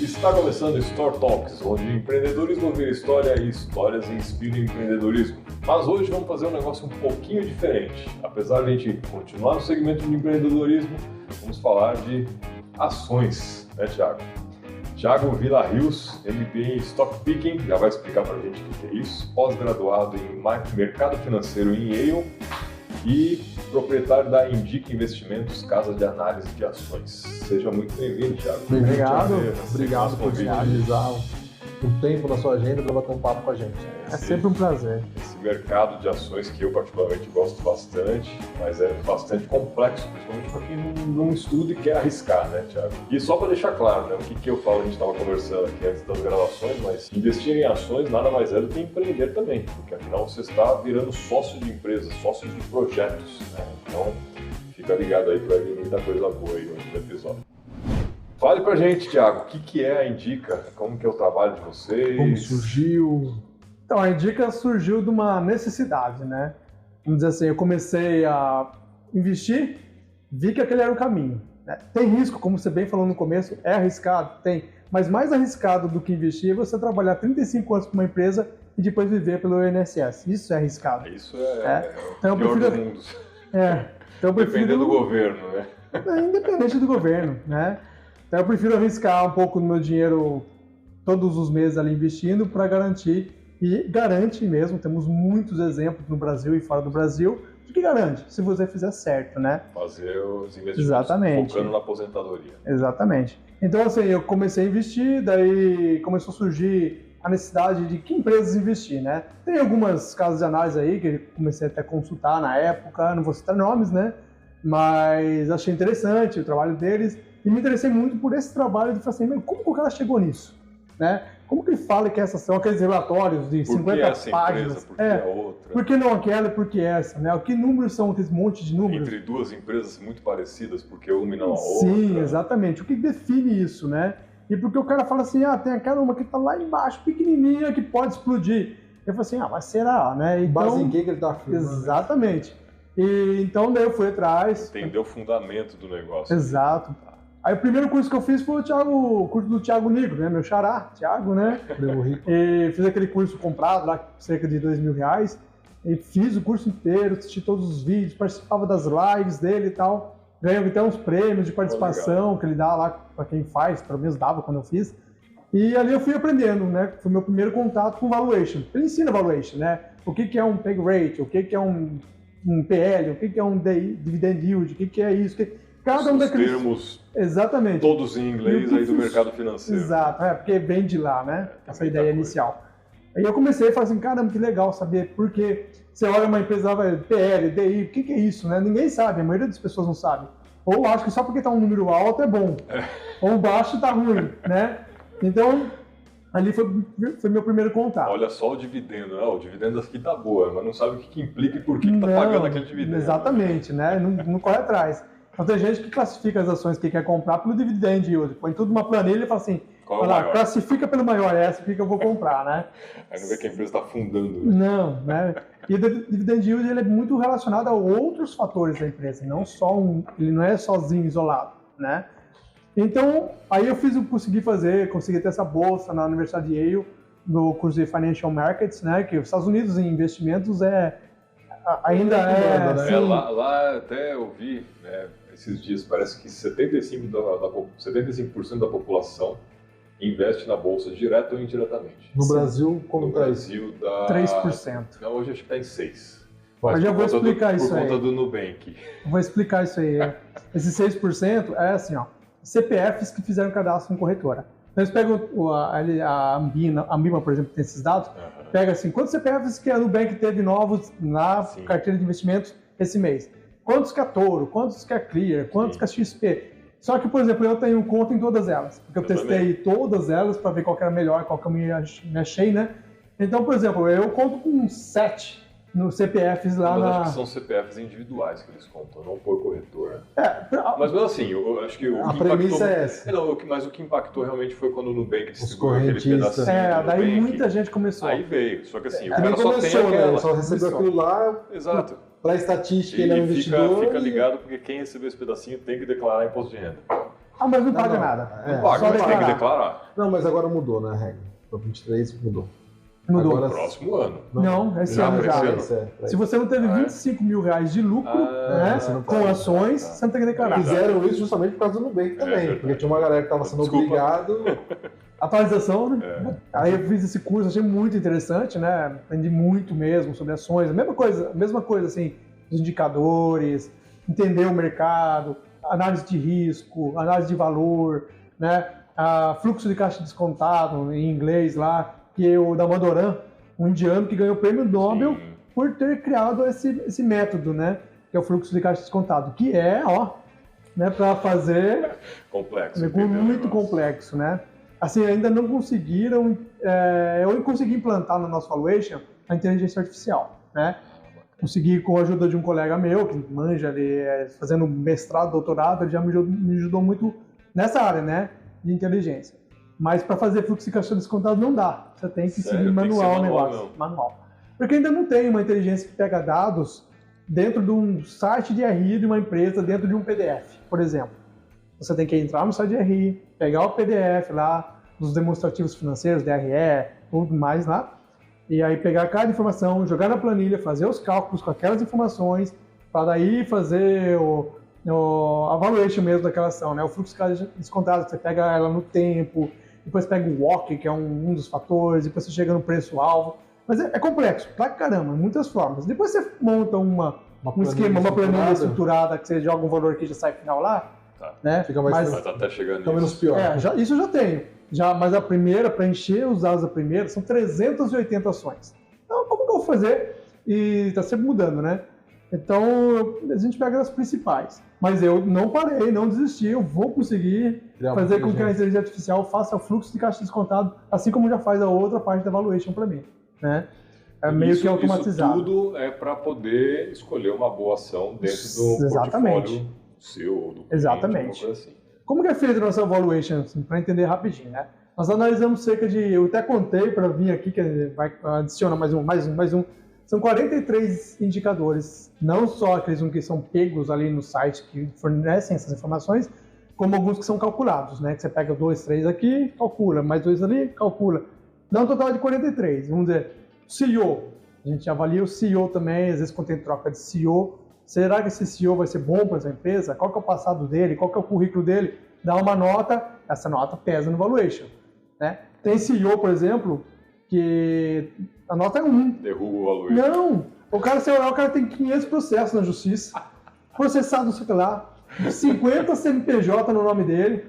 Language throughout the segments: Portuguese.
Está começando o Store Talks, onde empreendedorismo vira história e histórias inspiram empreendedorismo. Mas hoje vamos fazer um negócio um pouquinho diferente. Apesar de a gente continuar no segmento de empreendedorismo, vamos falar de ações, né, Thiago? Thiago Villa-Rios, MBA em Stock Picking, já vai explicar pra gente o que é isso. Pós-graduado em Mercado Financeiro em Yale e proprietário da Indica Investimentos, casa de análise de ações. Seja muito bem-vindo, Thiago. Obrigado por disponibilizar um tempo na sua agenda para bater um papo com a gente. É sempre um prazer. Esse mercado de ações que eu particularmente gosto bastante, mas é bastante complexo, principalmente para quem não estuda e quer arriscar, né, Thiago? E só para deixar claro, né, o que eu falo, a gente estava conversando aqui antes das gravações, mas investir em ações nada mais é do que empreender também, porque afinal você está virando sócio de empresas, sócio de projetos, né? Então, fica ligado aí que vai vir muita coisa boa aí no episódio. Fale pra gente, Thiago, o que é a Indica? Como que é o trabalho de vocês? Como surgiu? Então, a Indica surgiu de uma necessidade, né? Vamos dizer assim, eu comecei a investir, vi que aquele era o caminho, né? Tem risco, como você bem falou no começo, é arriscado? Tem. Mas mais arriscado do que investir é você trabalhar 35 anos para uma empresa e depois viver pelo INSS. Isso é arriscado. Isso é então, o pior dos mundos. Então dependendo do governo, né? Independente do governo, né? Então eu prefiro arriscar um pouco do meu dinheiro todos os meses ali investindo para garantir, e garante mesmo, temos muitos exemplos no Brasil e fora do Brasil, de que garante, se você fizer certo, né? Fazer os investimentos focando na aposentadoria. Exatamente. Então assim, eu comecei a investir, daí começou a surgir a necessidade de que empresas investir, né? Tem algumas casas de análise aí que eu comecei até a consultar na época, não vou citar nomes, né? Mas achei interessante o trabalho deles. E me interessei muito por esse trabalho de falar assim, como que o cara chegou nisso? Né? Como que ele fala que essas são aqueles relatórios de 50 páginas? Por que a outra? Por que não aquela e por que essa? Né? Que números são aqueles monte de números? Entre duas empresas muito parecidas, porque uma e não a outra. Sim, exatamente. O que define isso, né? E porque o cara fala assim, tem aquela uma que está lá embaixo, pequenininha, que pode explodir. Eu falo assim, mas será? Né? Então, base em que ele está afirmando? Exatamente. E então daí eu fui atrás. Entendeu o fundamento do negócio. Exato. Aí o primeiro curso que eu fiz foi o curso do Thiago Negro, né? Meu xará, Thiago, né? E fiz aquele curso comprado lá, cerca de R$2.000. E fiz o curso inteiro, assisti todos os vídeos, participava das lives dele e tal. Ganhei até uns prêmios de participação que ele dá lá para quem faz, pelo menos dava quando eu fiz. E ali eu fui aprendendo, né? Foi meu primeiro contato com valuation. Ele ensina valuation, né? O que é um PEG rate, o que é um PL, o que é um dividend yield, o que é isso, cada um daqueles termos, exatamente, todos em inglês aí do mercado financeiro. Exato, porque vem de lá, né? Essa ideia inicial. Aí eu comecei a falar assim, caramba, que legal saber, porque você olha uma empresa lá, PL, DI, o que é isso, né? Ninguém sabe, a maioria das pessoas não sabe. Ou acha que só porque tá um número alto é bom, ou baixo tá ruim, né? Então, ali foi meu primeiro contato. Olha só o dividendo, o dividendo aqui tá boa, mas não sabe o que implica e por que tá pagando aquele dividendo. Exatamente, né? Não corre atrás. Então tem gente que classifica as ações que quer comprar pelo dividend yield, põe tudo numa planilha e fala assim, classifica pelo maior, essa que eu vou comprar, né? Aí não vê que a empresa está afundando. Né? Não, né? E o dividend yield ele é muito relacionado a outros fatores da empresa, não só ele não é sozinho, isolado, né? Então, aí eu consegui ter essa bolsa na Universidade de Yale, no curso de Financial Markets, né? Que os Estados Unidos em investimentos ainda é... Assim, lá até eu vi, né, esses dias, parece que 75% da população investe na bolsa, direto ou indiretamente. No Brasil, como no Brasil dá... 3%. Não, hoje acho que está em 6%. Mas já vou explicar isso aí. Por conta do Nubank. Vou explicar isso aí. Esse 6% é assim, CPFs que fizeram cadastro em corretora. Então eles pegam a Ambima, por exemplo, que tem esses dados, pega assim, quantos CPFs que a Nubank teve novos na carteira de investimentos esse mês? Quantos que a Toro, quantos que a Clear, quantos que a XP? Só que, por exemplo, eu tenho conta em todas elas, porque eu testei todas elas para ver qual que era melhor, qual que eu me achei, né? Então, por exemplo, eu conto com 7 no CPFs lá mas acho que são CPFs individuais que eles contam, não por corretora. Mas assim, eu acho que a premissa é essa. Mas o que impactou realmente foi quando o Nubank distribuiu aquele pedacinho. Daí muita gente começou. Aí veio, só que assim, o cara só tem aquela. Só recebeu aquilo lá. Exato. Para estatística, ele é um investidor. Fica ligado, porque quem recebeu esse pedacinho tem que declarar imposto de renda. Ah, mas não paga nada. Não paga, só mas tem que declarar. declarar. Não, mas agora mudou, né, a regra? Para 23 mudou. Mudou. Agora, Próximo ano. Não, esse Já ano já. apareceu? Se você não teve 25 mil reais de lucro, né, você não com pode. ações, você não tem que declarar. Fizeram isso justamente por causa do Nubank também, verdade. porque tinha uma galera que estava sendo Desculpa. obrigado. Atualização, né? Aí eu fiz esse curso, achei muito interessante, né? Aprendi muito mesmo sobre ações, a mesma coisa assim, os indicadores, entender o mercado, análise de risco, análise de valor, né? Fluxo de caixa descontado em inglês lá, que é o da Madoran, um indiano que ganhou o prêmio Nobel por ter criado esse método, né? Que é o fluxo de caixa descontado, que é, né, para fazer Complexo. muito complexo, né? Assim, ainda não conseguiram, eu consegui implantar no nosso valuation a inteligência artificial, né? Consegui com a ajuda de um colega meu, que manja ali, fazendo mestrado, doutorado, ele já me ajudou muito nessa área, né? De inteligência. Mas para fazer fluxo de caixa descontado não dá. Você tem que seguir manual o negócio. Manual. Porque ainda não tem uma inteligência que pega dados dentro de um site de RI de uma empresa, dentro de um PDF, por exemplo. Você tem que entrar no site de RI, pegar o PDF lá, dos demonstrativos financeiros, DRE, tudo mais lá, e aí pegar cada informação, jogar na planilha, fazer os cálculos com aquelas informações, para daí fazer a valuation mesmo daquela ação, né? O fluxo de caixa descontado, você pega ela no tempo, depois pega o WOC, que é um dos fatores, depois você chega no preço-alvo. Mas é complexo, pra caramba, muitas formas. Depois você monta um esquema, uma planilha estruturada, que você joga um valor aqui e já sai final lá, né? Fica mais Mas até chegando fica menos pior. Isso eu já tenho. Mas a primeira, para encher os dados da primeira, são 380 ações. Então, como que eu vou fazer? E está sempre mudando, né? Então, a gente pega as principais. Mas eu não parei, não desisti. Eu vou conseguir fazer com que a inteligência artificial faça o fluxo de caixa descontado, assim como já faz a outra parte da valuation para mim, né? É meio que automatizado. Isso tudo é para poder escolher uma boa ação dentro do portfólio seu ou do cliente, Exatamente. Coisa assim. Como que é feita a nossa valuation, assim, para entender rapidinho, né? Nós analisamos cerca de, eu até contei para vir aqui, que vai adicionar mais um. São 43 indicadores, não só aqueles que são pegos ali no site que fornecem essas informações, como alguns que são calculados, né? Que você pega 2, 3 aqui, calcula, mais 2 ali, calcula. Dá um total de 43. Vamos dizer, CEO. A gente avalia o CEO também, às vezes quando tem troca de CEO. Será que esse CEO vai ser bom para essa empresa? Qual que é o passado dele? Qual que é o currículo dele? Dá uma nota, essa nota pesa no valuation, né? Tem CEO, por exemplo, que a nota é 1. Derruba o valuation. Não! O cara tem 500 processos na justiça, processado, sei lá, 50 CNPJ no nome dele,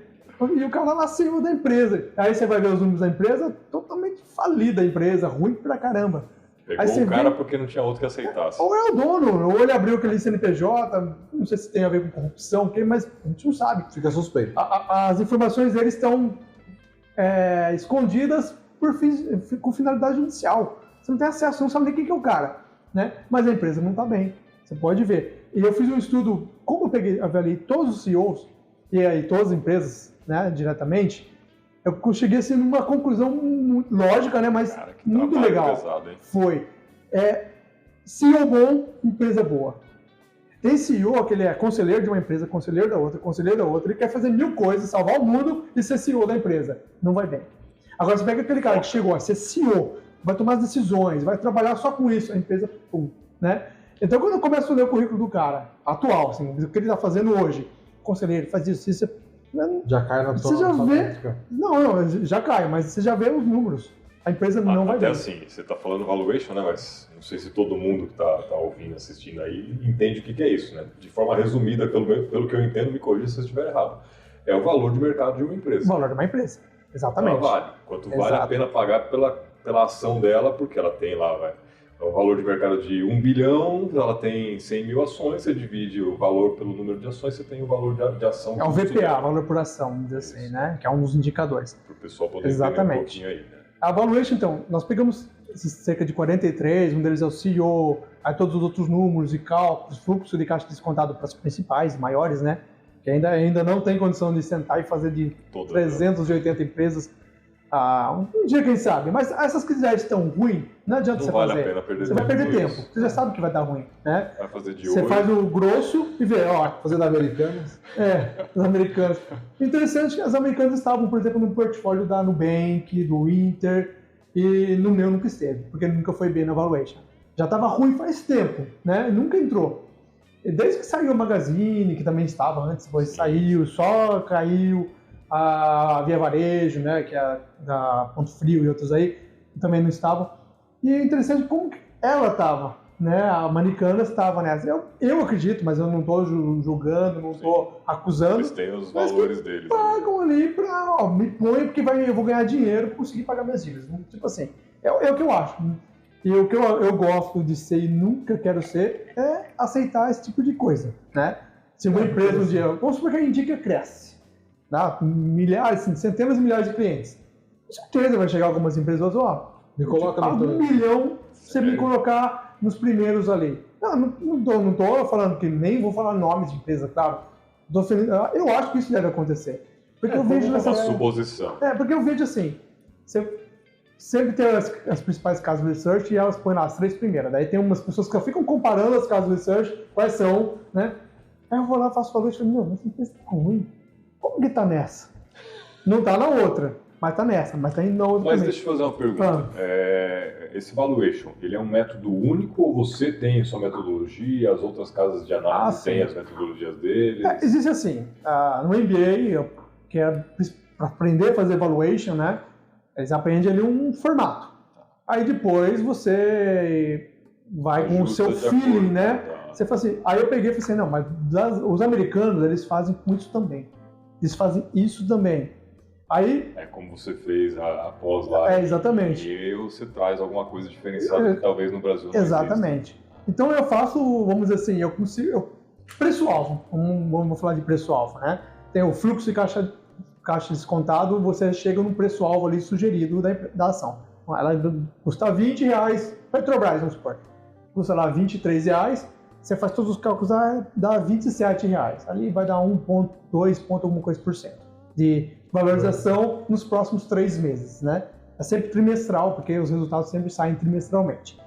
e o cara lá CEO da empresa. Aí você vai ver os números da empresa, totalmente falida a empresa, ruim pra caramba. Pegou o cara porque não tinha outro que aceitasse. Ou é o dono, ou ele abriu aquele CNPJ, não sei se tem a ver com corrupção, mas a gente não sabe. Fica suspeito. As informações deles estão escondidas com finalidade judicial. Você não tem acesso, você não sabe nem quem que é o cara, né? Mas a empresa não está bem, você pode ver. E eu fiz um estudo, como eu avaliei todos os CEOs, e aí todas as empresas, né, diretamente, eu cheguei assim numa conclusão muito lógica, né, mas muito legal. Pesado, hein? Foi, CEO bom, empresa boa. Tem CEO que ele é conselheiro de uma empresa, conselheiro da outra, ele quer fazer 1000 coisas, salvar o mundo e ser CEO da empresa. Não vai bem. Agora você pega aquele cara que chegou a ser CEO, vai tomar as decisões, vai trabalhar só com isso, a empresa, né? Então quando eu começo a ler o currículo do cara, atual, assim, o que ele está fazendo hoje, conselheiro, faz isso, já cai na você já vê. Não, já cai, mas você já vê os números. A empresa não vai até bem. assim, você está falando valuation, né? Mas não sei se todo mundo que está ouvindo, assistindo aí, entende o que é isso, né? De forma resumida, pelo que eu entendo, me corrija se eu estiver errado. É o valor de mercado de uma empresa. O valor de uma empresa, exatamente. Ela vale. Quanto vale a pena pagar pela ação dela, porque ela tem lá, o valor de mercado de 1 bilhão, ela tem 100 mil ações, você divide o valor pelo número de ações, você tem o valor de ação. É o VPA, valor por ação, vamos dizer assim, né? Que é um dos indicadores. Para o pessoal poder entender um pouquinho aí, né? A valuation, então, nós pegamos esses cerca de 43, um deles é o CEO, aí todos os outros números e cálculos, fluxo de caixa descontado para as principais, maiores, né? Que ainda não tem condição de sentar e fazer de 380 empresas Um dia, quem sabe. Mas essas que já estão ruins, não adianta Não você vale fazer. a pena perder você vai perder tempo. isso. Você já sabe que vai dar ruim, né? Vai fazer de Você hoje. faz o grosso e vê, ó. Fazendo Americanas. Os americanos. Interessante que as americanas estavam, por exemplo, no portfólio da Nubank, do Inter, e no meu nunca esteve, porque nunca foi bem na valuation. Já estava ruim faz tempo, né? Nunca entrou. E desde que saiu a Magazine, que também estava antes, depois saiu, só caiu a Via Varejo, né? Que é da Ponto Frio e outros aí, também não estavam. E é interessante como que ela estava, né? A Americanas estava nessa. Eu acredito, mas eu não estou julgando, não estou acusando. Eles têm os valores deles. Pagam ali para, me põe porque eu vou ganhar dinheiro para conseguir pagar minhas dívidas. Tipo assim, é o que eu acho. E o que eu gosto de ser e nunca quero ser é aceitar esse tipo de coisa, né? Se uma empresa um dia, vamos supor que a Indica cresce, tá? Milhares, centenas de milhares de clientes. Com certeza vai chegar algumas empresas, ó, Me coloca no $1 milhão você me colocar nos primeiros ali. Não tô falando que nem vou falar nomes de empresa, claro. Eu acho que isso deve acontecer. Porque eu vejo uma suposição. Porque eu vejo assim, você sempre tem as principais casas de research e elas põem lá as 3 primeiras. Daí tem umas pessoas que ficam comparando as casas de research, quais são, né? Aí eu vou lá, faço valor e falo, meu, essa empresa tá ruim. Como que tá nessa? Não tá na outra, mas tá nessa, mas tá indo na outra. Mas também. deixa eu fazer uma pergunta. Esse valuation, ele é um método único ou você tem sua metodologia, as outras casas de análise têm as metodologias deles? Existe assim, no MBA, que é para aprender a fazer valuation, né? Eles aprendem ali um formato. Aí depois você vai com o seu feeling, né? Tá. Você fala assim, aí eu peguei e falei assim, não, mas os americanos, eles fazem isso também. Eles fazem isso também. Aí... É como você fez após lá. Exatamente. E você traz alguma coisa diferenciada que talvez no Brasil não exatamente. exista. Então eu faço, vamos dizer assim, preço-alvo. Vamos falar de preço-alvo, né? Tem o fluxo de caixa descontado, você chega no preço-alvo ali sugerido da ação. Ela custa R$20, Petrobras, vamos supor. Custa lá R$23, você faz todos os cálculos, dá R$27. Ali vai dar 1,2 ponto alguma coisa por cento de valorização nos próximos 3 meses, né? É sempre trimestral, porque os resultados sempre saem trimestralmente.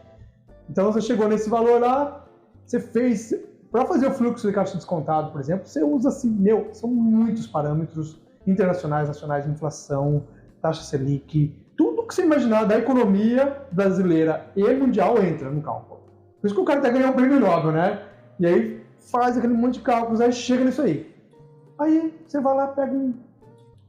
Então você chegou nesse valor lá, você fez... Para fazer o fluxo de caixa descontado, por exemplo, você usa assim, são muitos parâmetros internacionais, nacionais de inflação, taxa Selic, tudo que você imaginar da economia brasileira e mundial entra no cálculo. Por isso que o cara até ganhou um prêmio Nobel, né? E aí faz aquele monte de cálculos, aí chega nisso aí. Aí você vai lá, pega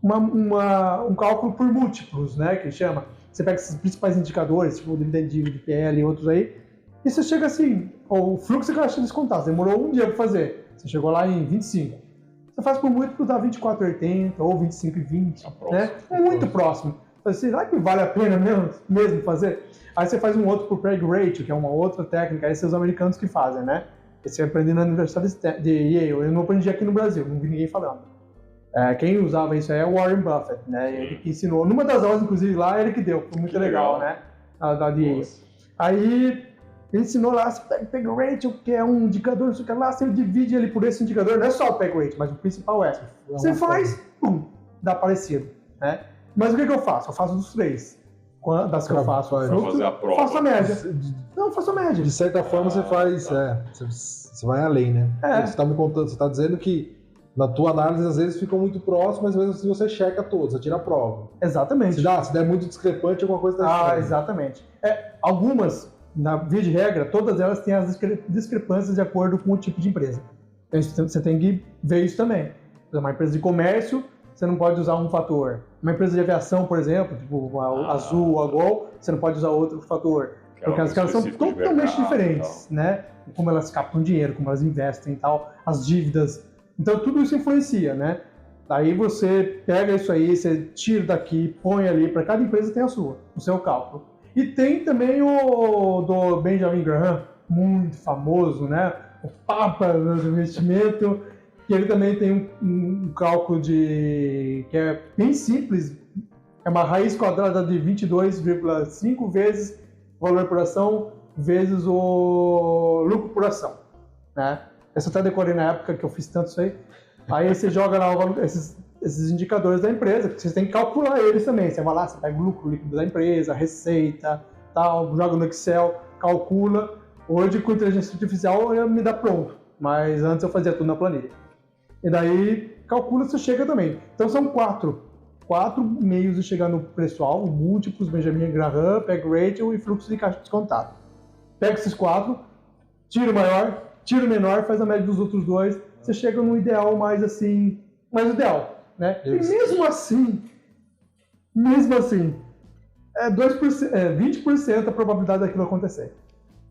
um cálculo por múltiplos, né? Que chama. Você pega esses principais indicadores, tipo o dividend yield, PL e outros aí, e você chega assim, o fluxo de caixa descontado, você demorou um dia para fazer, você chegou lá em 25. Você faz por múltiplo, dá 24,80 ou 25,20, né? É muito próximo. Será que vale a pena mesmo fazer? Aí você faz um outro por PEG ratio, que é uma outra técnica, esses são os americanos que fazem, né? Esse eu aprendi na Universidade de Yale, eu não aprendi aqui no Brasil, não vi ninguém falando. Quem usava isso aí é o Warren Buffett, né? Ele que ensinou, numa das aulas, inclusive, lá, ele que deu, foi muito legal, né? Da Yale. Aí... Ele ensinou lá, você pega o PEG ratio, que é um indicador, isso que lá, você divide ele por esse indicador, não é só o PEG ratio, mas o principal é. Você faz, pum, dá parecido, né? Mas o que eu faço? Eu faço dos 3. Das que eu faço, fazer a prova. Faço a média. Não, faço a média. De certa forma você faz, você vai além, né? Você está me contando, você está dizendo que na tua análise às vezes ficam muito próximos, mas mesmo assim você checa todos, você tira a prova. Exatamente. Se der muito discrepante, alguma coisa está estranha. Exatamente. Algumas, na via de regra, todas elas têm as discrepâncias de acordo com o tipo de empresa. Então, você tem que ver isso também. Uma empresa de comércio, você não pode usar um fator. Uma empresa de aviação, por exemplo, tipo a Azul, a Gol, você não pode usar outro fator. Porque as caras são totalmente diferentes, né? Como elas captam dinheiro, como elas investem e tal, as dívidas. Então, tudo isso influencia, né? Daí você pega isso aí, você tira daqui, põe ali, para cada empresa tem o seu cálculo. E tem também o do Benjamin Graham, muito famoso, né? O Papa do investimento, que ele também tem um cálculo que é bem simples, é uma raiz quadrada de 22,5 vezes o valor por ação vezes o lucro por ação, né? Essa eu até decorei na época que eu fiz tanto isso aí. Aí você joga lá esses esses indicadores da empresa, que vocês têm que calcular eles também. Você vai lá, você pega o lucro líquido da empresa, a receita, tal, joga no Excel, calcula. Hoje, com inteligência artificial, me dá pronto, mas antes eu fazia tudo na planilha. E daí, calcula, você chega também. Então, são quatro meios de chegar no preço-alvo: múltiplos, Benjamin Graham, PEG Ratio e fluxo de caixa descontado. Pega esses 4, tira o maior, tira o menor, faz a média dos outros 2, você chega num ideal mais ideal, né? E mesmo assim, é 20% a probabilidade daquilo acontecer.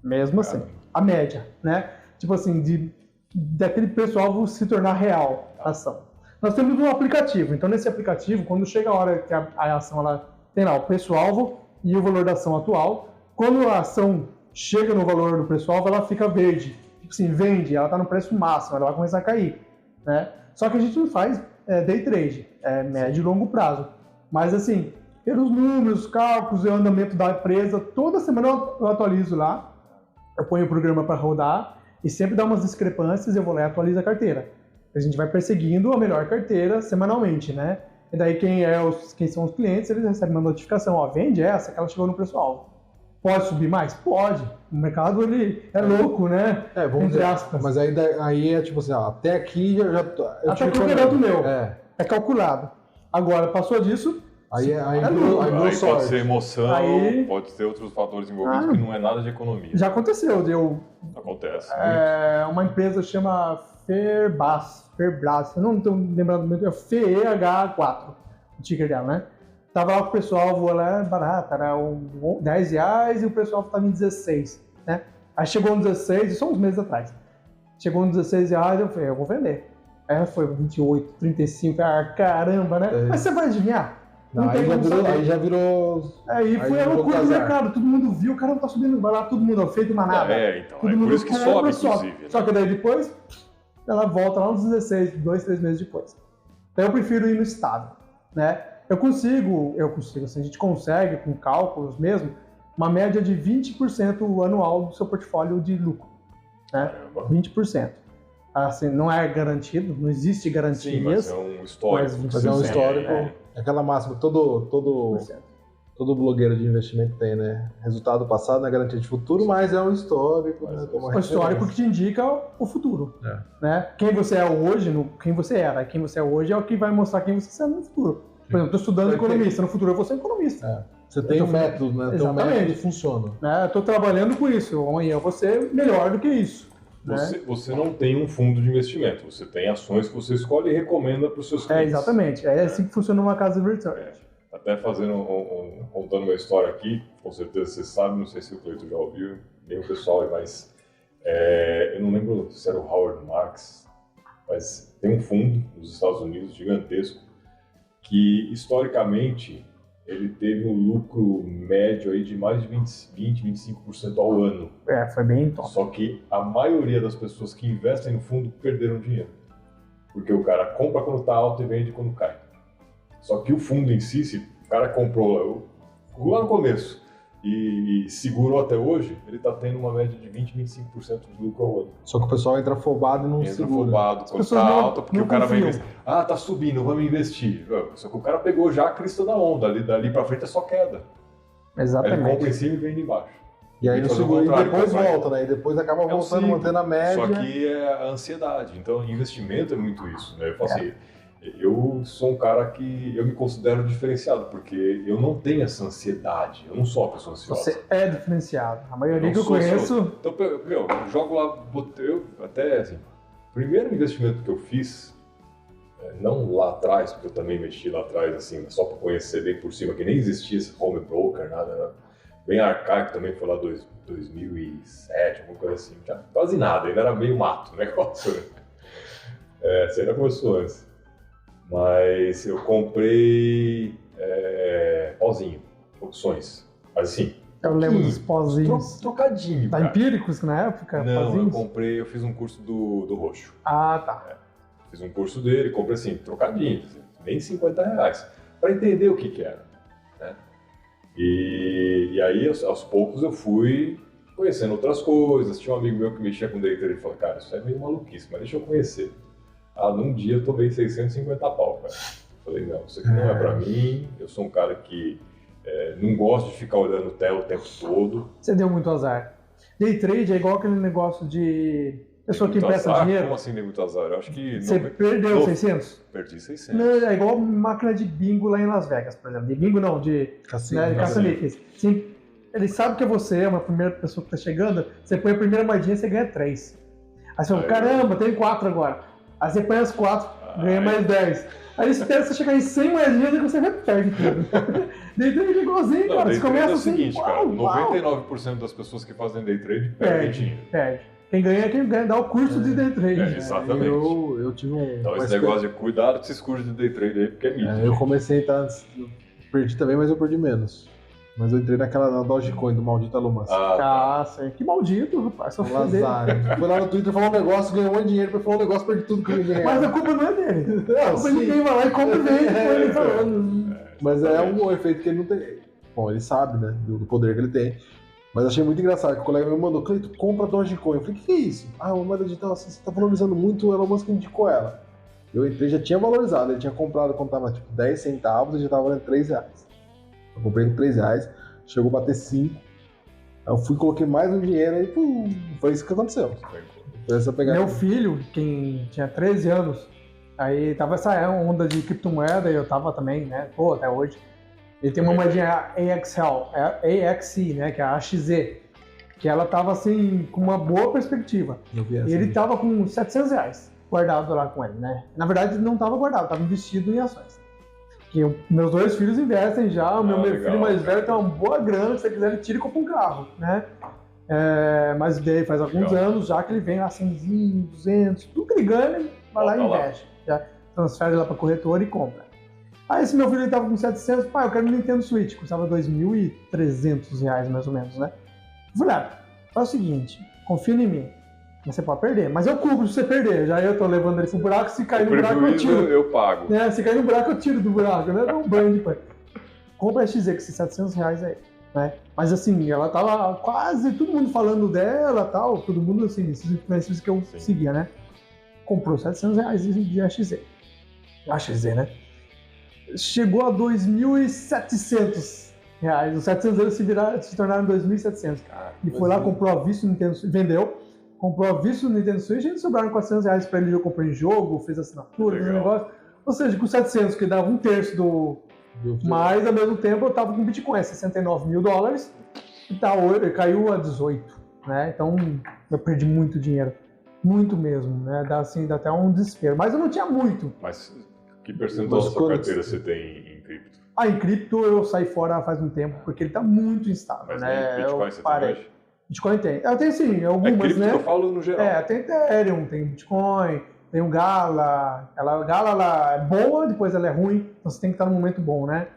Mesmo assim, a média, né? Tipo assim, daquele preço-alvo se tornar real a ação. Nós temos um aplicativo, então nesse aplicativo, quando chega a hora que a ação ela tem lá o preço-alvo e o valor da ação atual, quando a ação chega no valor do preço-alvo, ela fica verde. Tipo assim, vende, ela está no preço máximo, ela vai começar a cair, né? Só que a gente não faz day trade, é médio e longo prazo. Mas assim, pelos números, cálculos e o andamento da empresa, toda semana eu atualizo lá, eu ponho o programa para rodar e sempre dá umas discrepâncias, eu vou lá e atualizo a carteira. A gente vai perseguindo a melhor carteira semanalmente, né? E daí quem são os clientes, eles recebem uma notificação, ó, vende essa, que ela chegou no preço-alvo. Pode subir mais? Pode. O mercado, ele é louco, né? Vamos dizer, mas aí é tipo assim, ó, até aqui eu até aqui eu garanto o meu. É calculado. Agora, passou disso... Aí pode ser emoção, pode ter outros fatores envolvidos que não é nada de economia. Já aconteceu. Acontece. Uma empresa chama Ferbras, eu não estou lembrando muito, é FEH4, o ticker dela, né? Tava lá com o pessoal, ela é barata, era R$10 e o pessoal estava em 16, né? Aí chegou no 16, isso há uns meses atrás. Chegou no R$16, eu falei, eu vou vender. Aí ela foi 28, 35, caramba, né? Mas você vai adivinhar? Aí já virou. Aí foi a loucura do mercado, todo mundo viu, o cara não tá subindo, vai lá, todo mundo feito manada. Então, todo mundo por isso que sobe, inclusive. Né? Só que daí depois, ela volta lá nos 16, 2, 3 meses depois. Então eu prefiro ir no estável, né? Eu consigo, assim, a gente consegue, com cálculos mesmo, uma média de 20% anual do seu portfólio de lucro, né? 20%. Assim, não é garantido, não existe garantias. Sim, mas é um histórico. Mas é um histórico. Aquela máxima que todo blogueiro de investimento tem, né? Resultado passado não é garantia de futuro, mas é um histórico. Né? Um histórico que te indica o futuro. Né? Quem você é hoje, quem você era, quem você é hoje é o que vai mostrar quem você será no futuro. Por exemplo, estou estudando economista, no futuro eu vou ser economista. Você tem um método, né? Exatamente. Tem um método que funciona. Né? Estou trabalhando com isso, amanhã eu vou ser melhor do que isso. Você não tem um fundo de investimento, você tem ações que você escolhe e recomenda para os seus clientes. Exatamente, é assim que funciona uma casa de research. Até contando uma história aqui, com certeza você sabe, não sei se o Cleiton já ouviu, nem o pessoal, mas eu não lembro se era o Howard Marks, mas tem um fundo nos Estados Unidos gigantesco que historicamente ele teve um lucro médio aí de mais de 25% ao ano. Foi bem top. Só que a maioria das pessoas que investem no fundo perderam dinheiro. Porque o cara compra quando está alto e vende quando cai. Só que o fundo em si, se o cara comprou lá no começo e segurou até hoje, ele está tendo uma média de 20-25% de lucro ao ano. Só que o pessoal entra afobado e não segura. Entra afobado quando está alto, porque o cara vai investir. Tá subindo, vamos investir. Só que o cara pegou já a crista da onda, dali para frente é só queda. Exatamente. Ele compra em cima e vende embaixo. E aí e depois volta, né? E depois acaba voltando, mantendo a média. Só que é a ansiedade. Então, investimento é muito isso, né? Eu falo assim, eu sou um cara que eu me considero diferenciado, porque eu não tenho essa ansiedade. Eu não sou uma pessoa ansiosa. Você é diferenciado. A maioria que eu conheço... Então, eu jogo lá, até assim, o primeiro investimento que eu fiz, não lá atrás, porque eu também mexi lá atrás, assim, só para conhecer bem por cima, que nem existia esse home broker, nada, bem arcaico também, foi lá 2007, alguma coisa assim, quase nada, ainda era meio mato o negócio, né? Isso ainda começou antes. Mas eu comprei pozinho, opções, mas assim... Eu lembro dos pozinhos. Trocadinho, Tá empíricos na época? Não, pozinhos? eu fiz um curso do Roxo. Tá. Fiz um curso dele, comprei assim, trocadinho, assim, nem R$50, para entender o que era, né? E aí, aos poucos, eu fui conhecendo outras coisas. Tinha um amigo meu que mexia com day trade, ele falou, cara, isso é meio maluquice, mas deixa eu conhecer. Num dia eu tomei 650 pau, cara. Falei, não, isso aqui não é pra mim, eu sou um cara que não gosto de ficar olhando tela o tempo todo. Você deu muito azar. Day trade é igual aquele negócio de pessoa que empresta dinheiro. Como assim deu muito azar? Eu acho que... Você perdeu 600? Perdi 600. Não, é igual máquina de bingo lá em Las Vegas, por exemplo. De bingo não, de caça-níqueis. Ele sabe que é você, é uma primeira pessoa que tá chegando, você põe a primeira moedinha e você ganha 3. Aí você fala, caramba, tem 4 agora. Aí você põe as 4, ganha mais 10. Aí espera você chegar em 100 moedinhas e você perde tudo. Day trade é igualzinho, cara. Você começa é o assim, seguinte, cara, 99% das pessoas que fazem day trade perdem dinheiro. Perde. Quem ganha é quem ganha, dá o curso de day trade. Exatamente. Eu tive um... Então esse negócio de cuidado desses cursos de day trade aí, porque é mídia. Eu comecei a entrar... Perdi também, mas eu perdi menos. Mas eu entrei naquela Dogecoin do maldito Elon Musk. Sim. Que maldito, rapaz. Só Lazar. Foi lá no Twitter, falou um negócio, ganhou um monte de dinheiro, falou um negócio, perdi tudo que eu ganhei. Mas a culpa não é dele. A culpa de quem vai lá e compra e vende, foi ele falando. Mas é um efeito que ele não tem. Bom, ele sabe, né, do poder que ele tem. Mas achei muito engraçado que o colega me mandou, Cleiton, compra Dogecoin. Eu falei, o que é isso? Uma moeda digital assim, você tá valorizando muito, o Elon Musk indicou ela. Eu entrei, já tinha valorizado, ele tinha comprado quando tava tipo 10 centavos e já tava valendo 3 reais. Eu comprei por 3 reais, chegou a bater 5. Aí eu fui, coloquei mais um dinheiro e pum, foi isso que aconteceu. Foi essa pegada. Meu filho, quem tinha 13 anos, aí tava essa onda de criptomoeda e eu tava também, né, até hoje. Ele tem uma moedinha AXI, né, que é a AXZ, que ela tava assim, com uma boa perspectiva. E ele tava com 700 reais guardado lá com ele, né? Na verdade, não tava guardado, tava investido em ações. Que meus 2 filhos investem já, o meu filho mais velho tem uma boa grana, se você quiser ele tira e compra um carro, né? Mas daí faz alguns anos já que ele vem lá 100, 200, tudo que ele ganha, ele vai lá e investe. Já transfere lá pra corretora e compra. Aí esse meu filho ele tava com 700, pai, eu quero um Nintendo Switch, custava R$2.300 mais ou menos, né? Eu falei, faz o seguinte, confia em mim, você pode perder, mas eu cubro se você perder, já eu tô levando ele pro buraco, se cair no buraco eu tiro. Eu pago. Se cair no buraco eu tiro do buraco, né? Dá um banho depois. Compra a XZ com esses R$700 aí, né? Mas assim, ela tava quase todo mundo falando dela tal, todo mundo assim, esses influencers que eu seguia, né? Comprou R$700 de AXZ. AXZ, né? Chegou a R$2.700. Os 700 se tornaram R$2.700. Ele foi lá, comprou a vista no Nintendo Switch, vendeu, comprou a vista no Nintendo Switch e sobraram R$400 pra ele. Eu comprei jogo, fez assinatura, fez negócio. Ou seja, com 700, que dava um terço do. Mas ao mesmo tempo eu tava com Bitcoin, $69 mil, e caiu a 18, né? Então eu perdi muito dinheiro, muito mesmo, né? Dá até um desespero. Mas eu não tinha muito. Mas que percentual da sua carteira você tem em cripto? Em cripto eu saí fora faz um tempo, porque ele tá muito instável, mas né? Bitcoin você tem hoje? Bitcoin tem. Eu tenho sim, algumas, cripto, né? Eu falo no geral. Tem Ethereum, tem Bitcoin, tem o Gala. Gala ela é boa, depois ela é ruim, então você tem que estar num momento bom, né?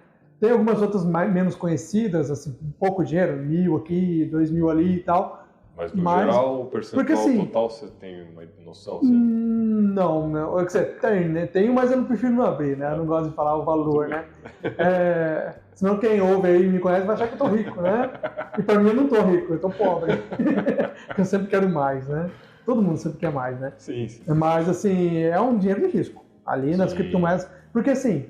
Tem algumas outras menos conhecidas, assim, pouco dinheiro, 1.000 aqui, 2.000 ali e tal. Mas no geral, o percentual porque, assim, total você tem uma noção? Assim? Não. Quer dizer, tem, né? Tenho, mas eu não prefiro não abrir, né? Eu não gosto de falar o valor, né? Senão quem ouve aí e me conhece vai achar que eu tô rico, né? E pra mim eu não tô rico, eu tô pobre. Porque eu sempre quero mais, né? Todo mundo sempre quer mais, né? Sim. Mas, assim, é um dinheiro de risco. Ali nas criptomoedas. Porque, assim,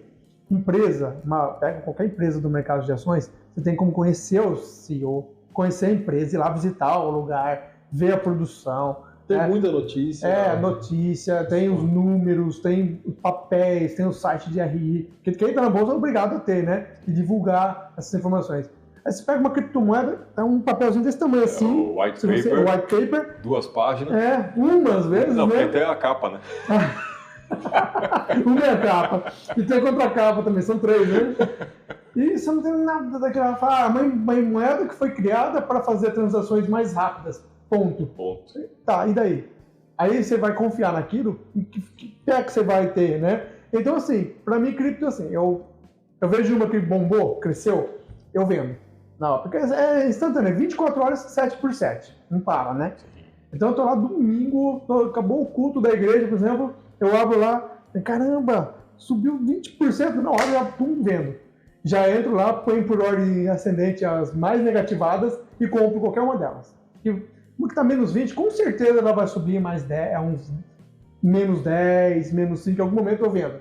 pega qualquer empresa do mercado de ações, você tem como conhecer o CEO, conhecer a empresa, ir lá visitar o lugar, ver a produção. Tem muita notícia. Notícia, tem os números, tem os papéis, tem o site de RI. Porque quem está na bolsa é obrigado a ter, né? E divulgar essas informações. Aí você pega uma criptomoeda, é um papelzinho desse tamanho assim. O white paper. 2 páginas. Umas vezes, não, né? Não, tem até a capa, né? Uma é a capa. E tem a contracapa também, são 3, né? E você não tem nada daquela. Uma moeda que foi criada para fazer transações mais rápidas. Ponto. Tá, e daí? Aí você vai confiar naquilo, que pé que você vai ter, né? Então, assim, pra mim, cripto, assim, eu vejo uma que bombou, cresceu, eu vendo. Não, porque é instantâneo, 24 horas, 7 por 7. Não para, né? Então eu tô lá domingo, acabou o culto da igreja, por exemplo, eu abro lá, caramba, subiu 20% na hora, já pum, vendo. Já entro lá, põe por ordem ascendente as mais negativadas e compro qualquer uma delas. Uma que está menos 20, com certeza ela vai subir mais 10, uns menos 10, menos 5, em algum momento eu vendo.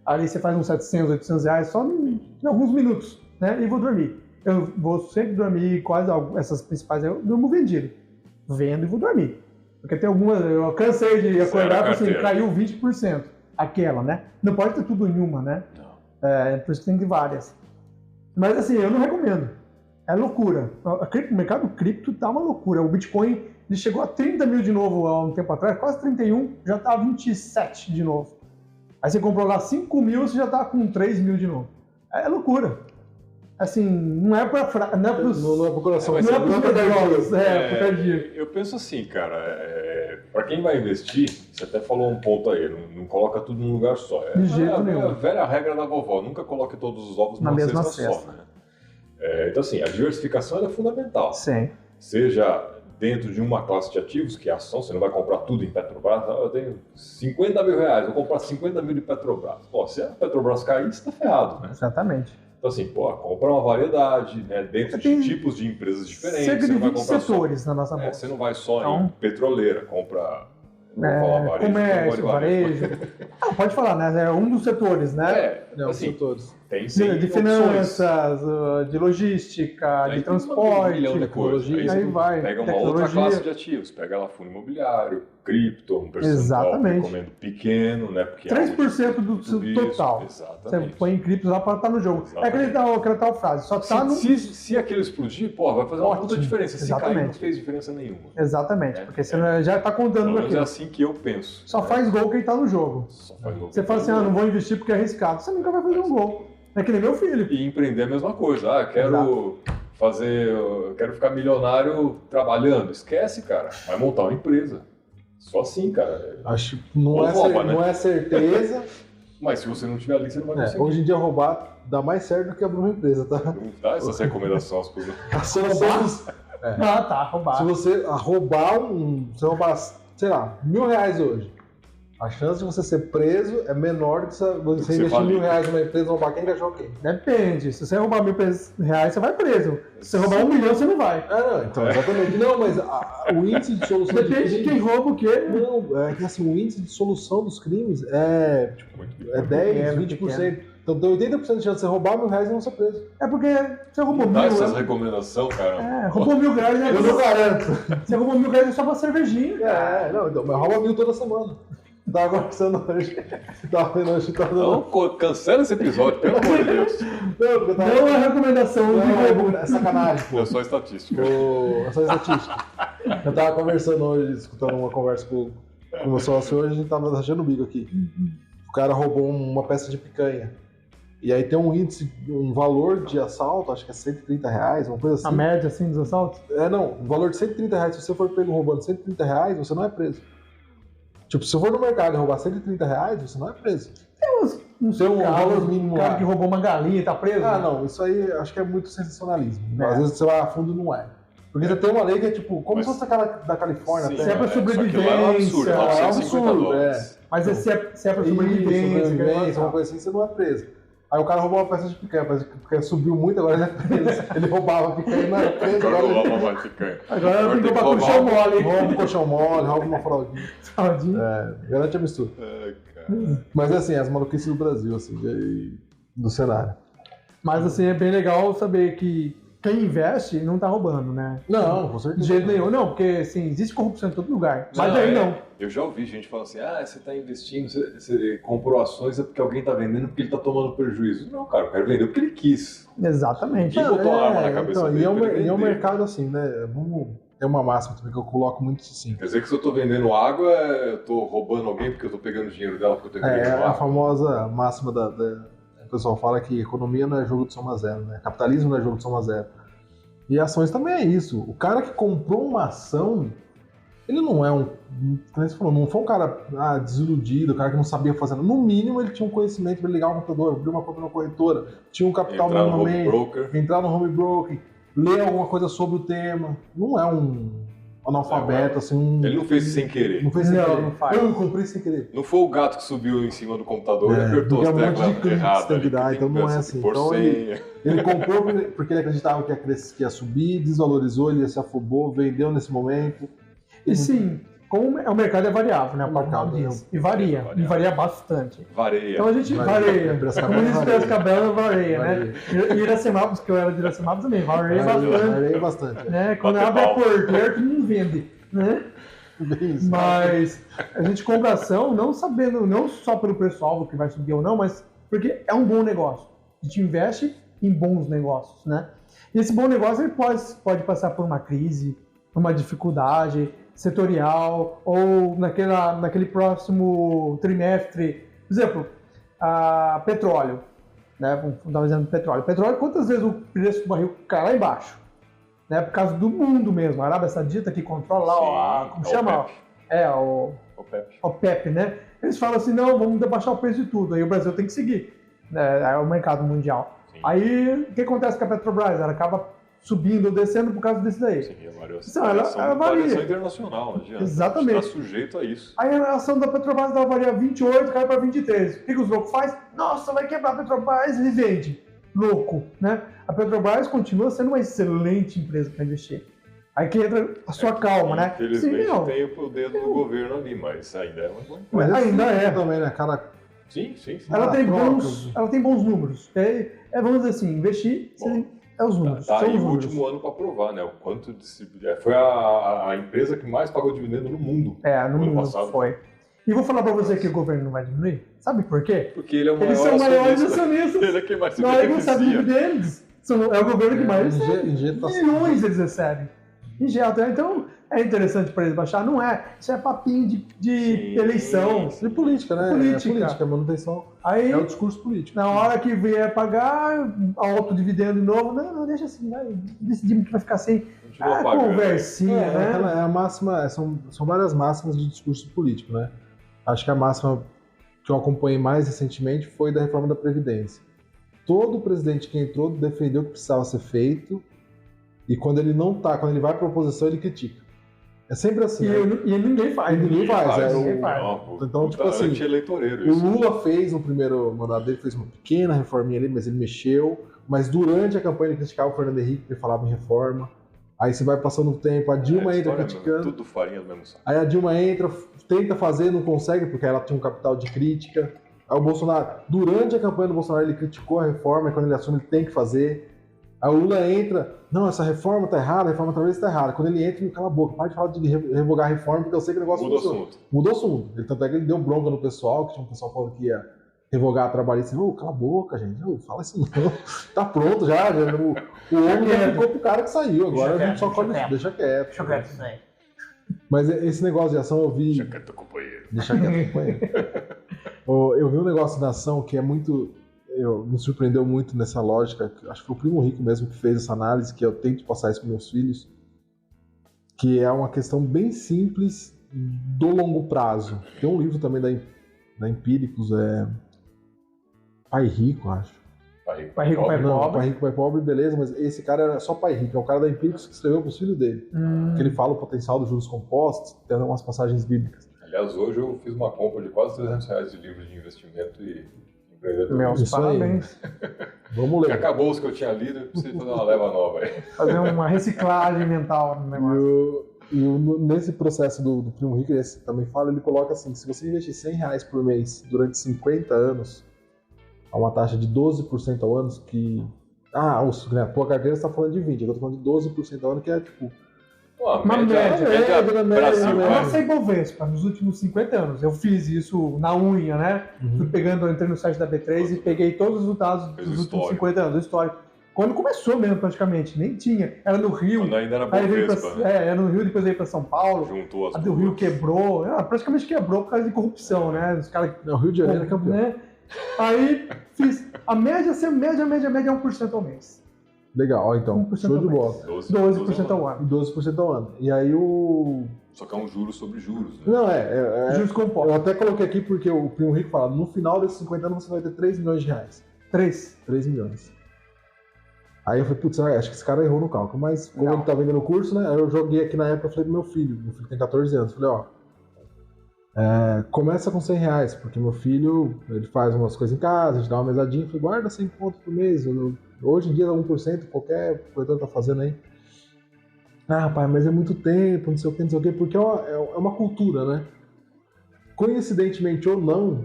ali você faz uns 700, 800 reais só em alguns minutos, né? E vou dormir. Eu vou sempre dormir, quase essas principais eu durmo vendido. Vendo e vou dormir. Porque tem algumas, eu cansei de acordar e assim, caiu 20%. Aquela, né? Não pode ter tudo em uma, né? Por isso tem de várias. Mas assim, eu não recomendo. É loucura. O mercado cripto tá uma loucura. O Bitcoin, ele chegou a 30 mil de novo há um tempo atrás, quase 31, já tá a 27 de novo. Aí você comprou lá 5 mil, você já tá com 3 mil de novo. É loucura. Assim, não é pra não é pro coração, não é pro nervosos, pro cardíaco. Eu penso assim, cara, pra quem vai investir, você até falou um ponto aí, não coloca tudo num lugar só. De jeito nenhum. É a velha regra da vovó, nunca coloque todos os ovos numa mesma cesta só, né? Então assim, a diversificação é fundamental. Sim. Seja dentro de uma classe de ativos, que é ação, você não vai comprar tudo em Petrobras, eu tenho 50 mil reais, vou comprar 50 mil de Petrobras. Pô, se a Petrobras cair, você tá ferrado, né? Exatamente. Então, assim, compra uma variedade, né, dentro de tipos de empresas diferentes. Cerca de 20 comprar setores na nossa bolsa. Você não vai só em petroleira, compra comércio, varejo. Não, pode falar, né? É um dos setores, né? Assim, setores. Tem de finanças, de logística, de transporte, tecnologia. Aí vai. Pega uma outra classe de ativos, pega lá fundo imobiliário, cripto, um percentual recomendo pequeno, né? Porque 3% do total. Exatamente. Você põe em cripto lá para estar no jogo. Exatamente. É aquela tal frase, só tá no... Se aquilo explodir, vai fazer uma puta diferença. Se cair, não fez diferença nenhuma. Exatamente, porque você já tá contando aquilo. É assim que eu penso. Só faz gol quem tá no jogo. Só faz gol. Você fala assim, não vou investir porque é arriscado. Você nunca vai fazer um gol. É que nem meu filho. E empreender é a mesma coisa. Quero ficar milionário trabalhando. Esquece, cara. Vai montar uma empresa. Só assim, cara. Acho que não é certeza. Mas se você não estiver ali, você não vai conseguir. Hoje em dia roubar dá mais certo do que abrir uma empresa, tá? Não dá essas recomendações para roubar. Se você roubar sei lá, R$1.000 hoje, a chance de você ser preso é menor do que você investir R$1.000 numa empresa e roubar quem cachorro quem. Depende. Se você roubar R$1.000, você vai preso. Se você roubar 1 milhão, você não vai. Então, exatamente. Não, mas o índice de solução de crimes... Depende de quem rouba o quê. Não, é que assim, o índice de solução dos crimes é 10, 20%. Então tem 80% de chance de você roubar R$1.000 e não ser preso. É porque você roubou R$1.000. Dá essas recomendações, cara. Roubou R$1.000. Eu não garanto. Você roubou R$1.000 é só pra cervejinha. Mas rouba 1.000 toda semana. Tava conversando hoje. Tava vendo hoje. Cancela esse episódio, pelo amor de Deus. Não é recomendação de roubo. É sacanagem, pô. É só estatística. É só estatística. Eu tava conversando hoje, escutando uma conversa com o meu sócio hoje, a gente tava rachando o bico aqui. O cara roubou uma peça de picanha. E aí tem um índice, um valor de assalto, acho que é R$130, uma coisa assim. A média, assim, dos assaltos? Um valor de R$130. Se você for pego roubando R$130, você não é preso. Tipo, se eu for no mercado e roubar R$130, você não é preso. Tem um valor mínimo. O cara que roubou uma galinha e tá preso? Não, isso aí acho que é muito sensacionalismo. Às vezes você vai a fundo e não é. Porque você tem uma lei que é tipo, como se fosse aquela da Califórnia. Se é pra sobrevivência, é absurdo. Mas se é pra sobrevivência, uma coisa assim, você não é preso. Aí o cara roubou uma peça de picanha, porque subiu muito, agora ele é preso. Ele roubava picanha e não era preso. Agora roubava mais picanha. Agora tem que roubar colchão mole. Rouba um colchão mole, rouba uma fraldinha. Garante a mistura. Mas assim, as maluquices do Brasil, assim, do cenário. Mas assim, é bem legal saber que quem investe não tá roubando, né? Não, com certeza. De jeito nenhum. Não, porque assim, existe corrupção em todo lugar. Mas aí não. Eu já ouvi gente falando assim, você tá investindo, você comprou ações é porque alguém tá vendendo porque ele tá tomando prejuízo. Não, cara, eu quero vender porque ele quis. Exatamente. Quem botou a arma na cabeça dele? E é um mercado assim, né? Tem uma máxima também que eu coloco muito assim. Quer dizer que se eu tô vendendo água, eu tô roubando alguém porque eu tô pegando o dinheiro dela porque eu tô vendendo água? É a famosa máxima o pessoal fala que economia não é jogo de soma zero, né? Capitalismo não é jogo de soma zero. E ações também é isso. O cara que comprou uma ação, ele não é como você falou, não foi um cara desiludido, o cara que não sabia fazer nada. No mínimo, ele tinha um conhecimento para ligar um computador, abrir uma conta na corretora, tinha um capital minimamente, entrar no home broker, ler alguma coisa sobre o tema. Não é um analfabeto, assim. Ele não fez sem querer. Não fez sem querer. Não faz. Eu comprei sem querer. Não foi o gato que subiu em cima do computador e apertou as teclas erradas. Tem que dar, então não é assim. Então ele comprou porque ele acreditava que ia subir, desvalorizou, ele se afobou, vendeu nesse momento. E sim, como o mercado é variável, né? O mercado mercado diz. é E varia, variável. e varia bastante. Vareia. Então a gente vareia. Piracicaba Como diz vareia. Piracicaba, vareia, né? E Iracemápolis, que eu era de Iracemápolis também, vareia bastante. Varei bastante. Né? Quando Bater abre a palma. porta, todo mundo vende, né? Isso. Mas a gente compra ação não sabendo, não só pelo pessoal que vai subir ou não, mas porque é um bom negócio. A gente investe em bons negócios, né? E esse bom negócio ele pode passar por uma crise, por uma dificuldade setorial ou naquele próximo trimestre. Por exemplo, petróleo, né? Vamos dar um exemplo do petróleo. Petróleo, quantas vezes o preço do barril cai lá embaixo? Né? Por causa do mundo mesmo. A Arábia Saudita que controla lá, como chama? O OPEP, né? Eles falam assim, não, vamos baixar o preço de tudo. Aí o Brasil tem que seguir, né? É o mercado mundial. Sim. Aí, o que acontece com a Petrobras? Ela acaba subindo ou descendo por causa desse daí. Sim, Então, ela varia. variação internacional, não adianta. Exatamente. Está sujeito a isso. Aí a ação da Petrobras ela varia 28, cai para 23. O que os loucos fazem? Nossa, vai quebrar a Petrobras e vende. Louco, né? A Petrobras continua sendo uma excelente empresa para investir. Aí que entra a sua calma, né? Infelizmente Sim, tem o dedo do governo ali, mas ainda é uma boa Mas empresa. ainda é. também, né, cara? Sim. Ela tem troca. bons números. Vamos dizer assim, investir é os números. Tá são aí os o números. último ano para provar, né? O quanto foi a empresa que mais pagou dividendo no mundo. No ano mundo passado. Foi. E vou falar para você que o governo não vai diminuir. Sabe por quê? Porque ele é o maior Eles são maiores acionista. acionistas. Ele é quem mais se Nós não sabemos beneficia. dividendos. É o governo que mais recebe. Injetação. Milhões eles recebem. Injeta. Então, é interessante para eles baixar. Não é. Isso é papinho de Sim. eleição. De política, né? Política. É política, manutenção. Aí, É o discurso político. na hora que vier pagar, alto dividendo de novo, não, deixa assim, decidimos que vai ficar sem. Continua pagando. Conversinha, né? É a máxima, são várias máximas de discurso político, né? Acho que a máxima que eu acompanhei mais recentemente foi da reforma da Previdência. Todo presidente que entrou defendeu o que precisava ser feito e quando ele vai para a oposição, ele critica. É sempre assim. E ninguém faz. Ninguém faz. Ninguém faz. Então, tipo assim, anti-eleitoreiro O isso. Lula fez no primeiro mandato dele, fez uma pequena reforminha ali, mas ele mexeu. Mas durante a campanha ele criticava o Fernando Henrique, porque falava em reforma. Aí você vai passando o tempo, a Dilma entra criticando. Tudo farinha do mesmo saco. Aí a Dilma entra, tenta fazer, não consegue, porque ela tinha um capital de crítica. Aí o Bolsonaro, durante a campanha do Bolsonaro, ele criticou a reforma, e quando ele assume, ele tem que fazer. Aí o Lula entra, não, essa reforma tá errada, a reforma talvez tá errada. Quando ele entra, ele cala a boca, para de falar de revogar a reforma, porque eu sei que o negócio Muda o funciona. assunto. Mudou o assunto. Tanto é que ele deu bronca no pessoal, que tinha um pessoal falando que ia revogar a trabalhista. Ô, cala a boca, gente. Ô, fala isso não. Tá pronto já. O homem já ficou pro cara que saiu. Agora a gente só colhe isso. Deixa quieto. Deixa eu ver isso aí. Mas esse negócio de ação eu vi. Deixa quieto, companheiro. Deixa quieto, companheiro. Eu vi um negócio da ação que é muito. Me surpreendeu muito nessa lógica. Acho que foi o Primo Rico mesmo que fez essa análise, que eu tento passar isso para meus filhos. Que é uma questão bem simples do longo prazo. Tem um livro também da Empíricos, Pai Rico, acho. Pai Rico, Pai Não, Pobre. Pai Rico, Pai Pobre, beleza, mas esse cara era só Pai Rico. É o cara da Empíricos que escreveu para os filhos dele. Que ele fala o potencial dos juros compostos, tem algumas passagens bíblicas. Aliás, hoje eu fiz uma compra de quase R$300 de livros de investimento e empreendedorismo. Meus Isso aí. parabéns. Vamos Que ler. acabou os que eu tinha lido, eu preciso fazer uma leva nova aí. Fazer uma reciclagem mental no negócio. Nesse processo do Primo Rico, esse também fala, ele coloca assim, se você investir R$100 por mês durante 50 anos, a uma taxa de 12% ao ano, que... a tua carteira está falando de 20%, eu estou falando de 12% ao ano, que é tipo... Uma média, Brasil, a vai. nossa Ibovespa, nos últimos 50 anos, eu fiz isso na unha, né? Fui pegando, eu entrei no site da B3 e peguei todos os resultados Fez dos o últimos histórico. 50 anos, do histórico. Quando começou mesmo, praticamente, nem tinha. Era no Rio, Quando ainda era aí veio Bovespa, pra, né? era no Rio, depois veio para São Paulo. Juntou as A do Rio duas. quebrou, praticamente quebrou por causa de corrupção, né? Os caras. O Rio de Janeiro é campeão. Né? Aí fiz a média, média é 1% ao mês. Legal, ó, então, 1% show de ao bola. 12% ao ano. E 12% ao ano. E aí Só que é um juros sobre juros, né? Não, Juros eu compostos. até coloquei aqui porque o Primo Rico fala, no final desses 50 anos você vai ter 3 milhões de reais. 3. 3 milhões. Aí eu falei, putz, acho que esse cara errou no cálculo. Mas como Não. ele tá vendendo o curso, né? Aí eu joguei aqui na época, eu falei pro meu filho tem 14 anos. Falei, começa com R$100, porque meu filho, ele faz umas coisas em casa, a gente dá uma mesadinha, eu falei, guarda 100 conto por mês. Hoje em dia dá 1%, qualquer corretor tá fazendo aí. Ah, rapaz, mas é muito tempo, não sei o que, porque é uma cultura, né? Coincidentemente ou não,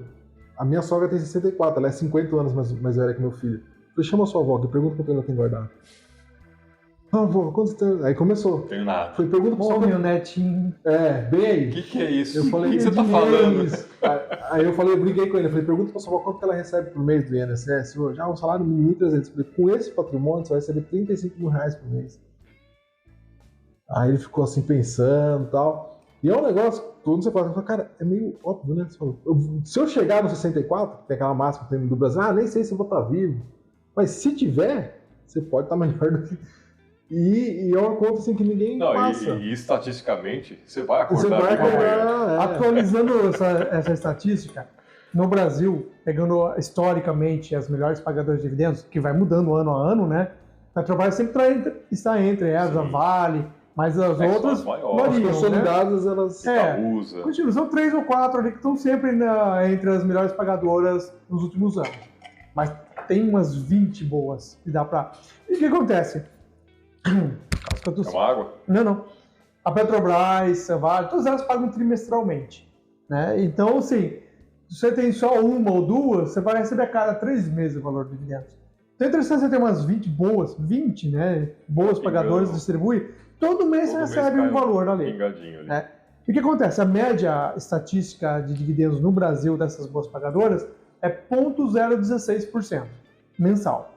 a minha sogra tem 64, ela é 50 anos mais velha que meu filho. Eu falei, chama a sua avó, que pergunta quanto ela tem guardado. Ah, avó, quanto você tem? Aí começou. Não tenho nada. Foi pergunta pra sua meu netinho. bem aí. O que é isso? Eu falei, o que você tá falando? Aí eu falei, eu briguei com ele, eu falei, pergunta pra sua avó quanto que ela recebe por mês do INSS. Já um salário mínimo de 1.300. Eu falei, com esse patrimônio você vai receber 35 mil reais por mês. Aí ele ficou assim pensando e tal. E é um negócio, quando você fala, cara, é meio óbvio, né? Você fala, se eu chegar no 64, tem aquela máxima do Brasil, nem sei se eu vou estar vivo. Mas se tiver, você pode estar melhor do que... E é uma conta assim que ninguém passa. E estatisticamente, você vai acordar. Você vai acordar, Atualizando essa estatística, no Brasil, pegando historicamente as melhores pagadoras de dividendos, que vai mudando ano a ano, né? A Petrobras sempre está entre elas, a Vale, mas as outras variam, consolidadas, né? Elas usa. Continua, são 3 ou 4 ali que estão sempre entre as melhores pagadoras nos últimos anos. Mas tem umas 20 boas que dá pra... E o que acontece? É uma água? Não. A Petrobras, a Vale, todas elas pagam trimestralmente, né? Então, assim, se você tem só uma ou duas, você vai receber a cada 3 meses o valor do dividendos. Então é interessante você ter umas 20 boas, 20, né? Boas pagadoras, distribui. Todo mês você recebe um valor ali. Pingadinho ali. Né? E o que acontece? A média estatística de dividendos no Brasil dessas boas pagadoras é 0,016% mensal.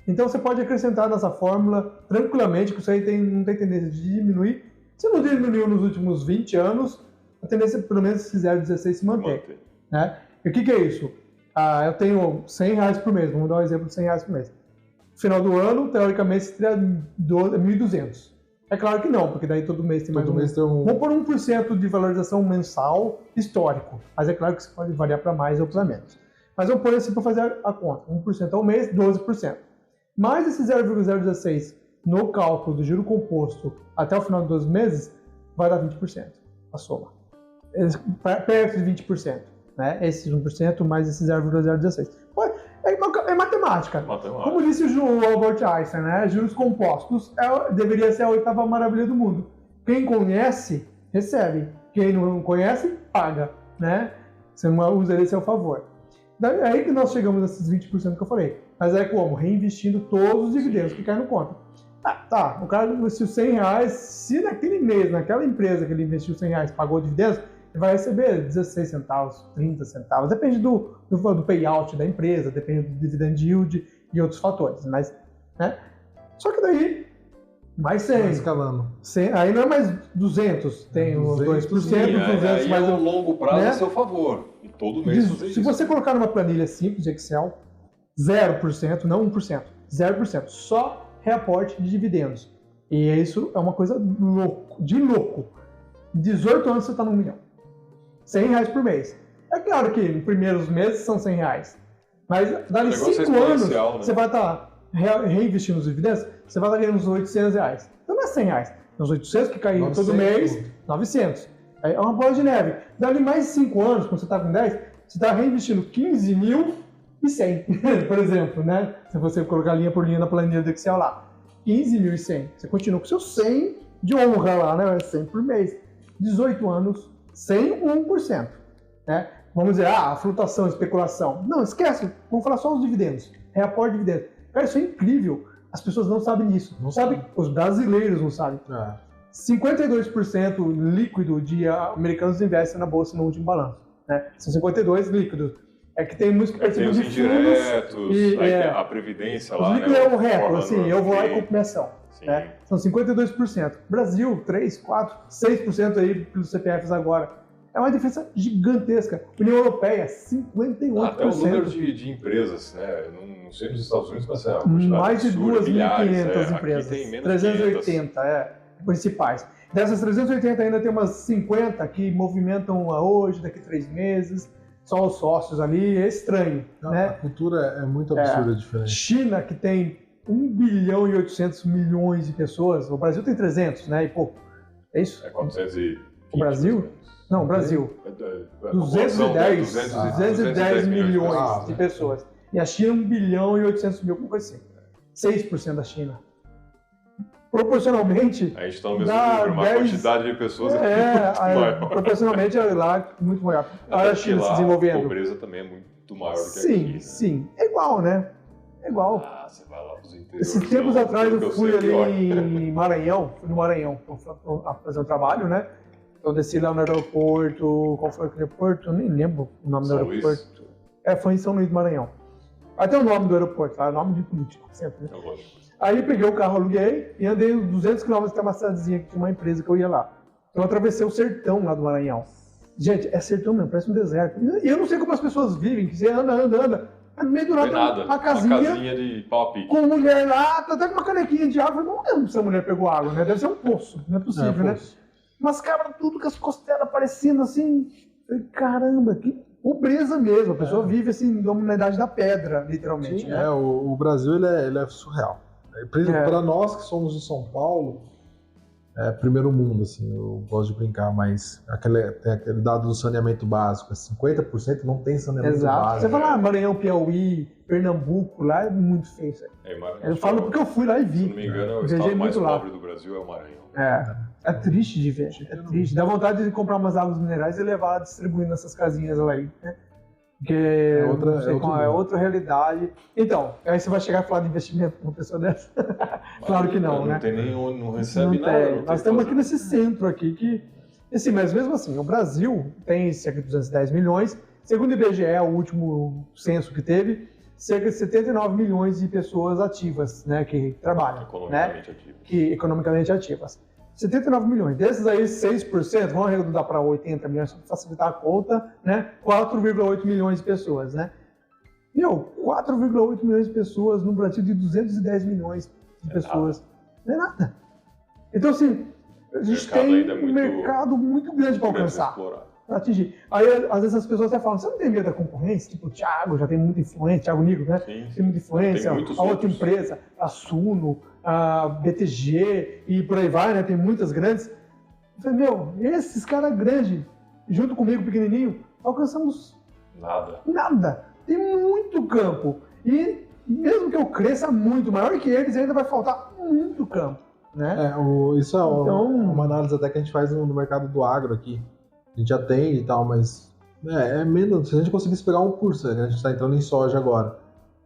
Então você pode acrescentar nessa fórmula tranquilamente, que isso aí não tem tendência de diminuir. Se não diminuiu nos últimos 20 anos, a tendência pelo menos esse 0,16 se mantém. Né? E o que é isso? Eu tenho R$100 por mês, vamos dar um exemplo de R$100 por mês. No final do ano, teoricamente, seria 1.200. É claro que não, porque daí todo mês tem mais Vamos por 1% de valorização mensal histórico. Mas é claro que isso pode variar para mais ou para menos. Mas vamos pôr assim para fazer a conta. 1% ao mês, 12%. Mais esse 0,016 no cálculo do juro composto até o final de 12 meses, vai dar 20% a soma. Perto de 20%. Né? Esse 1% mais esse 0,016. É matemática. Como disse o Albert Einstein, né? Juros compostos deveria ser a 8ª maravilha do mundo. Quem conhece, recebe. Quem não conhece, paga. Né? Você não usa ele a seu favor. Daí é aí que nós chegamos nesses 20% que eu falei. Mas é como? Reinvestindo todos os dividendos que caem no conta. Tá, o cara investiu R$100, se naquele mês, naquela empresa que ele investiu R$100, pagou dividendos, ele vai receber 16 centavos, 30 centavos, depende do payout da empresa, depende do dividend yield e outros fatores. Mas, né? Só que daí, mais 100. Vai escalando. 100, aí não é mais 200, tem os 2%, 200 mais o longo prazo a seu favor. E todo mês fazer Se você colocar numa planilha simples de Excel, 0%, não 1%, 0%, só reaporte de dividendos. E isso é uma coisa de louco. 18 anos você está no 1 milhão. R$100 por mês. É claro que nos primeiros meses são R$100. Mas dali 5 anos, né? Você vai estar reinvestindo os dividendos, você vai estar ganhando uns R$800. Então não é R$100. Nos 800 que caem todo mês, 900. É uma bola de neve. Dali mais 5 anos, quando você está com 10, você está reinvestindo 15.100, por exemplo, né? Se você colocar linha por linha na planilha do Excel lá. 15.100. Você continua com seu 100 de honra lá, né? 100 por mês. 18 anos, 101%. Né? Vamos dizer, flutuação, especulação. Não, esquece. Vamos falar só os dividendos. Reaporte de dividendos. Cara, isso é incrível. As pessoas não sabem disso. Não sabem. Os brasileiros não sabem. 52% líquido de americanos investem na bolsa no último balanço. Né? São 52 líquidos. É que tem muitos que participam de fundos. E a previdência lá. Os líquidos é o recorde, assim, eu vou lá e compro minha ação. Né? São 52%. Brasil, 3, 4, 6% aí pelos CPFs agora. É uma diferença gigantesca. União Europeia, 58%. Até o número de empresas, né? Não sei nos Estados Unidos, mas é mais de 2.500 empresas. Aqui tem menos 380, principais. Dessas 380 ainda tem umas 50 que movimentam hoje, daqui a 3 meses. Só os sócios ali, é estranho. Né? A cultura é muito absurda, diferente. China, que tem 1 bilhão e 800 milhões de pessoas. O Brasil tem 300, né? E pouco. É isso? É 420. O Brasil? Não, o Brasil. 210 milhões de pessoas. E a China, 1 bilhão e 800 mil, como assim? 6% da China. proporcionalmente... A gente está no mesmo dá nível, uma 10 quantidade de pessoas muito maior. proporcionalmente lá é muito maior. Até A China se lá, desenvolvendo. A pobreza também é muito maior do que Sim, aqui. Né? sim. É igual, né? É igual. Ah, você vai lá pros interiores. Esses tempos não, atrás pelo que eu fui sei, pior. ali em Maranhão, pra fazer um trabalho, né? Então desci lá no aeroporto, qual foi aquele aeroporto? Eu nem lembro o nome São do aeroporto. Foi em São Luís do Maranhão. Até o nome do aeroporto, tá? Nome de político, sempre, né? Aí peguei o carro, aluguei e andei uns 200 km até uma cidadezinha que tinha uma empresa que eu ia lá. Então eu atravessei o sertão lá do Maranhão. Gente, é sertão mesmo, parece um deserto. E eu não sei como as pessoas vivem, que você anda. No meio do Não tem nada, nada. uma casinha de pau a pique. com mulher lá, tá até com uma canequinha de água. Não lembro se a mulher pegou água, né? Deve ser um poço, não é possível, né? Mas cabra tudo com as costelas aparecendo assim. Caramba, que pobreza mesmo. A pessoa vive assim, na idade da pedra, literalmente. Sim, né? o Brasil ele é surreal. Para nós que somos de São Paulo, é primeiro mundo, assim, eu gosto de brincar, mas tem aquele dado do saneamento básico, 50% não tem saneamento básico. Você fala, Maranhão, Piauí, Pernambuco, lá é muito feio isso aí. Eu falo porque eu fui lá e vi. Se não me engano, é o Viajei estado mais muito lá. pobre do Brasil, é o Maranhão. É triste de ver, é triste. Dá vontade de comprar umas águas minerais e levar distribuindo nessas casinhas lá aí, né? Porque é outra realidade. Então, aí você vai chegar e falar de investimento com uma pessoa dessa? Claro que não, né? Não tem nenhum, não recebe nada. Não Nós estamos aqui nesse centro aqui que... Assim, mas mesmo assim, o Brasil tem cerca de 210 milhões. Segundo o IBGE, o último censo que teve, cerca de 79 milhões de pessoas ativas, né, que trabalham. Economicamente ativas. Economicamente ativas. 79 milhões. Desses aí, 6%, vamos arredondar para 80 milhões, para facilitar a conta, né? 4,8 milhões de pessoas, né? 4,8 milhões de pessoas no Brasil de 210 milhões de pessoas. Não é nada. Então, assim, a gente tem um mercado muito grande para alcançar, para atingir. Aí, às vezes, as pessoas até falam, você não tem medo da concorrência? Tipo, o Thiago já tem muita influência, Thiago Nigro, né? Sim. Tem muita influência. A outra empresa, a Suno, a BTG e por aí vai, né? Tem muitas grandes. Eu falei, esses caras grandes, junto comigo, pequenininho, alcançamos nada. Tem muito campo. E mesmo que eu cresça muito maior que eles, ainda vai faltar muito campo, né? Isso é uma análise até que a gente faz no mercado do agro aqui. A gente atende e tal, mas é menos. Se a gente conseguisse pegar 1%, né? A gente está entrando em soja agora.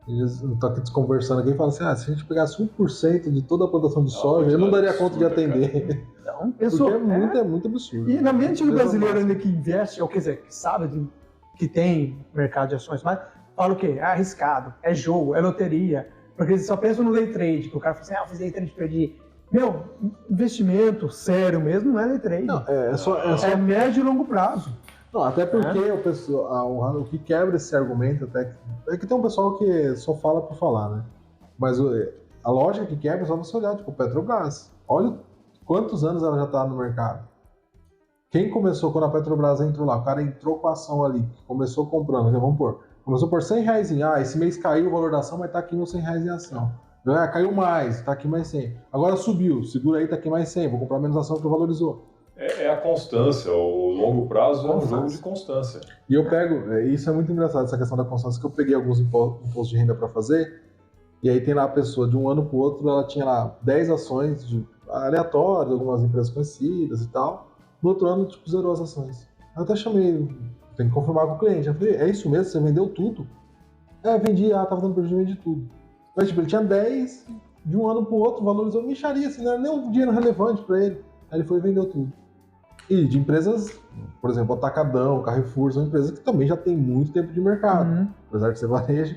Eu tô aqui conversando aqui e falo assim, se a gente pegasse 1% de toda a plantação de soja, eu não daria conta de atender. Então, porque é muito absurdo. E na mente do brasileiro ainda que investe, ou quer dizer, que sabe que tem mercado de ações, mas fala o quê? É arriscado, é jogo, é loteria. Porque eles só pensam no day trade, que o cara fala assim, eu fiz day trade, perdi. Investimento sério mesmo não é day trade. Não, é médio e longo prazo. Não, até porque o que quebra esse argumento é que tem um pessoal que só fala por falar, né? Mas a lógica que quebra é só você olhar, tipo, Petrobras. Olha quantos anos ela já está no mercado. Quem começou quando a Petrobras entrou lá? O cara entrou com a ação ali, começou comprando, vamos pôr. Começou por R$100 em, esse mês caiu a valor da ação, mas tá aqui uns R$100 em ação. Caiu mais, tá aqui mais 100. Agora subiu, segura aí, tá aqui mais 100, vou comprar menos ação porque valorizou. É a constância, o longo prazo é um jogo de constância. E eu pego, isso é muito engraçado, essa questão da constância, que eu peguei alguns impostos de renda para fazer, e aí tem lá a pessoa, de um ano para o outro, ela tinha lá 10 ações aleatórias, algumas empresas conhecidas e tal, no outro ano, tipo, zerou as ações. Eu até chamei, tem que confirmar com o cliente, eu falei, é isso mesmo, você vendeu tudo? Vendi, tava dando prejuízo, vendi tudo. Mas tipo, ele tinha 10, de um ano para o outro, valorizou micharia, assim, não era nem um dinheiro relevante para ele. Aí ele foi e vendeu tudo. E de empresas, por exemplo, Atacadão, Carrefour, são empresas que também já têm muito tempo de mercado, apesar de ser varejo,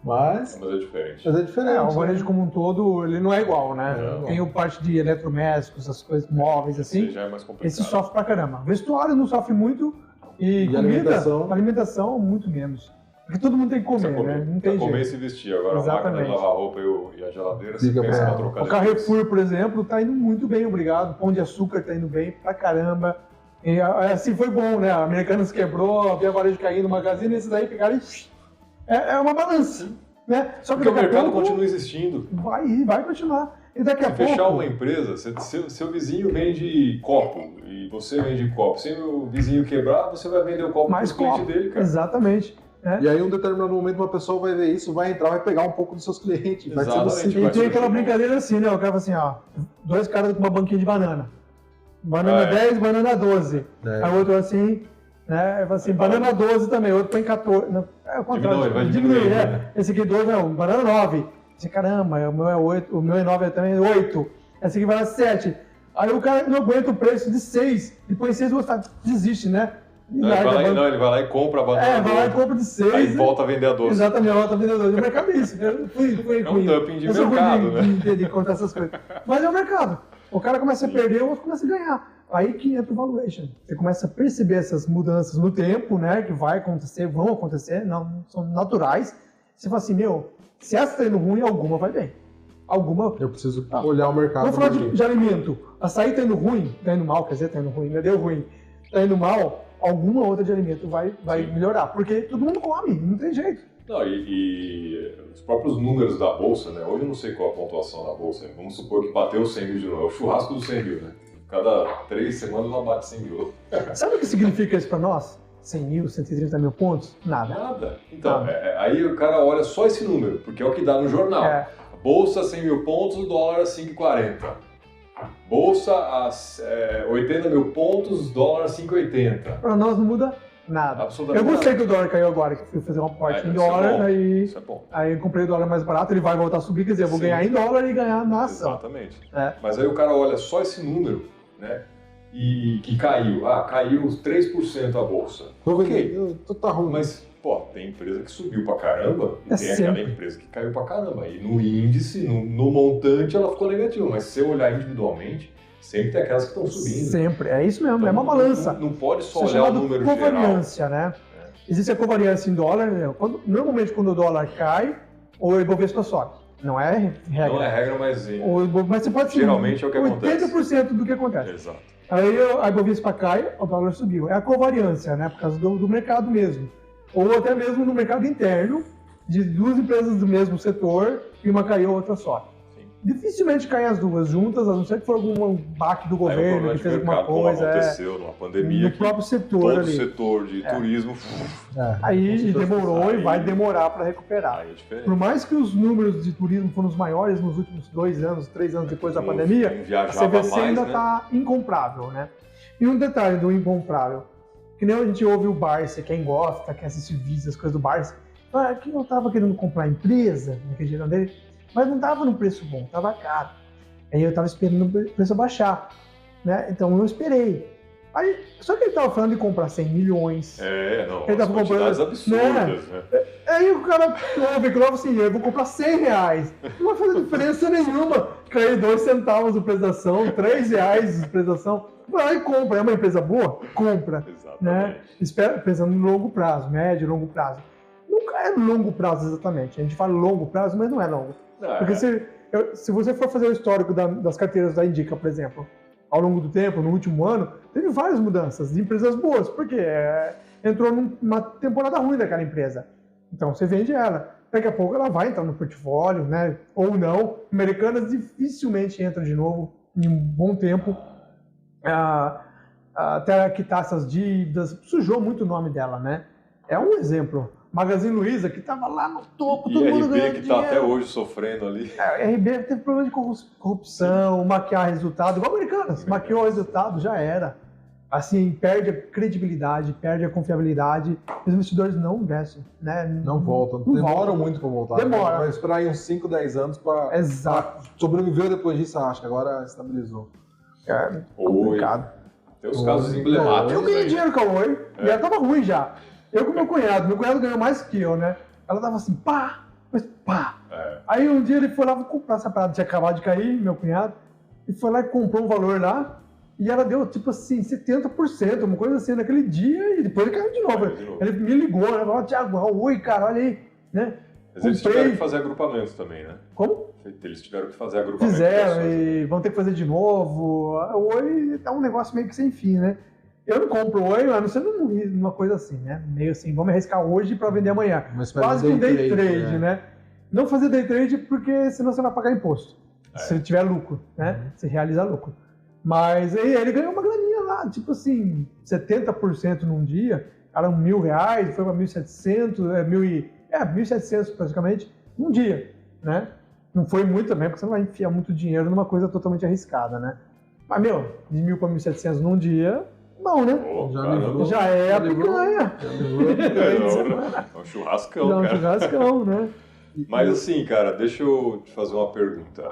mas é diferente. O varejo como um todo, ele não é igual, né? Tem o parte de eletrodomésticos, as coisas móveis, assim, esse já é mais complicado. Esse sofre pra caramba. Vestuário não sofre muito e comida, alimentação muito menos. Porque todo mundo tem que comer, né? Não tem jeito. Comer e se vestir. Agora a máquina de lavar roupa e a geladeira, você pensa pra trocar. O Carrefour, por exemplo, tá indo muito bem, obrigado. Pão de açúcar tá indo bem pra caramba. E assim foi bom, né? A Americanas quebrou, havia varejo caindo no Magazine, esses daí pegaram e... É uma balança, né? Só que porque o mercado continua existindo. Vai continuar. E daqui a pouco... Se fechar uma empresa, seu vizinho vende copo e você vende copo. Se o vizinho quebrar, você vai vender o copo pro cliente dele, cara. Exatamente. E aí, em um determinado momento, uma pessoa vai ver isso, vai entrar, vai pegar um pouco dos seus clientes. Vai ser Exatamente. assim. E tem aquela brincadeira assim, né? O cara fala assim, ó, 2 caras com uma banquinha de banana. Banana 10, banana 12. Aí o outro assim, né? Fala assim, banana 12 também, o outro põe 14. Não, é o contrário. Vai diminuir, né? Esse aqui 12 não, banana 9. Esse caramba, o meu é 8, o meu é 9 também é 8. Esse aqui vai a 7. Aí o cara não aguenta o preço de 6. E põe 6 e gostar, desiste, né? Ele vai lá e compra a banana. Vai lá e compra de 6. Aí volta a vender a 12. Exatamente, volta a vender a 12. O mercado é isso. É um dumping de mercado, né? De contar essas coisas. Mas é o mercado. O cara começa a perder, o outro começa a ganhar. Aí que entra o valuation. Você começa a perceber essas mudanças no tempo, né? Que vai acontecer, vão acontecer, não são naturais. Você fala assim, se essa está indo ruim, alguma vai bem. Alguma. Eu preciso olhar o mercado. Vamos falar de alimento. Açaí está indo ruim, está indo mal, quer dizer, está indo ruim, ainda deu ruim. Está indo mal, alguma outra de alimento vai melhorar. Porque todo mundo come, não tem jeito. Não, e os próprios números da Bolsa, né? Hoje eu não sei qual a pontuação da Bolsa. Vamos supor que bateu 100 mil de novo. É o churrasco dos 100 mil, né? Cada 3 semanas ela bate 100 mil. Sabe o que significa isso para nós? 100 mil, 130 mil pontos? Nada. Então, aí o cara olha só esse número, porque é o que dá no jornal. Bolsa 100 mil pontos, dólar 5,40. Bolsa a 80 mil pontos, dólar 5,80. Para nós não muda nada. Absolutamente eu gostei nada. que o dólar caiu agora, que fui fazer um aporte em Isso é dólar, bom. aí Isso é bom. eu comprei o dólar mais barato, ele vai voltar a subir, quer dizer, eu vou ganhar em dólar e ganhar na ação. Exatamente. Mas aí o cara olha só esse número, né? E que caiu. Caiu 3% a bolsa. Ok. Tá ruim. Mas, tem empresa que subiu pra caramba e tem sempre. aquela empresa que caiu pra caramba. E no índice, no montante, ela ficou negativa. Mas se você olhar individualmente, sempre tem aquelas que estão subindo. Sempre, é isso mesmo, Então, é uma balança. Não pode só Isso é olhar o chamado número geral. covariância, né? Existe a covariância em dólar, né? Normalmente quando o dólar cai, o Ibovespa sobe. Não é regra. Não é regra, mas Mas você pode geralmente é o que acontece. 80% do que acontece. Exato. Aí a Ibovespa cai, o dólar subiu. É a covariância, né? Por causa do mercado mesmo. Ou até mesmo no mercado interno, de 2 empresas do mesmo setor, e uma caiu, a outra sobe. Sim. Dificilmente caem as duas juntas, a não ser que for algum baque do governo, que fez alguma coisa. Aconteceu numa pandemia no próprio setor todo ali. o setor de turismo... Aí demorou e vai demorar para recuperar. Aí é diferente. Por mais que os números de turismo foram os maiores nos últimos 2 anos, 3 anos depois da pandemia, a CVC ainda está incomprável, né? E um detalhe do incomprável, que nem a gente ouve o Barça, quem gosta, quer assistir vídeos, as coisas do Barça, que eu estava querendo comprar empresa, naquele jeito dele, mas não estava no preço bom, estava caro. Aí eu estava esperando o preço baixar, né? Então eu esperei. Aí, só que ele estava falando de comprar 100 milhões. Ele tava quantidades absurdas, né? Aí o cara ouve e fala assim, eu vou comprar 100 reais. Não vai fazer diferença nenhuma. Cair 2 centavos o preço da ação, 3 reais o preço da ação. Vai e compra. É uma empresa boa? Compra. Exatamente. Né? Espera, pensando no longo prazo, médio, longo prazo. Nunca é longo prazo exatamente. A gente fala longo prazo, mas não é longo. Porque se você for fazer o histórico das carteiras da Indica, por exemplo, ao longo do tempo, no último ano, teve várias mudanças de empresas boas, porque entrou numa temporada ruim daquela empresa. Então você vende ela. Daqui a pouco ela vai entrar no portfólio, né? Ou não. Americanas dificilmente entram de novo em um bom tempo. Até quitar essas dívidas. Sujou muito o nome dela, né? É um exemplo. Magazine Luiza, que estava lá no topo, todo mundo ganhando que está até hoje sofrendo ali. A RB teve problema de corrupção, maquiar resultado, igual Americanas, maquiou o resultado, já era. Assim, perde a credibilidade, perde a confiabilidade, os investidores não investem, né? Não voltam, demoram muito para voltar. Demora. Vai esperar aí uns 5, 10 anos para sobreviver depois disso, acho que agora estabilizou. É complicado. Tem os casos emblemáticos. Eu ganhei dinheiro com a Oi, e ela tava ruim já. Eu com meu cunhado ganhou mais que eu, né? Ela tava assim, pá. Aí um dia ele foi lá, vou comprar essa parada, tinha acabado de cair, meu cunhado, e foi lá e comprou um valor lá, e ela deu tipo assim, 70%, uma coisa assim, naquele dia, e depois ele caiu de novo. Ele me ligou, né? Falou, Thiago, oi, cara, olha aí, né? Mas eles tiveram que fazer agrupamentos também, né? Como? Eles tiveram que fazer agrupamentos. Fizeram, e vão ter que fazer de novo. O Oi tá um negócio meio que sem fim, né? Eu não compro Oi, a não ser numa coisa assim, né? Meio assim, vamos arriscar hoje para vender amanhã. Quase que um day trade, né? Não fazer day trade porque senão você vai pagar imposto. Se tiver lucro, né? Você realiza lucro. Mas aí ele ganhou uma graninha lá, tipo assim, 70% num dia. Eram R$1.000, foi para 1.700, 1.700 praticamente, num dia, né? Não foi muito também, porque você não vai enfiar muito dinheiro numa coisa totalmente arriscada, né? Mas, de 1.000 para 1.700 num dia, bom, né? Já é a picanha. É um churrascão, Já é um cara. churrascão, né? Mas assim, cara, deixa eu te fazer uma pergunta.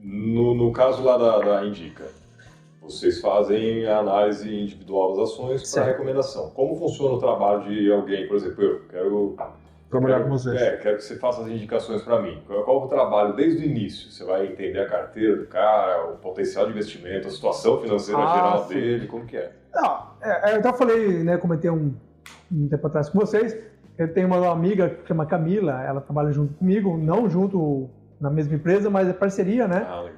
No caso lá da Indica, vocês fazem a análise individual das ações para recomendação. Como funciona o trabalho de alguém? Por exemplo, eu quero trabalhar com vocês. Quero que você faça as indicações para mim. Qual é o trabalho desde o início? Você vai entender a carteira do cara, o potencial de investimento, a situação financeira geral dele, como que é? Eu até falei, né, comentei um tempo atrás com vocês, eu tenho uma amiga que chama Camila, ela trabalha junto comigo, não junto na mesma empresa, mas é parceria, né? Legal.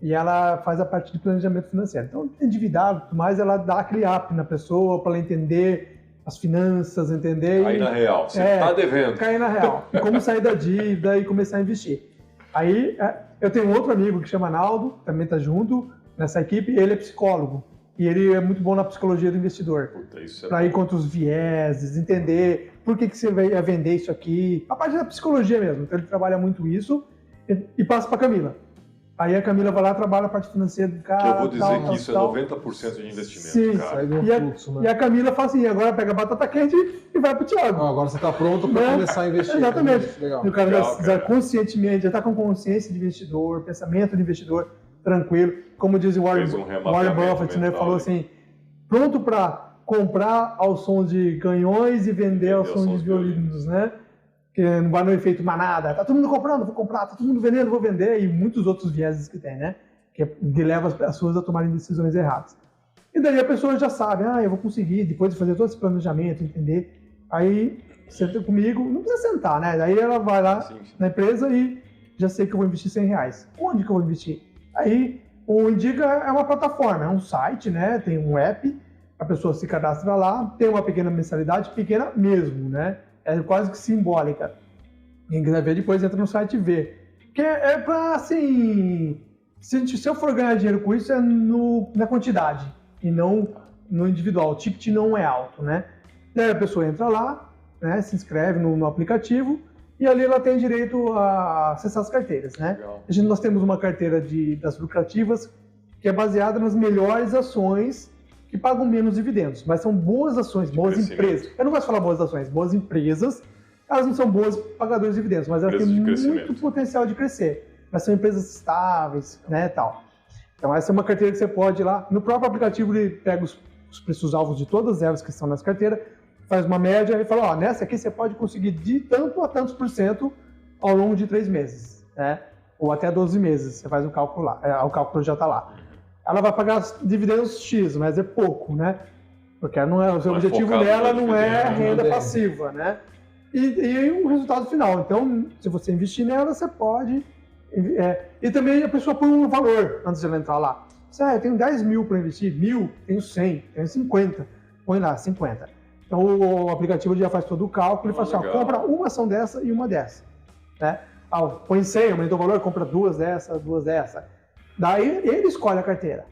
E ela faz a parte de planejamento financeiro. Então, endividado, tudo mais, ela dá aquele up na pessoa para ela entender as finanças, entender... Cair na real, você está devendo. Cair na real. E como sair da dívida e começar a investir. Aí, eu tenho um outro amigo que chama Naldo, também está junto nessa equipe, ele é psicólogo. E ele é muito bom na psicologia do investidor. Puta, isso é para ir contra os vieses, entender por que você vai vender isso aqui. A parte da psicologia mesmo. Então, ele trabalha muito isso e passa para a Camila. Aí a Camila vai lá e trabalha a parte financeira do cara. Eu vou dizer que isso é 90% de investimento, sim, cara. E a Camila fala assim, agora pega a batata quente e vai pro Thiago. Agora você está pronto para começar a investir. Exatamente. Legal. E o cara já conscientemente, já está com consciência de investidor, pensamento de investidor tranquilo. Como diz o Warren Buffett, né? Falou assim, pronto para comprar ao som de canhões e vender ao som de violinos, né? Que não vai no efeito manada, tá todo mundo comprando, vou comprar, tá todo mundo vendendo, vou vender, e muitos outros vieses que tem, né? Que leva as pessoas a tomarem decisões erradas. E daí a pessoa já sabe, eu vou conseguir, depois de fazer todo esse planejamento, entender. Aí, senta comigo, não precisa sentar, né? Daí ela vai lá na empresa e já sei que eu vou investir R$100. Onde que eu vou investir? Aí, o Indica é uma plataforma, é um site, né? Tem um app, a pessoa se cadastra lá, tem uma pequena mensalidade, pequena mesmo, né? É quase que simbólica. Quem quiser ver, depois entra no site e vê. Que é pra, assim... Se eu for ganhar dinheiro com isso, é na quantidade e não no individual. O ticket não é alto, né? Daí a pessoa entra lá, né, se inscreve no aplicativo e ali ela tem direito a acessar as carteiras, né? Nós temos uma carteira das lucrativas que é baseada nas melhores ações que pagam menos dividendos, mas são boas ações, boas empresas. Eu não gosto de falar boas ações, boas empresas, elas não são boas pagadoras de dividendos, mas elas têm muito potencial de crescer. Mas são empresas estáveis, né, tal. Então essa é uma carteira que você pode ir lá, no próprio aplicativo ele pega os preços-alvos de todas elas que estão nessa carteira, faz uma média e fala, nessa aqui você pode conseguir de tanto a tantos % ao longo de 3 meses, né? Ou até 12 meses, você faz o cálculo lá, o cálculo já está lá. Ela vai pagar dividendos X, mas é pouco, né? Porque não é, o seu objetivo dela não é renda passiva, né? E o resultado final. Então, se você investir nela, você pode... e também a pessoa põe um valor antes de ela entrar lá. Eu tenho 10 mil para investir, 1.000, tenho 100, tenho 50. Põe lá, 50. Então, o aplicativo já faz todo o cálculo e fala assim, compra uma ação dessa e uma dessa. Né? Põe 100, aumentou o valor, compra 2 dessa, 2 dessa. Daí ele escolhe a carteira.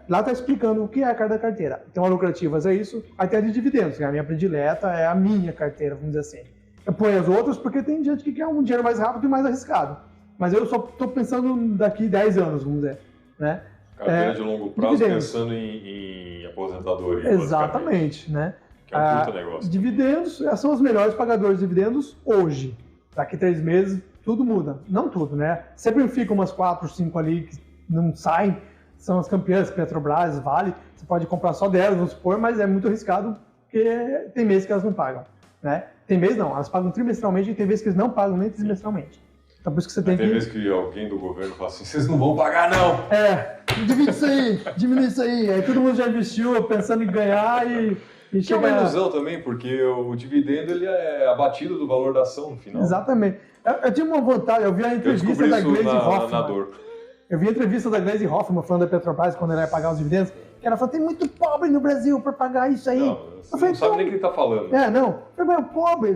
Lá está explicando o que é cada carteira. Então, a lucrativas é isso. Aí tem a de dividendos, que é a minha predileta, é a minha carteira, vamos dizer assim. Eu ponho as outras porque tem gente que quer um dinheiro mais rápido e mais arriscado. Mas eu só estou pensando daqui 10 anos, vamos dizer. Né? Carteira de longo prazo, dividendos. Pensando em aposentadoria. Exatamente. Né? Que é um puta negócio. Dividendos são os melhores pagadores de dividendos hoje. Daqui 3 meses, tudo muda. Não tudo, né? Sempre fica umas 4, 5 ali que não saem. São as campeãs, Petrobras, Vale. Você pode comprar só delas, vamos supor, mas é muito arriscado porque tem meses que elas não pagam. Né? Tem mês não, elas pagam trimestralmente e tem vezes que eles não pagam nem trimestralmente. Então por isso que você tem que... Tem vezes que alguém do governo fala assim, vocês não vão pagar não! Diminui isso aí. Aí todo mundo já investiu pensando em ganhar e que é uma ilusão também, porque o dividendo ele é abatido do valor da ação no final. Exatamente. Eu tinha uma vontade, eu vi a entrevista da Glaze Hoffman. Eu vi a entrevista da Glaze Hoffman falando da Petrobras quando ela ia pagar os dividendos, que ela falou, tem muito pobre no Brasil para pagar isso aí. Não, você não sabe nem o que ele está falando. Pobre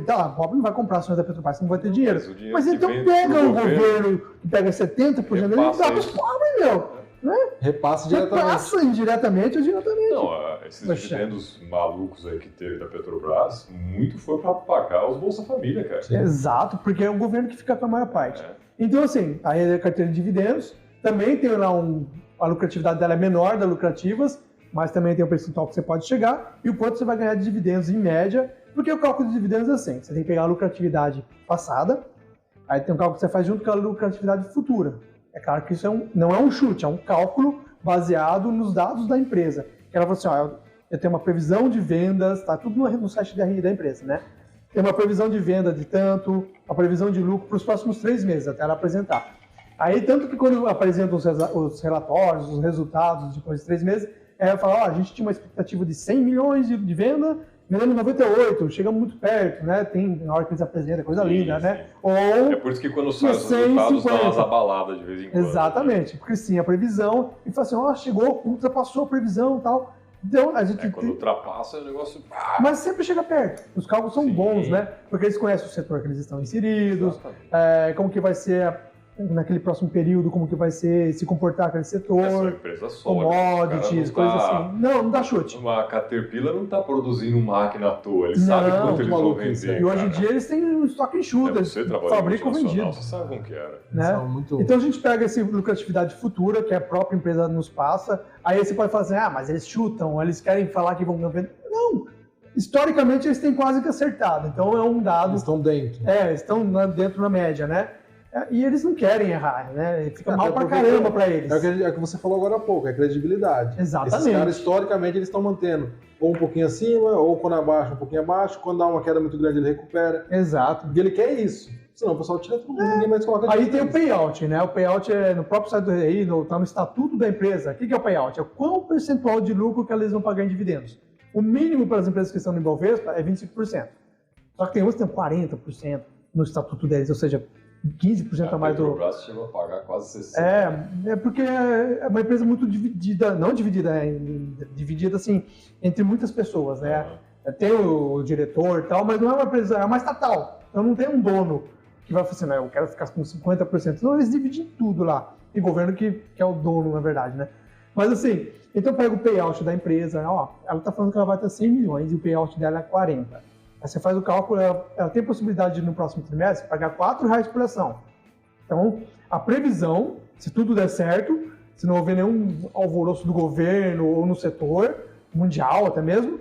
não vai comprar ações da Petrobras, não vai ter dinheiro. Mas então pega o governo que pega 70% dele e dá para os pobres, meu. Repassa diretamente. Repassa indiretamente ou diretamente. Não, esses dividendos malucos aí que teve da Petrobras, muito foi para pagar os Bolsa Família, cara. Sim. Exato, porque é o governo que fica com a maior parte. Então, assim, aí a carteira de dividendos também tem lá a lucratividade dela é menor das lucrativas, mas também tem o percentual que você pode chegar e o quanto você vai ganhar de dividendos em média, porque o cálculo de dividendos é assim, você tem que pegar a lucratividade passada, aí tem um cálculo que você faz junto com a lucratividade futura. É claro que isso não é um chute, é um cálculo baseado nos dados da empresa. Que ela falou assim, ó, eu tenho uma previsão de vendas, tá tudo no site da empresa, né? Tem uma previsão de venda de tanto, a previsão de lucro para os próximos 3 meses, até ela apresentar. Aí, tanto que quando apresentam os relatórios, os resultados depois de 3 meses, ela fala, ó, a gente tinha uma expectativa de 100 milhões de venda, vendendo 98, chegamos muito perto, né? Tem, na hora que eles apresentam, coisa linda, né? Ou, é por isso que quando sai os resultados dá umas abaladas de vez em quando. Exatamente, porque sim, a previsão, e fala assim, ó, chegou, ultrapassou a previsão e tal. Então, a gente quando ultrapassa o negócio... Mas sempre chega perto. Os cálculos são bons, né? Porque eles conhecem o setor que eles estão inseridos, como que vai ser naquele próximo período, como que vai ser se comportar aquele setor, empresa sólida, commodities, coisas assim. Não dá chute. Uma Caterpillar não está produzindo máquina à toa, eles sabem quanto eles vão vender. E hoje em dia eles têm um estoque enxuto, eles fabricam vendido. Você sabe como que era. Né? Então a gente pega essa lucratividade futura, que a própria empresa nos passa, aí você pode falar assim, mas eles chutam, eles querem falar que vão vender. Não! Historicamente eles têm quase que acertado, então é um dado... Eles estão dentro. Estão dentro na média, né? E eles não querem errar, né? Fica mal pra caramba pra eles. É o que você falou agora há pouco, é credibilidade. Exatamente. Esses caras, historicamente, eles estão mantendo ou um pouquinho acima, ou quando abaixa, um pouquinho abaixo. Quando dá uma queda muito grande, ele recupera. Exato. Porque ele quer isso. Senão o pessoal tira tudo, ninguém mais coloca Aí tem o payout, né? O payout é no próprio site do RI, tá no estatuto da empresa. O que é o payout? É o qual percentual de lucro que eles vão pagar em dividendos. O mínimo para as empresas que estão no Ibovespa é 25%. Só que tem outros que tem 40% no estatuto deles, ou seja, 15% a mais do... A Petrobras chegou a pagar quase 60%. É porque é uma empresa muito dividida, não dividida, dividida assim, entre muitas pessoas, né? Tem o diretor e tal, mas não é uma empresa, é uma estatal. Então não tem um dono que vai falar assim, eu quero ficar com 50%. Não, eles dividem tudo lá. E o governo que é o dono, na verdade, né? Mas assim, então pega o payout da empresa, ela está falando que ela vai ter 100 milhões e o payout dela é 40. Aí você faz o cálculo, ela tem possibilidade de, no próximo trimestre, pagar R$4 por ação. Então, a previsão, se tudo der certo, se não houver nenhum alvoroço do governo ou no setor, mundial até mesmo,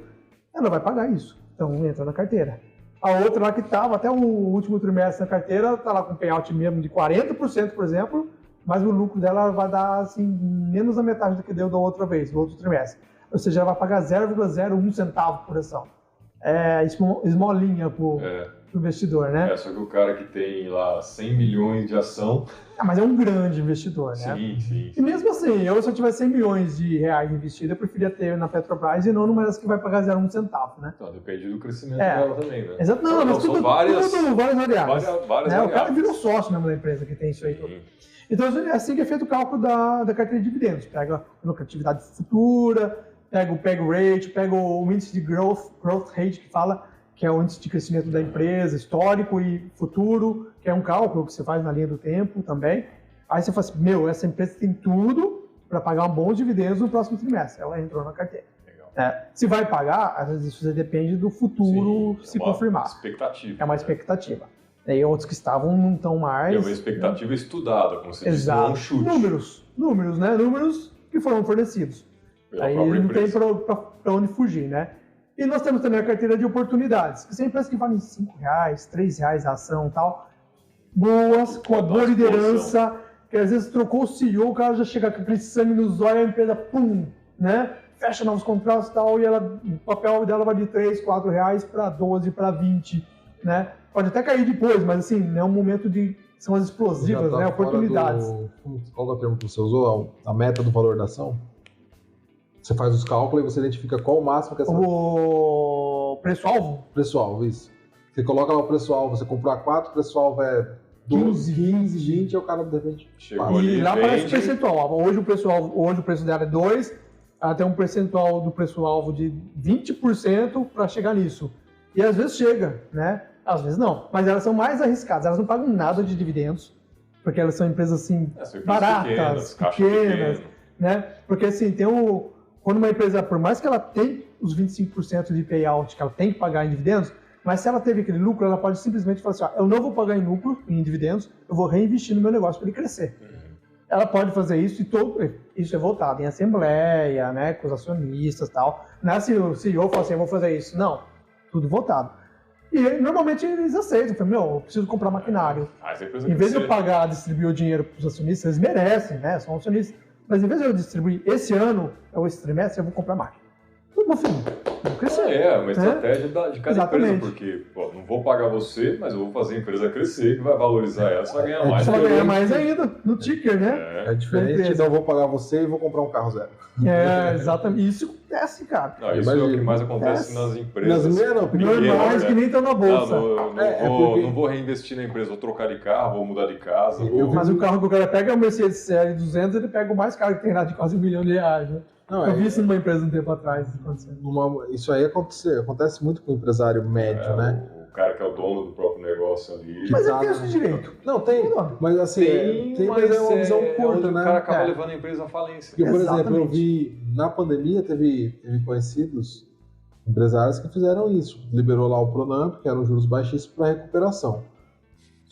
ela vai pagar isso. Então, entra na carteira. A outra lá que estava até o último trimestre na carteira, está lá com payout mesmo de 40%, por exemplo, mas o lucro dela vai dar assim, menos da metade do que deu da outra vez, do outro trimestre. Ou seja, ela vai pagar 0,01 centavo por ação. Esmolinha pro investidor, né? Só que o cara que tem lá 100 milhões de ação... mas é um grande investidor, né? Sim. E mesmo assim, se eu tivesse 100 milhões de reais investido, eu preferia ter na Petrobras e não numa das que vai pagar 0,1 centavo, né? Então, depende do crescimento dela também, né? Exato, mas tudo várias variáveis. Várias O cara virou sócio mesmo da empresa que tem isso aí tudo. Então, é assim que é feito o cálculo da carteira de dividendos. Pega a lucratividade futura, pega o PEG rate, pega o índice de growth rate, que fala que é o índice de crescimento da empresa, histórico e futuro, que é um cálculo que você faz na linha do tempo também. Aí você fala assim, essa empresa tem tudo para pagar bons dividendos no próximo trimestre. Ela entrou na carteira. Se vai pagar, às vezes isso depende do futuro se confirmar. Expectativa. É uma expectativa. E outros que estavam não estão mais. É uma expectativa estudada, como você disse, não um chute. Números, né? Números que foram fornecidos. Aí não tem para onde fugir, né? E nós temos também a carteira de oportunidades, que são empresas que valem R$5, R$3 a ação e tal. Boas, com a boa liderança, que às vezes trocou o CEO, o cara já chega com aquele sangue nos olhos, a empresa, pum, né? Fecha novos contratos e tal, e o papel dela vai de R$3, R$4 para 12, para 20, né? Pode até cair depois, mas assim, é um momento de... São as explosivas, né? Oportunidades. Qual é o termo que você usou? A meta do valor da ação? Você faz os cálculos e você identifica qual o máximo que essa... O preço-alvo? Preço-alvo, isso. Você coloca lá o preço-alvo, você comprou a 4, o preço-alvo é 12, 15, 20, e o cara de repente... Chegou ali, e lá aparece o percentual. Hoje o preço dela é 2, ela tem um percentual do preço-alvo de 20% para chegar nisso. E às vezes chega, né? Às vezes não. Mas elas são mais arriscadas, elas não pagam nada de dividendos, porque elas são empresas assim, baratas, pequenas. né? Porque assim, quando uma empresa, por mais que ela tenha os 25% de payout que ela tem que pagar em dividendos, mas se ela teve aquele lucro, ela pode simplesmente falar assim, eu não vou pagar em lucro, em dividendos, eu vou reinvestir no meu negócio para ele crescer. Ela pode fazer isso e isso é voltado em assembleia, né, com os acionistas e tal. Não é se o CEO fala assim, eu vou fazer isso. Não, tudo voltado. E normalmente eles aceitam, falam, eu preciso comprar maquinário. Em vez de eu pagar, distribuir o dinheiro para os acionistas, eles merecem, né, são acionistas. Mas em vez de eu distribuir esse ano, ou esse trimestre, eu vou comprar máquina. Tudo no fim. Vou crescer. É uma estratégia de cada Exatamente. empresa, porque não vou pagar você, mas eu vou fazer a empresa crescer, que vai valorizar ela, você vai ganhar mais. Você vai ganhar mais ainda no ticker, né? É diferente, não vou pagar você e vou comprar um carro zero. Exatamente. Isso acontece, cara. Não, isso é o que mais acontece nas empresas. Normais que nem estão na bolsa. Não vou reinvestir na empresa, vou trocar de carro, vou mudar de casa. Mas o carro que o cara pega é o Mercedes CL 200, ele pega o mais caro que tem lá, de quase R$1 milhão, né? Eu vi isso numa empresa um tempo atrás. Isso aí acontece muito com o empresário médio, né? O cara que é o dono do próprio negócio ali. Mas ele tem esse direito. Não, tem. Mas assim, mas é uma visão curta, né? O cara acaba levando a empresa à falência. Porque, por exemplo, eu vi, na pandemia, teve conhecidos empresários que fizeram isso. Liberou lá o Pronamp, que eram juros baixíssimos, para recuperação.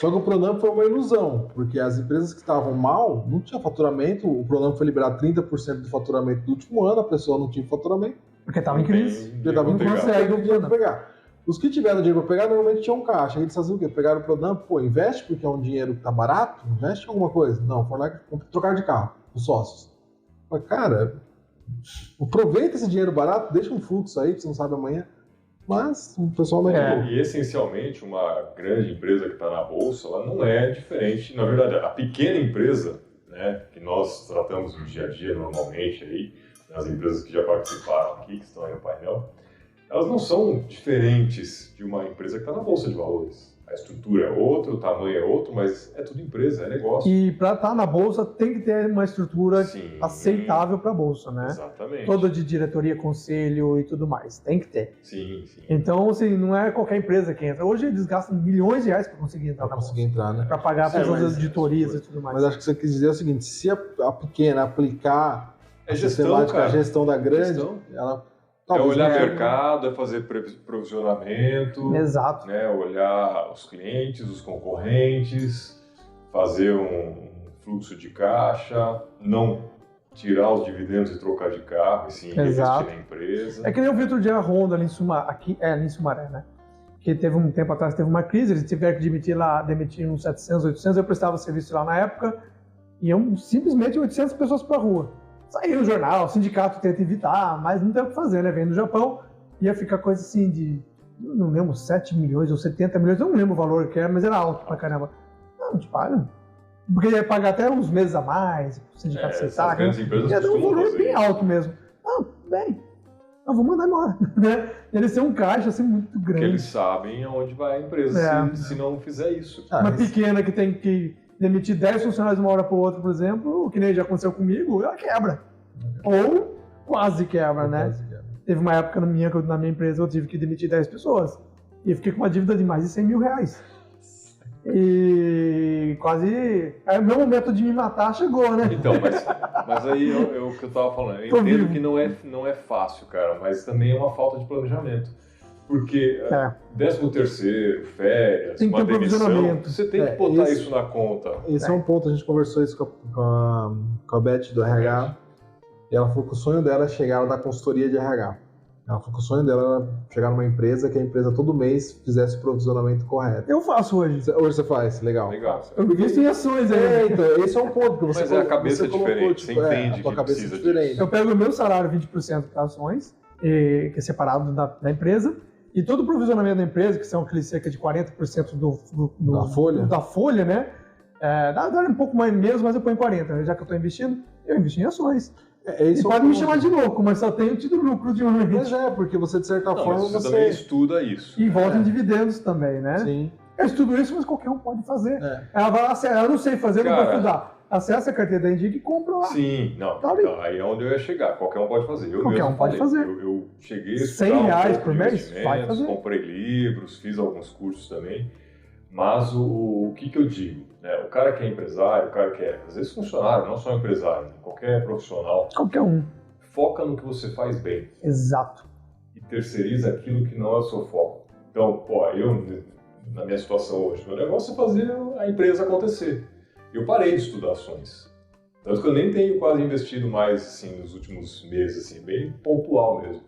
Só que o Pronamp foi uma ilusão, porque as empresas que estavam mal não tinham faturamento, o Pronamp foi liberar 30% do faturamento do último ano, a pessoa não tinha faturamento. Porque estava em crise. Porque estava em crise, não tinha dinheiro para pegar. Os que tiveram dinheiro para pegar, normalmente tinham caixa. Eles faziam o quê? Pegaram o Pronamp, investe porque é um dinheiro que está barato, investe em alguma coisa. Não, foram lá e trocaram de carro, os sócios. Mas, cara, aproveita esse dinheiro barato, deixa um fluxo aí, que você não sabe amanhã. Mas o pessoal não é. E essencialmente, uma grande empresa que está na bolsa, ela não é diferente. Na verdade, a pequena empresa, né, que nós tratamos no dia a dia normalmente, aí, as empresas que já participaram aqui, que estão aí no painel, elas não são diferentes de uma empresa que está na bolsa de valores. A estrutura é outra, o tamanho é outro, mas é tudo empresa, é negócio. E para estar na bolsa tem que ter uma estrutura aceitável para a bolsa, né? Exatamente. Toda de diretoria, conselho e tudo mais. Tem que ter. Sim. Então, assim, não é qualquer empresa que entra. Hoje eles gastam milhões de reais para conseguir entrar na bolsa. Né? Para pagar todas as editorias e tudo mais. Mas acho que você quis dizer o seguinte, se a pequena aplicar a gestão da grande, ela... É olhar o mercado, é fazer provisionamento, exato. Né, olhar os clientes, os concorrentes, fazer um fluxo de caixa, não tirar os dividendos e trocar de carro, e sim investir na empresa. É que nem o Vitor de Honda ali em Sumaré, né? Que teve um tempo atrás, teve uma crise, eles tiveram que demitir uns 700, 800, eu prestava serviço lá na época, e iam simplesmente 800 pessoas para a rua. Saiu no jornal, o sindicato tenta evitar, mas não tem o que fazer, né? Vem do Japão, ia ficar coisa assim de, não lembro, 7 milhões ou 70 milhões, eu não lembro o valor que era, mas era alto pra caramba. Não te paga. Porque ia pagar até uns meses a mais, o sindicato aceitar. Ia dar um valor bem alto mesmo. Não, bem, eu vou mandar embora. Eles têm um caixa assim muito grande. Porque eles sabem aonde vai a empresa se não fizer isso. Uma pequena que tem que demitir 10 funcionários de uma hora para o outro, por exemplo, o que nem já aconteceu comigo, ela quebra. Ou quase quebra, né? Teve uma época na minha empresa eu tive que demitir 10 pessoas. E eu fiquei com uma dívida de mais de 100 mil reais. E quase... Aí o meu momento de me matar chegou, né? Então, mas aí é o que eu tava falando. Eu entendo que não é fácil, cara, mas também é uma falta de planejamento. Porque 13º, férias, tem que uma ter demissão, você tem que botar isso na conta. Esse é um ponto, a gente conversou isso com a Beth do RH, e ela falou que o sonho dela é chegar na consultoria de RH. Ela falou que o sonho dela era chegar numa empresa que a empresa todo mês fizesse o provisionamento correto. Eu faço hoje. Hoje você faz, legal. Eu invisto em ações aí. Então, esse é um ponto que você Mas a cabeça é diferente, você entende a tua cabeça precisa diferente. disso. Eu pego o meu salário 20% para ações, que é separado da empresa, e todo o provisionamento da empresa, que são aqueles cerca de 40% da folha, né? Dá um pouco mais mesmo, mas eu ponho 40%. Já que eu estou investindo, eu invisto em ações. E pode me chamar de louco, mas só tenho tido lucro de uma vez. Mas porque você, de certa forma, você também estuda isso. E volta em dividendos também, né? Sim. Eu estudo isso, mas qualquer um pode fazer. Ela vai lá, eu não sei fazer, não vou estudar. Acessa a carteira da Indica e compra lá. Sim, não. Tá então, aí é onde eu ia chegar. Qualquer um pode fazer. Qualquer um pode fazer. Eu cheguei a estudar R$100 por mês, vai fazer. Comprei livros, fiz alguns cursos também. Mas o que eu digo? né? O cara que é empresário, o cara que é, às vezes, funcionário, não só empresário, né? Qualquer profissional, Qualquer um. foca no que você faz bem Exato. e terceiriza aquilo que não é o seu foco. Então, pô, eu, na minha situação hoje, meu negócio é fazer a empresa acontecer. Eu parei de estudar ações. Tanto que eu nem tenho quase investido mais, assim, nos últimos meses, assim, bem pontual mesmo.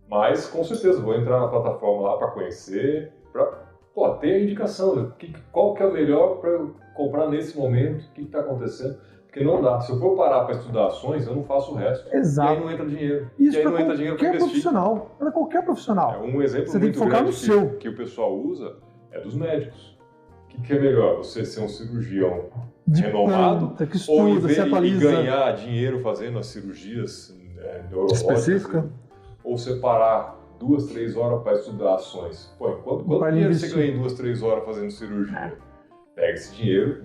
Mas, com certeza, vou entrar na plataforma lá para conhecer, para ter a indicação, qual que é o melhor para eu comprar nesse momento, o que está acontecendo. Porque não dá. Se eu for parar para estudar ações, eu não faço o resto. Exato. E aí não entra dinheiro. Isso e aí para não entra dinheiro para qualquer investir. profissional. Para qualquer profissional. Um exemplo Você tem muito que focar no grande seu. que o pessoal usa é dos médicos. O que é melhor? Você ser um cirurgião De renomado planta, que ou estuda, se e atualiza. ganhar dinheiro fazendo as cirurgias neurológicas? Específica? Ou você parar 2, 3 horas para estudar ações? Pô, quanto Para dinheiro investir. você ganha em 2, 3 horas fazendo cirurgia? Pega esse dinheiro,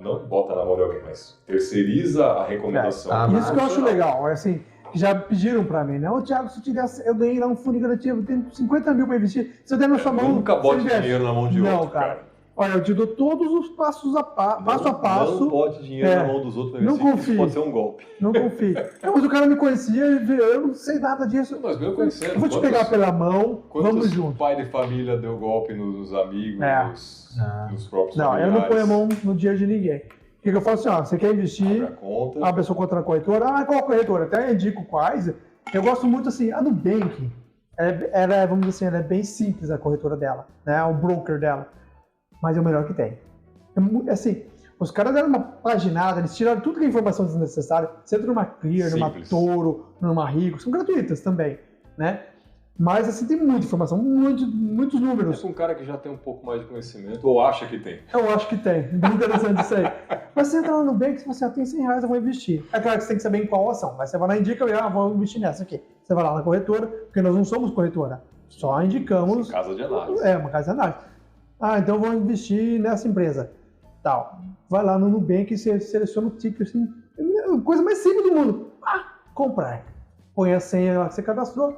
não bota na mão de alguém, mas terceiriza a recomendação. Isso que eu acho legal, é assim, que já pediram pra mim, né? Ô Thiago, se eu tivesse, eu ganhei lá um fundo garantido, eu tenho 50 mil pra investir, se eu der na sua mão... Nunca bote você investe. dinheiro na mão de Não, outro, cara. Olha, eu te dou todos os passo a passo. Não bote dinheiro na mão dos outros pra Não investir, que confie. isso pode ser um golpe. Não confio. Não, mas o cara me conhecia, eu não sei nada disso. Mas mesmo conhecendo. Eu vou te pegar pela mão, vamos junto. Pai de família deu golpe nos amigos, nos próprios Não, familiares. eu não ponho a mão no dinheiro de ninguém. O que eu falo assim, ó, você quer investir, Abre a conta. a pessoa contra a corretora, qual corretora? Até indico quais. Eu gosto muito assim, a Nubank, vamos dizer assim, ela é bem simples a corretora dela, né? O broker dela, mas é o melhor que tem. Assim, os caras deram uma paginada, eles tiraram tudo que é informação desnecessária. Você entra numa Clear, Simples. numa Toro, numa Rico, são gratuitas também, né? Mas assim, tem muita informação, muitos É números. pra um cara que já tem um pouco mais de conhecimento, ou acha que tem. Eu acho que tem, bem interessante isso aí. Mas você entra lá no Nubank, se você tem 100 reais, eu vou investir. É claro que você tem que saber em qual ação, mas você vai lá e indica, vou investir nessa aqui. Você vai lá na corretora, porque nós não somos corretora, só indicamos... Casa de análise. Uma casa de análise. Então eu vou investir nessa empresa. Tal. Vai lá no Nubank e você seleciona o ticker, assim, coisa mais simples do mundo. Comprar. Põe a senha lá que você cadastrou,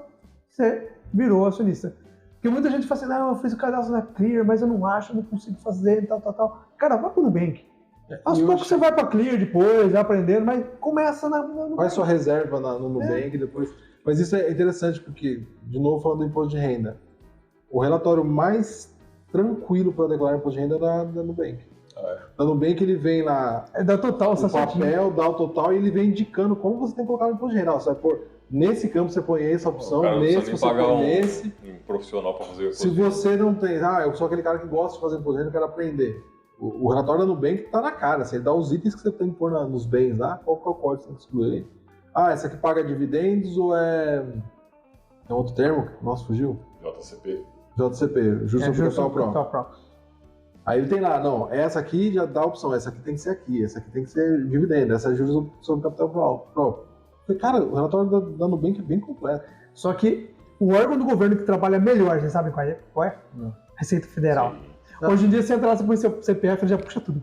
você virou acionista. Porque muita gente fala assim, não, eu fiz o cadastro na Clear, mas eu não acho, eu não consigo fazer, tal. Cara, vai pro Nubank. Aos poucos você vai pra Clear depois, vai aprendendo, mas começa no Faz sua reserva no Nubank depois. Mas isso é interessante porque, de novo falando do imposto de renda, o relatório mais tranquilo para declarar imposto de renda é da Nubank. Da Nubank ele vem lá, dá total, o papel, dá o total e ele vem indicando como você tem que colocar o imposto de renda. Você vai pôr, nesse campo você põe essa opção, nesse você põe nesse. Um profissional para fazer o imposto Se você não tem, eu sou aquele cara que gosta de fazer imposto de renda, eu quero aprender. O relatório da Nubank tá na cara, você dá os itens que você tem que pôr nos bens lá, qual que é o código que você tem que excluir. Essa aqui paga dividendos ou é outro termo? Nossa, fugiu? JCP, Juros sobre Capital Próprio. Aí ele tem lá, não, essa aqui já dá a opção, essa aqui tem que ser aqui, essa aqui tem que ser dividendo, essa é juros sobre capital próprio. Falei, cara, o relatório da Nubank é bem completo. Só que o órgão do governo que trabalha melhor, vocês sabem qual é? Não. Receita Federal. Sim. Hoje em dia, você entra lá, você põe seu CPF, ele já puxa tudo.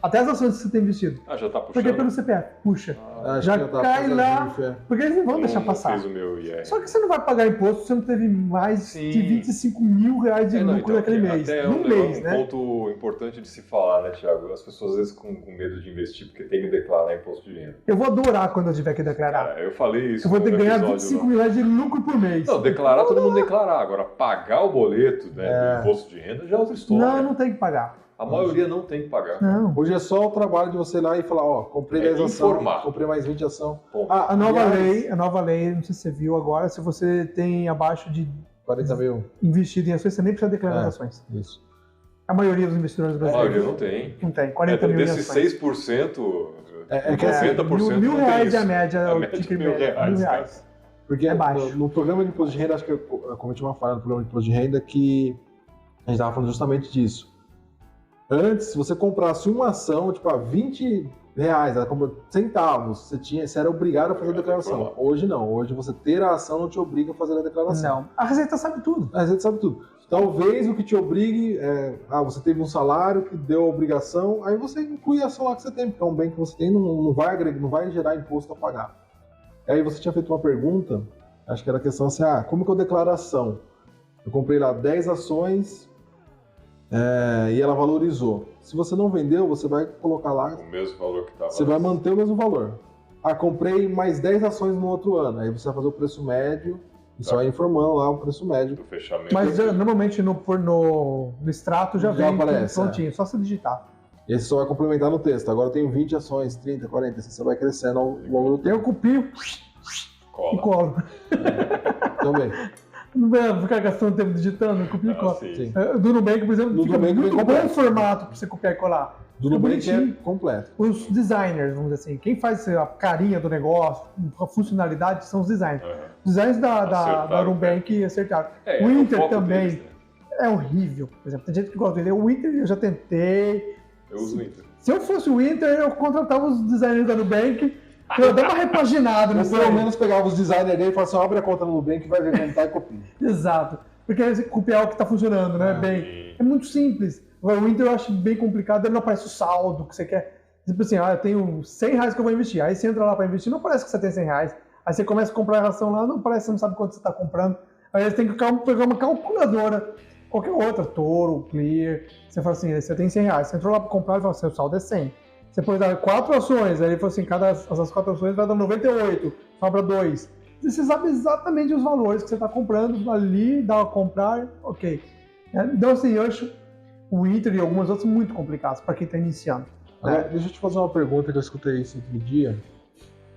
Até as ações que você tem investido. Já tá puxando. Porque pelo CPF, puxa. Acho já que tá cai lá, juros, porque eles não vão deixar passar. Fiz o meu IR. Só que você não vai pagar imposto se você não teve mais de 25 mil reais de lucro naquele mês. Até Num mês, né? Um ponto importante de se falar, né, Thiago? As pessoas às vezes com medo de investir porque tem que declarar imposto de renda. Eu vou adorar quando eu tiver que declarar. Cara, eu falei isso. Eu vou ter que ganhar no 25 mil reais de lucro por mês. Não, declarar, todo mundo declarar. Agora, pagar o boleto, né, do imposto de renda já é outra história. Não tem que pagar. A maioria não tem que pagar. Não. Hoje é só o trabalho de você ir lá e falar, comprei 10 ações, comprei mais 20 ação. A nova lei, não sei se você viu agora, se você tem abaixo de 40 mil investido em ações, você nem precisa declarar ações. Isso. A maioria dos investidores brasileiros. A maioria não tem. Não tem, 40 mil desses ações. 6%, que 90% mil não reais tem é a média. A média de R$1.000. Porque É baixo. no programa de imposto de renda, acho que eu cometi uma falha no programa de imposto de renda que a gente estava falando justamente disso. Antes, se você comprasse uma ação, tipo, a 20 reais, ela compra centavos, você era obrigado a fazer a declaração. Hoje não. Hoje você ter a ação não te obriga a fazer a declaração. Não. A Receita sabe tudo. A Receita sabe tudo. Talvez o que te obrigue você teve um salário que deu a obrigação, aí você inclui a ação lá que você tem, porque é um bem que você tem, não vai gerar imposto a pagar. Aí você tinha feito uma pergunta, acho que era a questão assim, como que eu declaro a ação? Eu comprei lá 10 ações, e ela valorizou. Se você não vendeu, você vai colocar lá, O mesmo valor que estava. você vai manter o mesmo valor. Ah, comprei mais 10 ações no outro ano, aí você vai fazer o preço médio e só vai informando lá o preço médio. Do fechamento. Mas normalmente no extrato já vem aparece, tudo prontinho, só se digitar. Esse só vai complementar no texto. Agora eu tenho 20 ações, 30, 40, assim você vai crescendo ao longo do tempo. Eu copio e Cola. colo. Também. Não vai ficar gastando tempo digitando, eu copio e colo. Sim. Do Nubank, por exemplo, No fica Nubank muito vem bom o completo. formato para você copiar e colar. Do Fica Nubank é bonitinho. completo. Os designers, vamos dizer assim, quem faz a carinha do negócio, a funcionalidade, são os designers. Aham. Os designers da Acertaram, Nubank acertaram. É, O é Inter foco também deles, né? é horrível. Por exemplo, tem gente que gosta dele. O Inter eu já tentei. Eu uso o Inter. Se eu fosse o Inter, eu contratava os designers da Nubank pra eu dar uma repaginada Ou nisso pelo aí. menos pegava os designers dele e falava assim, abre a conta no Nubank, vai ver como tá e copia. Exato. Porque aí você copiar o que tá funcionando, né? Bem, é muito simples. Agora, o Inter eu acho bem complicado, ele não aparece o saldo que você quer. Tipo assim, eu tenho 100 reais que eu vou investir. Aí você entra lá pra investir, não parece que você tem 100 reais. Aí você começa a comprar a ração lá, não parece que você não sabe quanto você tá comprando. Aí você tem que pegar uma calculadora, qualquer outra, Toro, Clear. Você fala assim, você tem 100 reais. Você entrou lá pra comprar e fala assim, o saldo é 100. Você pode dar 4 ações, aí ele falou assim, essas 4 ações vai dar 98, sobra 2. E você sabe exatamente os valores que você está comprando ali, dá a comprar, ok. Então assim, eu acho o Inter e algumas outras muito complicados para quem está iniciando. Agora, deixa eu te fazer uma pergunta que eu escutei isso outro dia.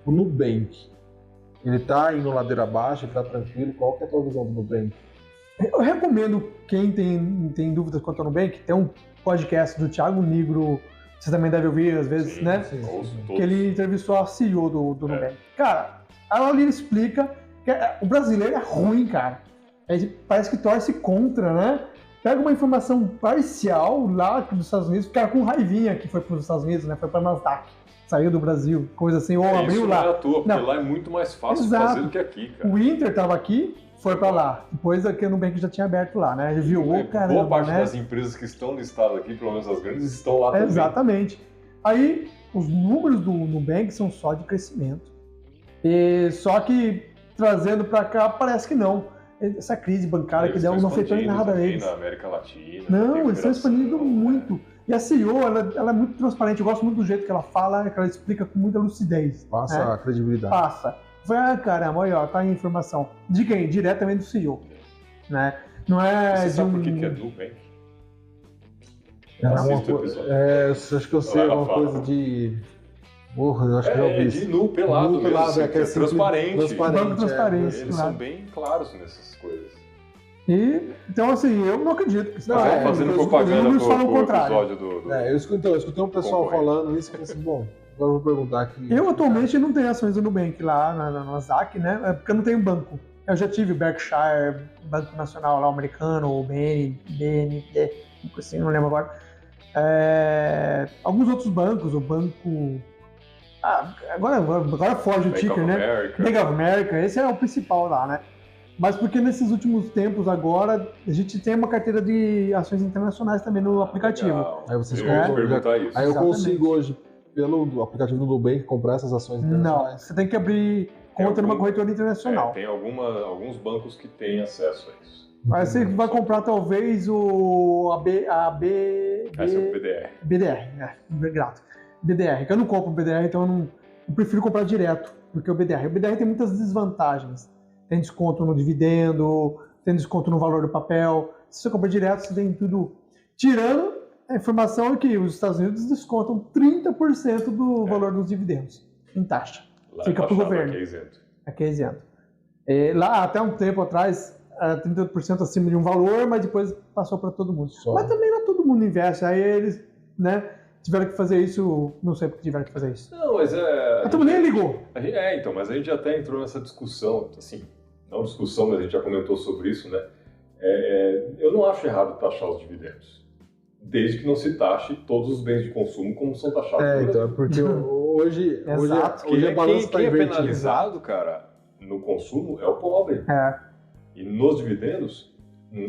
O Nubank, ele tá indo ladeira abaixo, ele tá tranquilo? Qual que é a tua visão do Nubank? Eu recomendo quem tem dúvidas quanto ao Nubank, tem um podcast do Thiago Nigro, você também deve ouvir às vezes, Sim, né? sim, ouço todos. Que ele entrevistou a CEO do Nubank. Cara, ali ele explica que o brasileiro é ruim, cara. Parece que torce contra, né? Pega uma informação parcial lá dos Estados Unidos, fica com raivinha que foi para os Estados Unidos, né? Foi para Nasdaq, saiu do Brasil, coisa assim, ou abriu Isso lá. não é à toa, porque Não. lá é muito mais fácil Exato. fazer do que aqui, cara. O Inter estava aqui, foi para lá. Depois aqui o Nubank já tinha aberto lá, né? Ele viu, caramba, Boa parte né? das empresas que estão listadas aqui, pelo menos as grandes, estão lá também. Exatamente. Aí, os números do Nubank são só de crescimento. Só que, trazendo para cá, parece que não. Essa crise bancária Eles que deu estão não afetou em expandindo nada também neles. na América Latina. Não, tem eles estão expandindo operação, muito. E a CEO, ela é muito transparente. Eu gosto muito do jeito que ela fala, que ela explica com muita lucidez. Passa né? a credibilidade. Passa. Vai, caramba, olha, tá em informação. De quem? Diretamente do CEO. Né? Não é Você de sabe um... por que é Nubank? Era uma Assista o coisa- episódio. eu acho que eu sei, Vai lá, alguma fala. coisa de... Porra, eu acho que eu já É ouvi de isso. nu pelado Nu mesmo, pelado, assim, é que é simples- transparente. Banco transparente. Eles claro. são bem claros nessas coisas. Então, assim, eu não acredito que isso Não, Mas é, fazendo os propaganda números falam o pro contrário. episódio do... Eu escutei um pessoal Concorrente. falando isso e falei assim, bom, agora eu vou perguntar aqui. Eu atualmente não tenho ações do Nubank lá na Nasdaq, né? É porque eu não tenho banco. Eu já tive o Berkshire, Banco Nacional lá americano, o BND, assim, não lembro agora. Alguns outros bancos, o banco... agora foge o Bank ticker, of né? America. Bank of America, esse é o principal lá, né? Mas porque nesses últimos tempos agora, a gente tem uma carteira de ações internacionais também no aplicativo. Legal. Aí vocês Eu ia te compram, perguntar isso. Aí eu Exatamente. consigo hoje, pelo aplicativo do Nubank, comprar essas ações Não, internacionais. você tem que abrir conta numa corretora internacional. Tem alguns bancos que têm acesso a isso. Aí você vai comprar talvez Esse é o PDR. BDR, grato. BDR, que eu não compro BDR, então eu prefiro comprar direto do que o BDR. O BDR tem muitas desvantagens. Tem desconto no dividendo, tem desconto no valor do papel. Se você compra direto, você tem tudo. Tirando a informação que os Estados Unidos descontam 30% do valor dos dividendos em taxa. Lá Fica pro taxado, governo. aqui é isento. Aqui é isento. Lá, até um tempo atrás, era 30% acima de um valor, mas depois passou para todo mundo. Só. Mas também não todo mundo investe. Aí eles, né, tiveram que fazer isso, não sei por que tiveram que fazer isso. Não, mas A turma nem ligou. Então, mas a gente até entrou nessa discussão, assim, não discussão, mas a gente já comentou sobre isso, né? Eu não acho errado taxar os dividendos, desde que não se taxe todos os bens de consumo como são taxados no Então, Brasil. porque hoje Exato. a balança está Quem é invertida. penalizado, cara, no consumo é o pobre. E nos dividendos,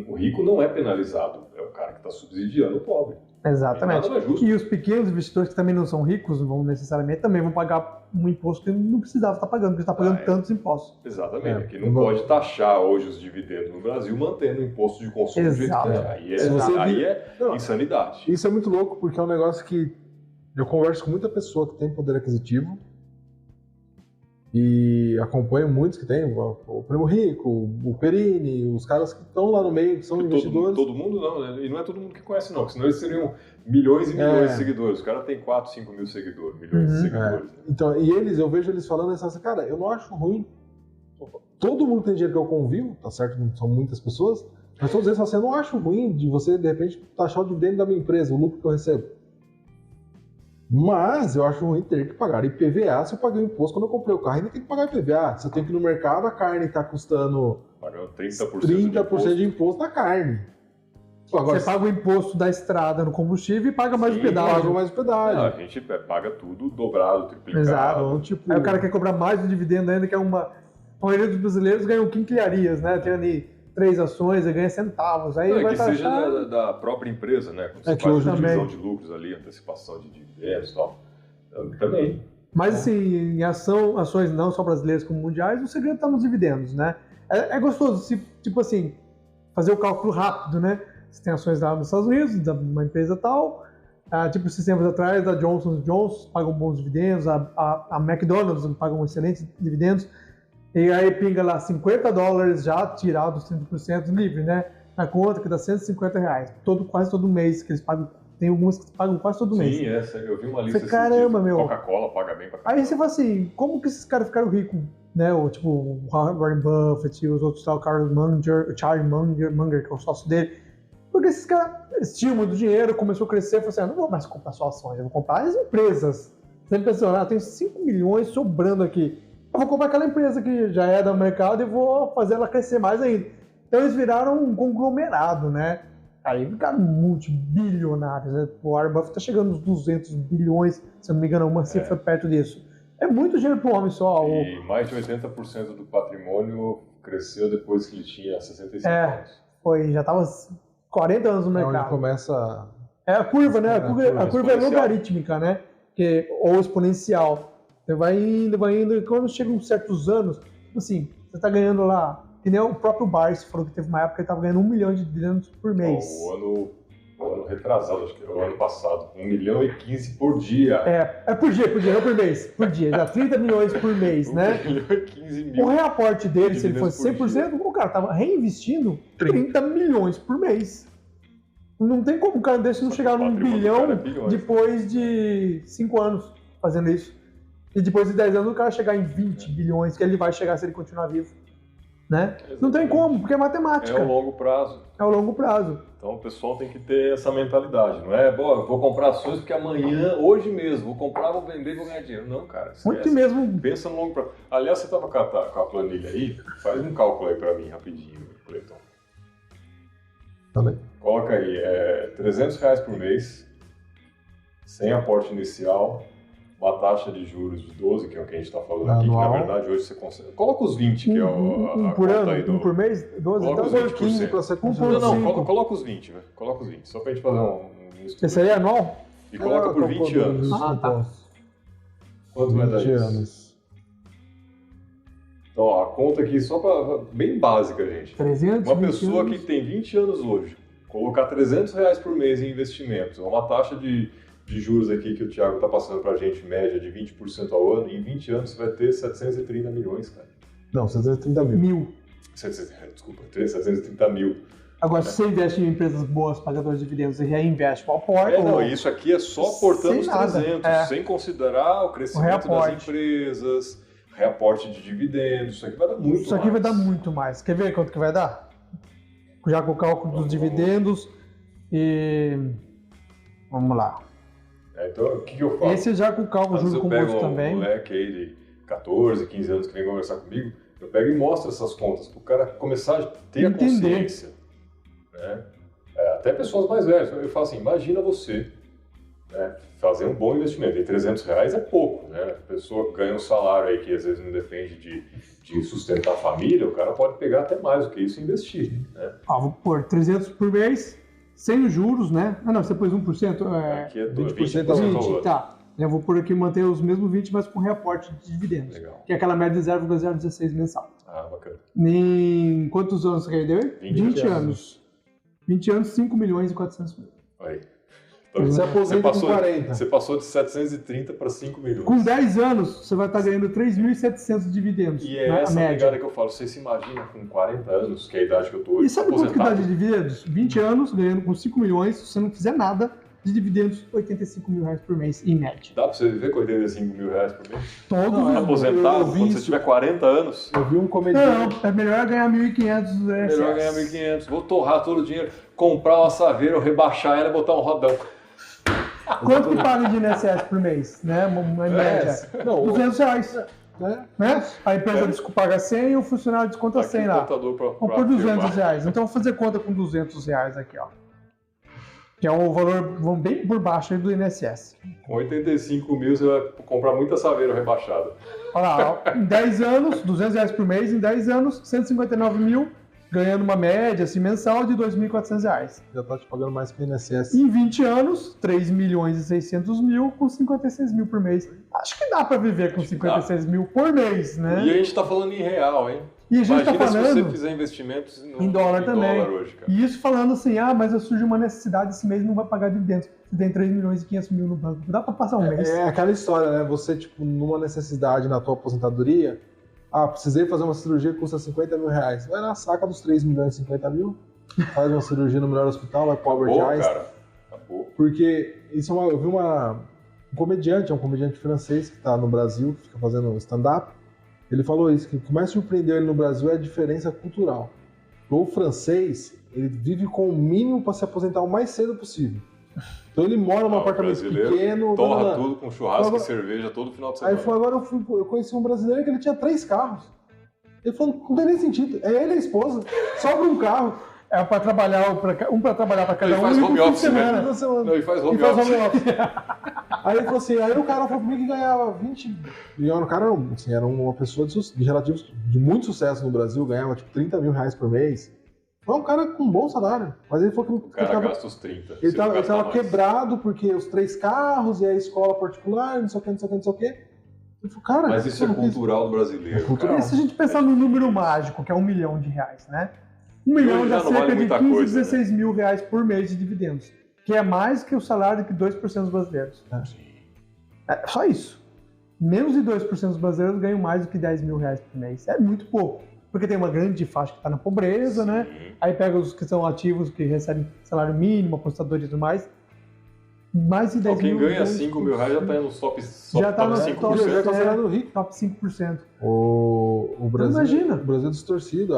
o rico não é penalizado, é o cara que está subsidiando o pobre. Exatamente. Nada mais justo. E os pequenos investidores que também não são ricos, vão necessariamente, também vão pagar um imposto que não precisava estar pagando, porque está pagando tantos impostos. Exatamente. Que não pode taxar hoje os dividendos no Brasil mantendo o imposto de consumo do jeito que é. Aí é insanidade. Isso é muito louco, porque é um negócio que eu converso com muita pessoa que tem poder aquisitivo e acompanho muitos que tem, o Primo Rico, o Perini, os caras que estão lá no meio, que são investidores. Todo mundo não, né? E não é todo mundo que conhece, não, porque senão eles seriam milhões e milhões de seguidores. O cara tem 4, 5 mil seguidores, milhões de seguidores. Né? Então, e eu vejo eles falando assim, cara, eu não acho ruim. Todo mundo tem dinheiro que eu convivo, tá certo? Não são muitas pessoas, mas todos eles falam assim, eu não acho ruim de você, de repente, taxar o dividendo da minha empresa, o lucro que eu recebo. Mas eu acho ruim ter que pagar IPVA se eu paguei o imposto quando eu comprei o carro, ainda tem que pagar IPVA. Se eu tenho que ir no mercado, a carne está custando pagando 30% de imposto na carne. Agora, você paga o imposto da estrada no combustível e paga mais o pedágio. Paga mais o pedágio. Não, a gente paga tudo dobrado, triplicado. Exato. Tipo, aí o cara quer cobrar mais do dividendo ainda, que é uma... A maioria dos brasileiros ganham quinquilharias, né? Tem ali 3 ações e ganha centavos. Aí não, vai que taxar... seja da própria empresa, né? Quando você faz a divisão de lucros ali, antecipação de dividendos e tal. Também. Mas assim, em ações não só brasileiras como mundiais, o segredo está nos dividendos, né? É gostoso, tipo assim, fazer o cálculo rápido, né? Você tem ações lá nos Estados Unidos, de uma empresa tal, tipo esses tempos atrás, a Johnson & Johnson pagam bons dividendos, a McDonald's pagam excelentes dividendos, e aí pinga lá $50 já tirados 30% livre, né? Na conta que dá R$150, quase todo mês que eles pagam. Tem algumas que pagam quase todo mês. Sim, eu vi uma lista assim, caramba, meu. Coca-Cola paga bem pra caramba. Aí você fala assim, como que esses caras ficaram ricos? Né? Tipo, o Warren Buffett, os outros tal, o Charlie Munger, que é o sócio dele. Porque esses caras tinham muito dinheiro, começou a crescer, falou assim, não vou mais comprar só ações, eu vou comprar as empresas. Você pensou, eu tenho 5 milhões sobrando aqui. Eu vou comprar aquela empresa que já é do mercado e vou fazer ela crescer mais ainda. Então eles viraram um conglomerado, né? Aí ficaram multibilionários, né? O Warren Buffett tá chegando nos 200 bilhões, se eu não me engano, uma cifra perto disso. É muito dinheiro para um homem só. E mais de 80% do patrimônio cresceu depois que ele tinha 65 anos. Já estava 40 anos no mercado. Onde começa... É a curva, né? A curva é logarítmica, né? Ou exponencial. Você vai indo, e quando chegam certos anos, assim, você tá ganhando lá, que nem o próprio Barsi falou que teve uma época que ele tava ganhando 1 milhão de dividendos por mês. O ano retrasado, acho que era o ano passado, 1 milhão e 15 por dia. É por dia, não por mês. Por dia, já 30 milhões por mês, né? 1 milhão e 15 mil. O reaporte dele, se ele fosse 100%, o cara tava reinvestindo 30 milhões por mês. Não tem como um cara desse não chegar num bilhão depois de 5 anos fazendo isso. E depois de 10 anos o cara chegar em 20 bilhões, que ele vai chegar se ele continuar vivo. Né? Não tem como, porque é matemática. É o longo prazo. É o longo prazo. Então o pessoal tem que ter essa mentalidade. Não é, vou comprar ações porque amanhã, hoje mesmo, vou comprar, vou vender e vou ganhar dinheiro. Não, cara. Muito mesmo. Pensa no longo prazo. Aliás, você estava com a planilha aí? Faz um cálculo aí para mim, rapidinho, Cleiton. Também. Coloca aí, R$300 por mês, sem aporte inicial, uma taxa de juros de 12, que é o que a gente está falando aqui, que na verdade hoje você consegue. Coloca os 20, que é a por conta ano, aí do... um por mês? 12, coloca então os 15 para ser Não, coloca os 20, velho. Coloca os 20, só pra gente fazer um estudo. Esse aí é anual? E coloca por 20 anos. Tá. Quanto vai dar 20 isso? anos. Então, ó, a conta aqui só pra... bem básica, gente. 300, Uma pessoa que tem 20 anos hoje, colocar R$300 por mês em investimentos, uma taxa de juros aqui que o Thiago está passando para a gente, média de 20% ao ano, e em 20 anos você vai ter 730 milhões, cara. Não, 730 mil. 730 mil. Agora, se você investe em empresas boas, pagadoras de dividendos, e reinveste o aporte... Isso aqui é só aportando os 300, sem considerar o crescimento das empresas, reaporte de dividendos, isso aqui vai dar muito mais. Isso aqui vai dar muito mais. Quer ver quanto que vai dar? Já com o cálculo dos dividendos e... Vamos lá. Então, o que eu faço? Esse já com o cálculo juro composto também. Um moleque aí de 14, 15 anos que vem conversar comigo, eu pego e mostro essas contas para o cara começar a ter a consciência. Né? Até pessoas mais velhas. Eu falo assim, imagina você, né, fazer um bom investimento. E R$300 é pouco. Né? A pessoa ganha um salário aí que às vezes não depende de sustentar a família, o cara pode pegar até mais do que isso e investir. Né? Vou pôr 300 por mês, sem os juros, né? Ah, não, você pôs 1%. Aqui é 20% 20, tá. Eu vou pôr aqui manter os mesmos 20, mas com reaporte de dividendos. Legal. Que é aquela média de 0,016 mensal. Ah, bacana. Em quantos anos você deu? 20 anos. 20 anos, 5 milhões e 400 mil. Aí. Você aposenta com 40. Você passou de 730 para 5 milhões. Com 10 anos, você vai estar ganhando 3.700 dividendos. E é essa pegada que eu falo. Você se imagina com 40 anos, que é a idade que eu tô hoje, E sabe quanto que dá de dividendos? 20 anos, ganhando com 5 milhões, se você não fizer nada, de dividendos, 85 mil reais por mês, em média. Dá pra você viver com 85 mil reais por mês? Todos Não, os Aposentado, eu vi quando você isso. tiver 40 anos, Eu vi um comediante. Não, é melhor ganhar 1.500 melhor ganhar 1.500. Vou torrar todo o dinheiro, comprar uma saveira, rebaixar ela e botar um rodão. Quanto que paga de INSS por mês, né? Em média? Não, 200 reais. Né? A empresa paga 100 e o funcionário desconta Aqui 100 o lá. contador pra Vamos por 200 afirmar. reais. Então, vou fazer conta com 200 reais aqui, ó. Que é um valor bem por baixo aí do INSS. Com 85 mil você vai comprar muita saveira rebaixada. Olha lá, ó, em 10 anos, 200 reais por mês, em 10 anos, 159 mil, ganhando uma média assim, mensal de 2.400 reais. Já tá te pagando mais que o INSS. Em 20 anos, 3 milhões e 600 mil, com 56 mil por mês. Acho que dá pra viver com 56 mil por mês, né? E a gente tá falando em real, hein? E a gente Imagina tá se você falando fizer investimentos em dólar também. dólar hoje, cara. E isso falando assim, mas surge uma necessidade esse mês não vai pagar dividendos. Você tem 3 milhões e 500 mil no banco. Dá pra passar um mês. É aquela história, né? Você, tipo, numa necessidade na tua aposentadoria, precisei fazer uma cirurgia que custa 50 mil reais. Vai lá, saca dos 3 milhões e 50 mil, faz uma cirurgia no melhor hospital, vai pro Albert Acabou, Einstein. cara. Acabou. Porque isso eu vi um comediante francês que tá no Brasil, que fica fazendo stand-up. Ele falou isso, que o que mais surpreendeu ele no Brasil é a diferença cultural. O francês, ele vive com o mínimo para se aposentar o mais cedo possível. Então ele mora num apartamento pequeno. Torra tudo com churrasco Agora, e cerveja todo final de Aí semana. agora eu conheci um brasileiro que ele tinha 3 carros. Ele falou, não tem nem sentido. É ele e a esposa. Sobra um carro. É pra trabalhar, um pra trabalhar pra cada Ele um faz e um home por office, semana. né? Toda semana. Não, ele faz E home faz office. home office. Aí ele falou assim, aí o cara falou comigo que ganhava 20 milhões. O cara assim, era uma pessoa de muito sucesso no Brasil, ganhava tipo 30 mil reais por mês. Foi um cara com um bom salário. Mas ele falou que O cara gasta os 30. ele se não gastar tava mais. quebrado porque os 3 carros e a escola particular, não sei o que, não sei o que, não sei o que. Ele falou, cara, Mas isso é cultural do brasileiro. É cultural. E se a gente pensar num número mágico, que é R$1 milhão, né? 1 milhão Hoje dá já não cerca vale de muita 15, coisa, 16 mil reais por mês de dividendos. Que é mais que o salário de 2% dos brasileiros. É só isso. Menos de 2% dos brasileiros ganham mais do que 10 mil reais por mês. É muito pouco. Porque tem uma grande faixa que está na pobreza, né? Aí pega os que são ativos, que recebem salário mínimo, aposentadoria e tudo mais. Mais de 10 Quem mil. ganha 5 mil reais já tá nos top Já tá top no 5%. top já tá considerado rico. Top 5%. O Brasil, Imagina. O Brasil é distorcido.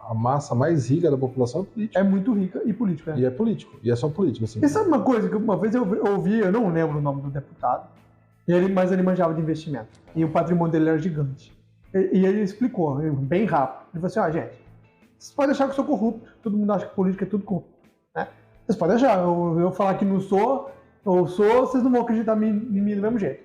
A massa mais rica da população é política. É muito rica e política. E é político. E é só político, assim. E sabe uma coisa que uma vez eu ouvi, eu não lembro o nome do deputado, mas ele manjava de investimento. E o patrimônio dele era gigante. E ele explicou, bem rápido. Ele falou assim, gente, vocês podem achar que eu sou corrupto. Todo mundo acha que política é tudo corrupto. Né? Vocês podem achar. Eu falar que não sou, ou sou, vocês não vão acreditar em mim do mesmo jeito.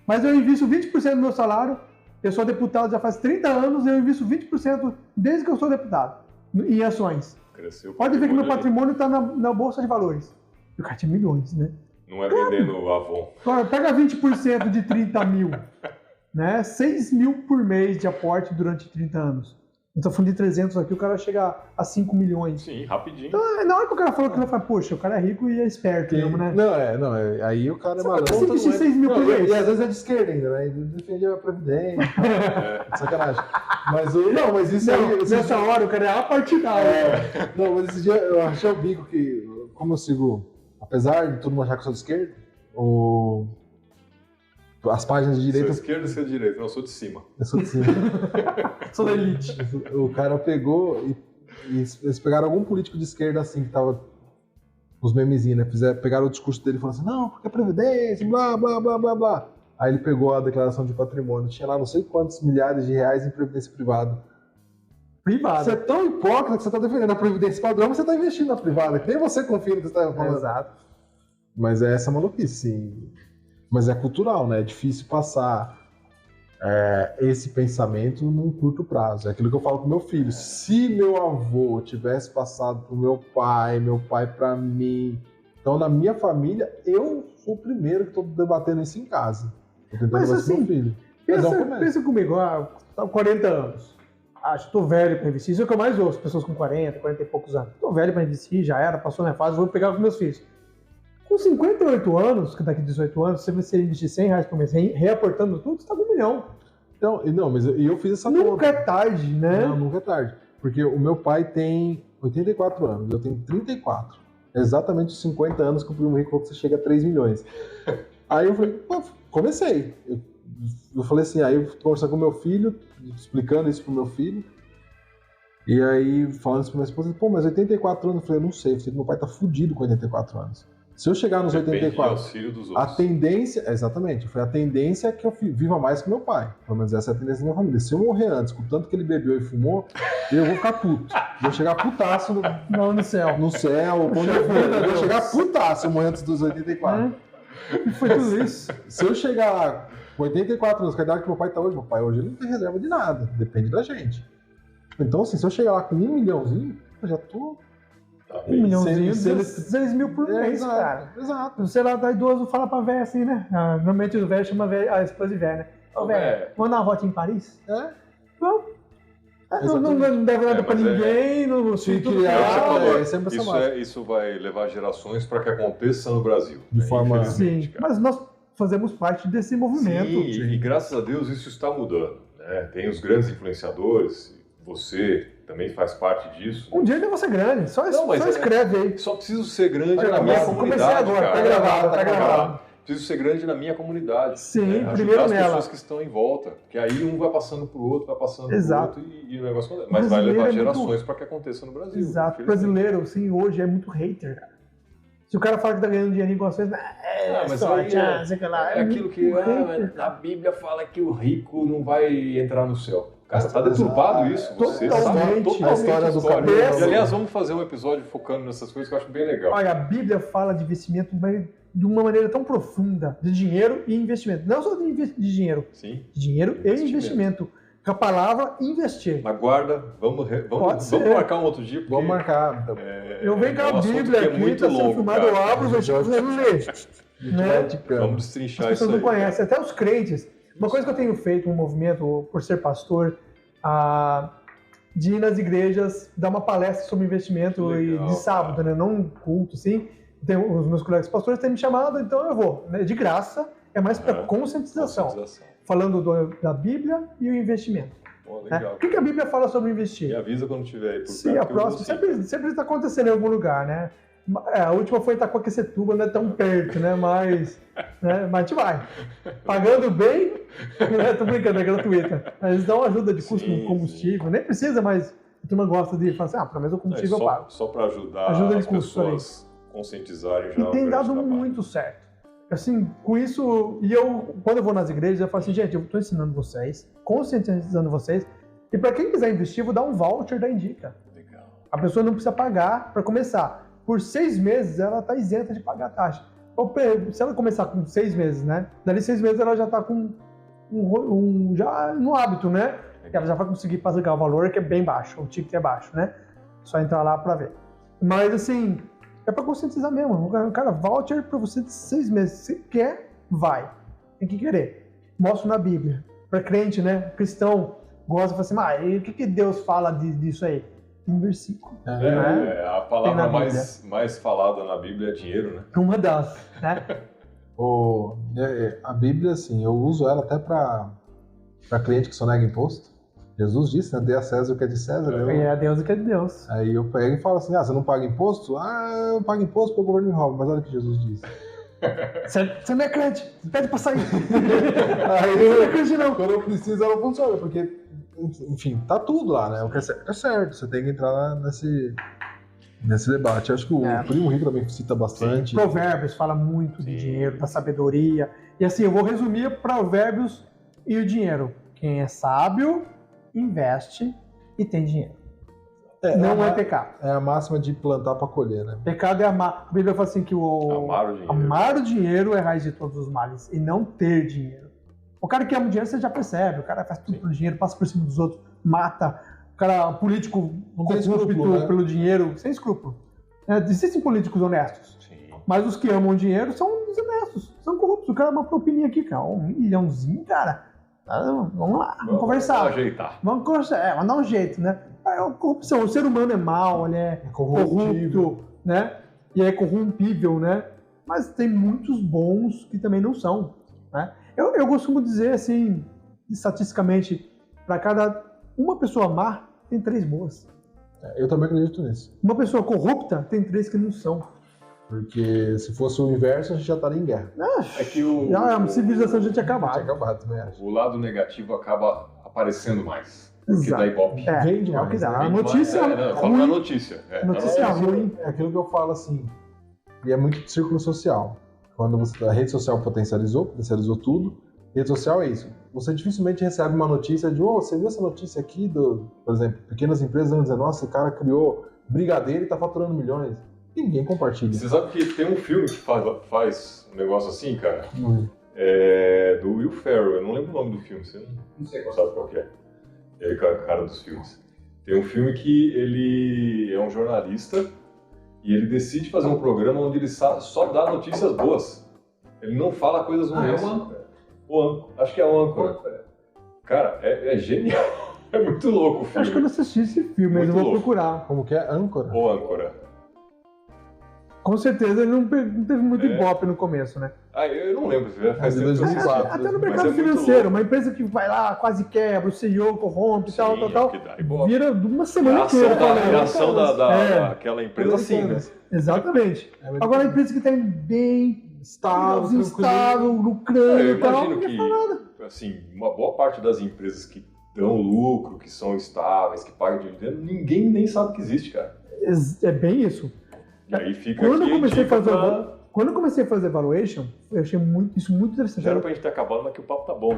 Mas eu invisto 20% do meu salário. Eu sou deputado já faz 30 anos e eu invisto 20% desde que eu sou deputado em ações. Cresceu o Pode ver que meu ali. patrimônio está na Bolsa de Valores. E o cara tinha milhões, né? Não é vendendo Avon. Agora, pega 20% de 30 mil, né? 6 mil por mês de aporte durante 30 anos. Eu tô falando de 300 aqui, o cara chega a 5 milhões. Sim, rapidinho. Então, na hora que o cara falou que eu falei, poxa, o cara é rico e é esperto mesmo, né? Aí o cara é Você vai malandro. conseguir investir 6 mil por mês. E às vezes é de esquerda ainda, né? Ele defende a Previdência. Sacanagem. Mas isso aí. Nessa hora o cara é apartidário. Não, mas esse dia eu achei o bico que, como eu sigo, apesar de todo mundo achar que eu sou de esquerda, as páginas de Sou direita. esquerda e sou de direita. Não, eu sou de cima. Eu sou de cima. Sou da elite. O cara pegou e eles pegaram algum político de esquerda assim que tava. Os memezinhos, né? Pegaram o discurso dele e falaram assim: não, porque a Previdência, blá, blá, blá, blá, blá. Aí ele pegou a declaração de patrimônio, tinha lá não sei quantos milhares de reais em Previdência privada. Privado. Você é tão hipócrita que você está defendendo a Previdência padrão, mas você está investindo na privada, que nem você confia no que você está falando. Exato. Mas é essa maluquice, sim. Mas é cultural, né? É difícil passar esse pensamento num curto prazo. É aquilo que eu falo pro meu filho. Se meu avô tivesse passado pro meu pai para mim, então na minha família, eu sou o primeiro que estou debatendo isso em casa. Tô tentando Mas levar isso pro assim, meu filho. Mas é um começo. pensa comigo, tá com 40 anos. Acho que tô velho para investir. Isso é o que eu mais ouço, pessoas com 40 e poucos anos. Tô velho para investir, já era, passou minha fase, vou pegar com meus filhos. Com 58 anos, que daqui a 18 anos, se você investir R$100 por mês, reaportando tudo, você tá com 1 milhão. Então, não, mas eu fiz essa Nunca é tarde, né? Não, nunca é tarde. Porque o meu pai tem 84 anos, eu tenho 34. Exatamente os 50 anos que o Primo Rico falou que você chega a 3 milhões. Aí eu falei, pô, comecei. Eu falei assim, aí eu conversando com meu filho, explicando isso pro meu filho. E aí, falando isso pra minha esposa, pô, mas 84 anos, eu falei, eu não sei, meu pai tá fudido com 84 anos. Se eu chegar nos Depende 84, do auxílio dos a outros. tendência, exatamente, foi a tendência é que eu viva mais que meu pai. Pelo menos essa é a tendência da minha família. Se eu morrer antes, com o tanto que ele bebeu e fumou, eu vou ficar puto. Vou chegar putaço no céu. No céu, onde eu for. Eu vou chegar putaço se eu morrer antes dos 84. E foi tudo isso. Se eu chegar lá com 84 anos, com a idade que meu pai tá hoje, meu pai hoje ele não tem reserva de nada, depende da gente. Então, assim, se eu chegar lá com 1 milhãozinho, eu já tô... 1 milhãozinho, 6 mil por mês, exato, cara. Exato. Sei lá, da idoso fala pra véia assim, né? Normalmente o velho chama a esposa de véia, né? Ô, velho, vamos dar uma volta em Paris? Não. Não deve nada pra ninguém, não se tudo criar, sempre isso vai levar gerações para que aconteça no Brasil. De forma... Sim, mas nós fazemos parte desse movimento. Sim, e graças a Deus isso está mudando. Né? Tem os grandes influenciadores, você também faz parte disso. Um dia eu vou ser grande, só escreve aí. Só preciso ser grande na minha comunidade. Comecei agora, cara. tá gravado. Preciso ser grande na minha comunidade. Sim, né? primeiro as nela. pessoas que estão em volta. Que aí um vai passando pro outro, vai passando Exato. pro outro e o negócio acontece. Mas vai levar gerações para que aconteça no Brasil. Exato. O brasileiro, sim, hoje é muito hater, cara. Se o cara fala que tá ganhando dinheiro com vocês, mas sorte, é aquilo que a Bíblia fala que o rico não vai entrar no céu. Cara, tá deturpado isso. Você sabe totalmente a história do caminho. E, aliás, vamos fazer um episódio focando nessas coisas que eu acho bem legal. Olha, a Bíblia fala de investimento de uma maneira tão profunda, de dinheiro e investimento. Não só de dinheiro. Sim. De dinheiro e investimento. Com a palavra investir. Aguarda, vamos marcar um outro dia. Vamos marcar. Eu venho com a Bíblia aqui, tá sendo filmado, eu abro, eu já ler. Vamos destrinchar isso aí. As pessoas não conhecem, até os crentes. Uma coisa que eu tenho feito, um movimento, por ser pastor, de ir nas igrejas, dar uma palestra sobre investimento de sábado, né? Não um culto, sim. Os meus colegas pastores têm me chamado, então eu vou. Né? De graça, é mais para conscientização. Falando da Bíblia e o investimento. Legal. O que a Bíblia fala sobre investir? Me avisa quando tiver aí por Sim, a próxima sempre está acontecendo em algum lugar, né? A última foi em Itacoaquecetuba, não é tão perto, né? Mas a gente vai. Pagando bem, né? Tô brincando, é gratuita. Eles dão ajuda de custo no combustível, nem precisa, mas a turma gosta de falar assim, pelo menos o combustível eu pago. Só para ajudar ajuda as pessoas conscientizarem já. E tem dado muito certo. Assim, com isso, quando eu vou nas igrejas, eu falo assim, gente, eu estou ensinando vocês, conscientizando vocês, e para quem quiser investir, vou dar um voucher da Indica. Legal. A pessoa não precisa pagar para começar. Por 6 meses, ela está isenta de pagar a taxa. Se ela começar com 6 meses, né? Dali 6 meses, ela já está com já no hábito, né? Ela já vai conseguir pagar o valor, que é bem baixo, o ticket é baixo, né? Só entrar lá para ver. Mas, assim, é para conscientizar mesmo. Cara, voucher para você de 6 meses. Se quer, vai. Tem que querer. Mostro na Bíblia. Para crente, né? Cristão gosta de falar assim, e o que Deus fala disso aí? Um versículo. A palavra mais falada na Bíblia é dinheiro, né? Uma das, né? A Bíblia, assim, eu uso ela até para cliente que só nega imposto. Jesus disse, né? Dê a César o que é de César. É a Deus o que é de Deus. Aí eu pego e falo assim, você não paga imposto? Eu pago imposto porque o governo me rouba. Mas olha o que Jesus disse. Você não é crente, pede pra sair. Aí eu não é crente não. Quando eu preciso, ela funciona, porque, enfim, tá tudo lá, né? O que é certo, você tem que entrar nesse debate. Eu acho que o Primo Rico também cita bastante. Provérbios fala muito de dinheiro, da sabedoria. E assim, eu vou resumir Provérbios e o dinheiro. Quem é sábio, investe e tem dinheiro. Não é pecado. É a máxima de plantar para colher, né? Pecado é amar. A Bíblia fala assim que amar o dinheiro é a raiz de todos os males. E não ter dinheiro. O cara que ama o dinheiro, você já percebe. O cara faz tudo pelo dinheiro, passa por cima dos outros, mata. O cara político corrupto pelo dinheiro, sem escrúpulo. Existem políticos honestos. Sim. Mas os que amam o dinheiro são desonestos, são corruptos. O cara uma propina aqui, cara. 1 milhãozinho, cara. Vamos lá, vamos conversar. Vamos ajeitar. Vamos conversar, vamos dar um jeito, né? A corrupção, o ser humano é mau, ele é corrupto, né? E é corrompível, né? Mas tem muitos bons que também não são, né? Eu costumo dizer, assim, estatisticamente, para cada uma pessoa má, tem 3 boas. Eu também acredito nisso. Uma pessoa corrupta, tem 3 que não são. Porque se fosse o inverso, a gente já estaria em guerra. É que A civilização já tinha acabado. Tinha acabado, também acho. o lado negativo acaba aparecendo mais. Que Exato. dá ibope. Vem É demais, o que dá. né? A notícia Eu falo ruim, da notícia. notícia ruim. É aquilo que eu falo assim. E é muito de círculo social. Quando a rede social potencializou tudo. Rede social é isso. Você dificilmente recebe uma notícia de, você viu essa notícia aqui por exemplo, pequenas empresas vão dizer, nossa, esse cara criou brigadeiro e tá faturando milhões. Ninguém compartilha. Você sabe que tem um filme que faz um negócio assim, cara? Do Will Ferrell, eu não lembro o nome do filme, você não sei qual sabe qual que é. Ele é o cara dos filmes. Tem um filme que ele é um jornalista e ele decide fazer um programa onde ele só dá notícias boas. Ele não fala coisas ruins. Acho que é o âncora. Cara, é genial. É muito louco o filme. Acho que eu não assisti esse filme, mas eu vou procurar. Como que é? Âncora? O âncora. Com certeza ele não teve muito ibope no começo, né? Eu não lembro, faz de tempo que eu assisti. 2004. Até no Mas mercado é muito financeiro, louco. uma empresa que vai lá, quase quebra, o CEO corrompe, Sim, tal, que dá ibope. vira de uma semana A inteira. ação daquela empresa, sim, né? Exatamente. Agora a empresa que está bem estável, lucrando Eu e tal, imagino não faz nada. que, assim, uma boa parte das empresas que dão lucro, que são estáveis, que pagam dividendo, ninguém nem sabe que existe, cara. É bem isso. E aí fica Quando aqui eu comecei a fazer pra... Quando eu comecei a fazer valuation, eu achei isso muito interessante. Já era pra gente ter acabado, mas que o papo tá bom.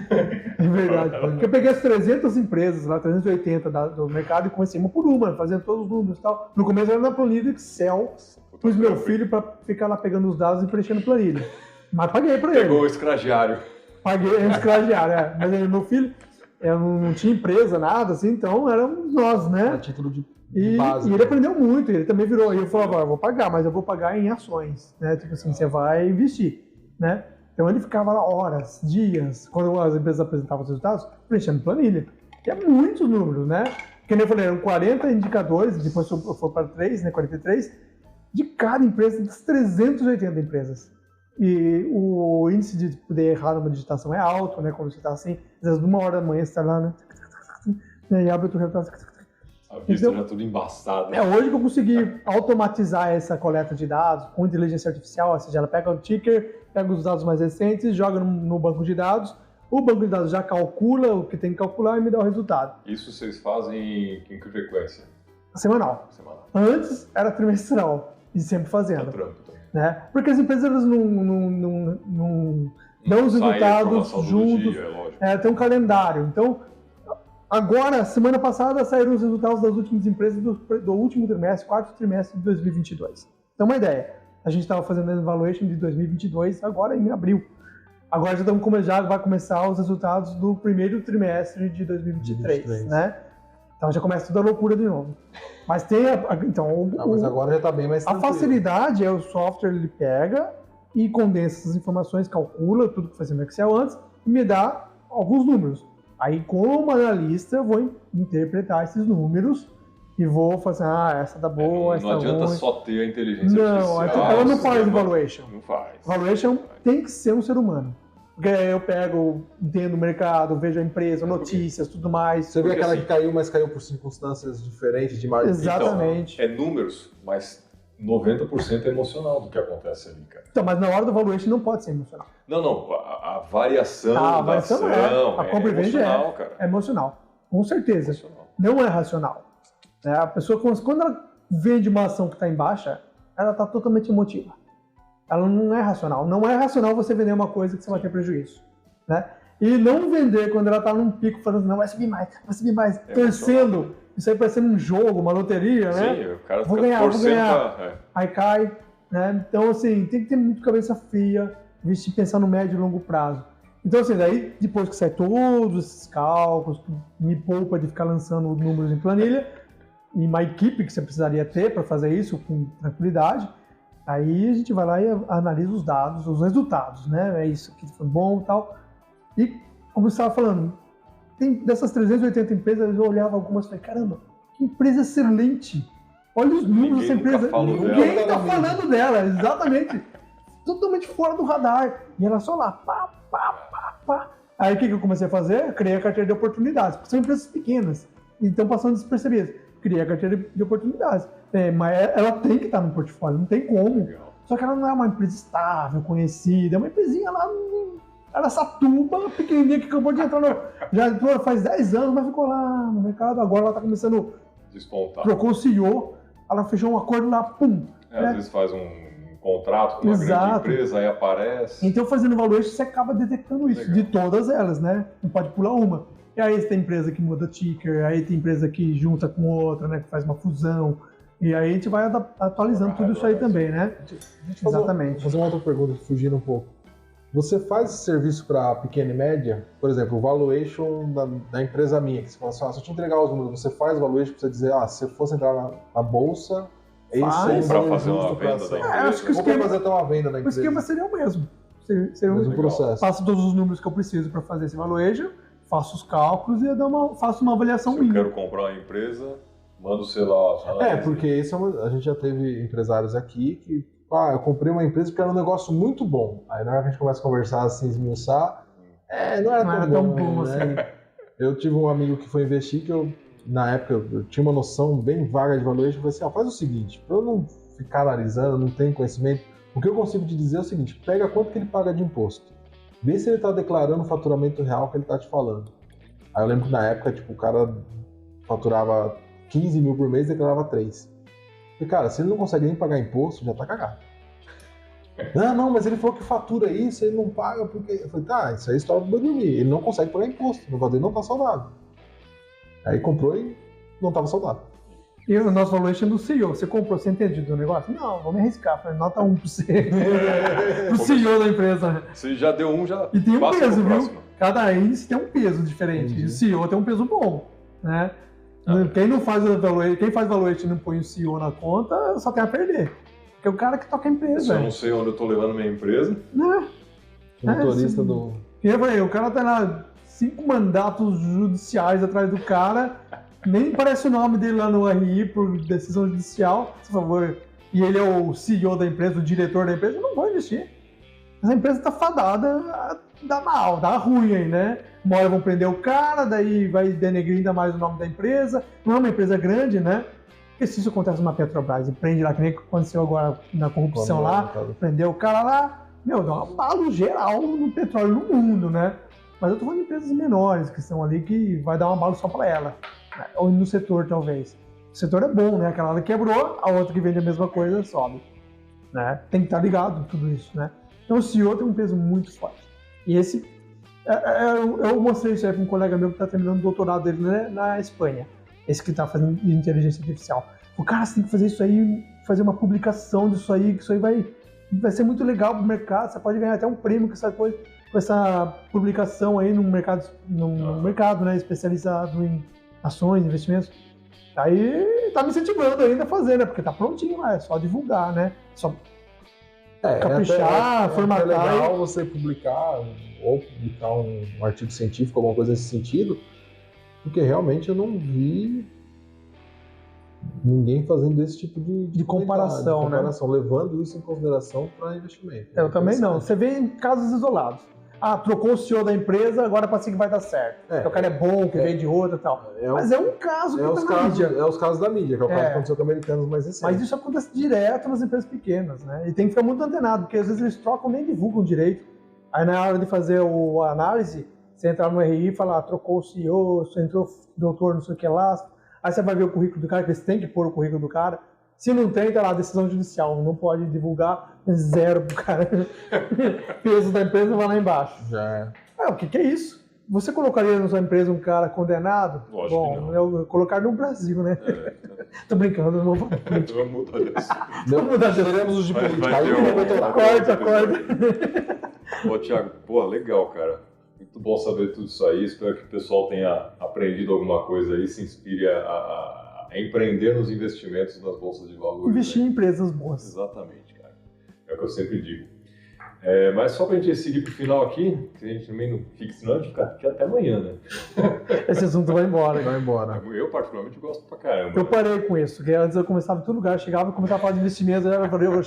É verdade. Porque eu peguei as 300 empresas, lá, 380 do mercado e comecei uma por uma, fazendo todos os números e tal. No começo era na planilha Excel, pus meu filho pra ficar lá pegando os dados e preenchendo planilha. Mas paguei pra ele. Pegou o escragiário. Paguei o escragiário, Mas aí, meu filho, eu não tinha empresa, nada assim, então éramos nós, né? A título de E base. ele aprendeu muito, ele também virou. E eu falava, eu vou pagar, mas eu vou pagar em ações, né? Tipo assim, você vai investir, né? Então ele ficava lá horas, dias, quando as empresas apresentavam os resultados, preenchendo planilha. Que é muitos números, né? Que nem eu falei, eram 40 indicadores, depois foi para 3, né? 43, de cada empresa, das 380 empresas. E o índice de poder errar numa digitação é alto, né? Quando você está assim, às vezes, 1h da manhã, você está lá, né? E abre o teu resultado. A vista já tudo embaçado. É hoje que eu consegui automatizar essa coleta de dados com inteligência artificial, ou seja, ela pega o ticker, pega os dados mais recentes, joga no banco de dados, o banco de dados já calcula o que tem que calcular e me dá o resultado. Isso vocês fazem em que frequência? Semanal. Antes era trimestral e sempre fazendo. Trampo também. Né? Porque as empresas elas não dão os resultados juntos, tem um calendário. Então, agora, semana passada, saíram os resultados das últimas empresas do último trimestre, quarto trimestre de 2022. Então, uma ideia. A gente estava fazendo a evaluation de 2022 agora em abril. Agora já vai começar os resultados do primeiro trimestre de 2023, né? Então já começa toda a loucura de novo. Mas tem mas agora já está bem mais tranquilo. A facilidade é o software, ele pega e condensa essas informações, calcula tudo que fazia no Excel antes e me dá alguns números. Aí, como analista, eu vou interpretar esses números e vou fazer, essa tá boa, essa tá ruim. Não adianta só ter a inteligência artificial. Ela não faz evaluation. Não faz. Evaluation tem que ser um ser humano. Porque eu pego, entendo o mercado, vejo a empresa, notícias, tudo mais. Você vê aquela que caiu, mas caiu por circunstâncias diferentes de marketing. Exatamente. Então, é números, mas 90% é emocional do que acontece ali, cara. Então, mas na hora do valuation não pode ser emocional. Não, a variação da ação a compra e vende emocional, cara. É emocional, com certeza. Emocional. Não é racional. A pessoa, quando ela vende uma ação que está em baixa, ela está totalmente emotiva. Ela não é racional. Não é racional você vender uma coisa que você vai ter prejuízo, né? E não vender quando ela está num pico, falando, não, vai subir mais, torcendo. Isso aí parece um jogo, uma loteria, né? Sim, o cara vou fica ganhar. torcendo. Aí cai, né? Então, assim, tem que ter muito cabeça fria, pensar no médio e longo prazo. Então, assim, daí depois que sai todos esses cálculos, me poupa de ficar lançando números em planilha, e uma equipe que você precisaria ter para fazer isso com tranquilidade, aí a gente vai lá e analisa os dados, os resultados, né? É isso aqui foi bom e tal. E, como você estava falando, dessas 380 empresas, eu olhava algumas e falei, caramba, que empresa excelente! Olha os números dessa empresa. Ninguém está falando dela, exatamente. Totalmente fora do radar. E ela só lá, pá. Aí o que eu comecei a fazer? Eu criei a carteira de oportunidades, porque são empresas pequenas, então passando despercebidas. Criei a carteira de oportunidades. Mas ela tem que estar no portfólio, não tem como. Só que ela não é uma empresa estável, conhecida, é uma empresinha lá Araçatuba, pequenininha que acabou de entrar já faz 10 anos, mas ficou lá no mercado, agora ela está começando a despontar. Trocou o CEO, ela fechou um acordo lá, pum. Às vezes faz um contrato com uma grande empresa, aí aparece. Então, fazendo valuation, você acaba detectando isso, de todas elas, né? Não pode pular uma. E aí tem empresa que muda ticker, aí tem empresa que junta com outra, né? Que faz uma fusão. E aí a gente vai atualizando tudo isso aí também, né? Exatamente. Vou fazer uma outra pergunta, fugindo um pouco. Você faz serviço para pequena e média? Por exemplo, o valuation da empresa minha, que você fala assim, se eu te entregar os números, você faz valuation para você dizer, se você fosse entrar na bolsa, é isso para fazer uma venda da empresa. Acho que o esquema, fazer até uma venda da empresa. O esquema seria o mesmo. Seria o mesmo processo. Faço todos os números que eu preciso para fazer esse valuation, faço os cálculos e faço uma avaliação minha. Se eu quero comprar uma empresa, mando, sei lá... porque isso a gente já teve empresários aqui que eu comprei uma empresa porque era um negócio muito bom. Aí na hora que a gente começa a conversar assim, esmiuçar, não era tão bom, né? Assim. Eu tive um amigo que foi investir que na época eu tinha uma noção bem vaga de valuation, eu falei assim, faz o seguinte, para eu não ficar analisando, não tenho conhecimento, o que eu consigo te dizer é o seguinte, pega quanto que ele paga de imposto, vê se ele está declarando o faturamento real que ele está te falando. Aí eu lembro que na época, o cara faturava 15 mil por mês e declarava 3. E cara, se ele não consegue nem pagar imposto, já tá cagado. Não, mas ele falou que fatura isso, ele não paga porque... Eu falei, isso aí é história do boi dormir. Ele não consegue pagar imposto, o negócio dele não tá saudável. Aí comprou e não tava saudável. E o nosso valuation do CEO, você comprou, você entende do negócio? Não, vou me arriscar, falei, nota 1 pro CEO da empresa. Se já deu um, já e tem um passa peso, pro viu? Cada índice tem um peso diferente. E o CEO tem um peso bom, né? Quem não faz valuation, quem faz valuation e não põe o CEO na conta, só tem a perder. Porque é o cara que toca a empresa. Se eu não sei onde eu tô levando minha empresa. O motorista do... O cara tá lá, 5 mandatos judiciais atrás do cara, nem parece o nome dele lá no RI por decisão judicial, por favor. E ele é o CEO da empresa, o diretor da empresa, eu não vou investir. Essa empresa tá fadada a dar mal, dar ruim aí, né? Uma hora vão prender o cara, daí vai denegrir ainda mais o nome da empresa. Não é uma empresa grande, né? Porque se isso acontece numa Petrobras e prende lá, que nem aconteceu agora na corrupção lá, prendeu o cara lá, dá um abalo geral no petróleo no mundo, né? Mas eu tô falando de empresas menores que estão ali que vai dar um abalo só para ela. Ou no setor, talvez. O setor é bom, né? Aquela hora quebrou, a outra que vende a mesma coisa sobe. Né? Tem que estar ligado em tudo isso, né? Então o CEO tem um peso muito forte. E esse... Eu mostrei isso aí para um colega meu que está terminando o doutorado dele na Espanha. Esse que está fazendo inteligência artificial. O cara, você tem que fazer isso aí, fazer uma publicação disso aí, que isso aí vai ser muito legal para o mercado. Você pode ganhar até um prêmio com essa publicação aí num mercado, né, especializado em ações, investimentos. Aí tá me incentivando ainda a fazer, né? Porque tá prontinho lá, é só divulgar, né? Só caprichar, formatar. É legal você publicar um artigo científico, alguma coisa nesse sentido, porque realmente eu não vi ninguém fazendo esse tipo de comparação, né? Levando isso em consideração para investimento. Eu também não. Você vê em casos isolados. Trocou o CEO da empresa, agora parece que vai dar certo. O cara é bom, que vem de outra e tal. Mas é um caso que tá na mídia. É os casos da mídia, que é o caso que aconteceu com americanos mais recentes. Mas isso acontece direto nas empresas pequenas, né? E tem que ficar muito antenado, porque às vezes eles trocam nem divulgam direito. Aí na hora de fazer a análise, você entrar no RI e falar, trocou o CEO, você entrou doutor, não sei o que lá. Aí você vai ver o currículo do cara, que eles têm que pôr o currículo do cara. Se não tem, tá lá, decisão judicial, não pode divulgar, 0 pro cara. Peso da empresa vai lá embaixo. Já é. O que é isso? Você colocaria na sua empresa um cara condenado? Lógico que não. Eu colocar no Brasil, né? Tô brincando, não vou. Vamos mudar isso. Vamos mudar isso. Teremos os de política. Vai ter Corta. Ô, Thiago, legal, cara. Muito bom saber tudo isso aí. Espero que o pessoal tenha aprendido alguma coisa aí, se inspire a empreender nos investimentos nas bolsas de valores. Investir em empresas boas. Exatamente, cara. É o que eu sempre digo. Mas só pra gente seguir pro final aqui, que a gente também não fique, senão a gente fica aqui até amanhã, né? Esse assunto vai embora. Vai embora. Eu, particularmente, gosto pra caramba. Eu parei com isso, porque antes eu começava em todo lugar, chegava e começava a falar de investimentos,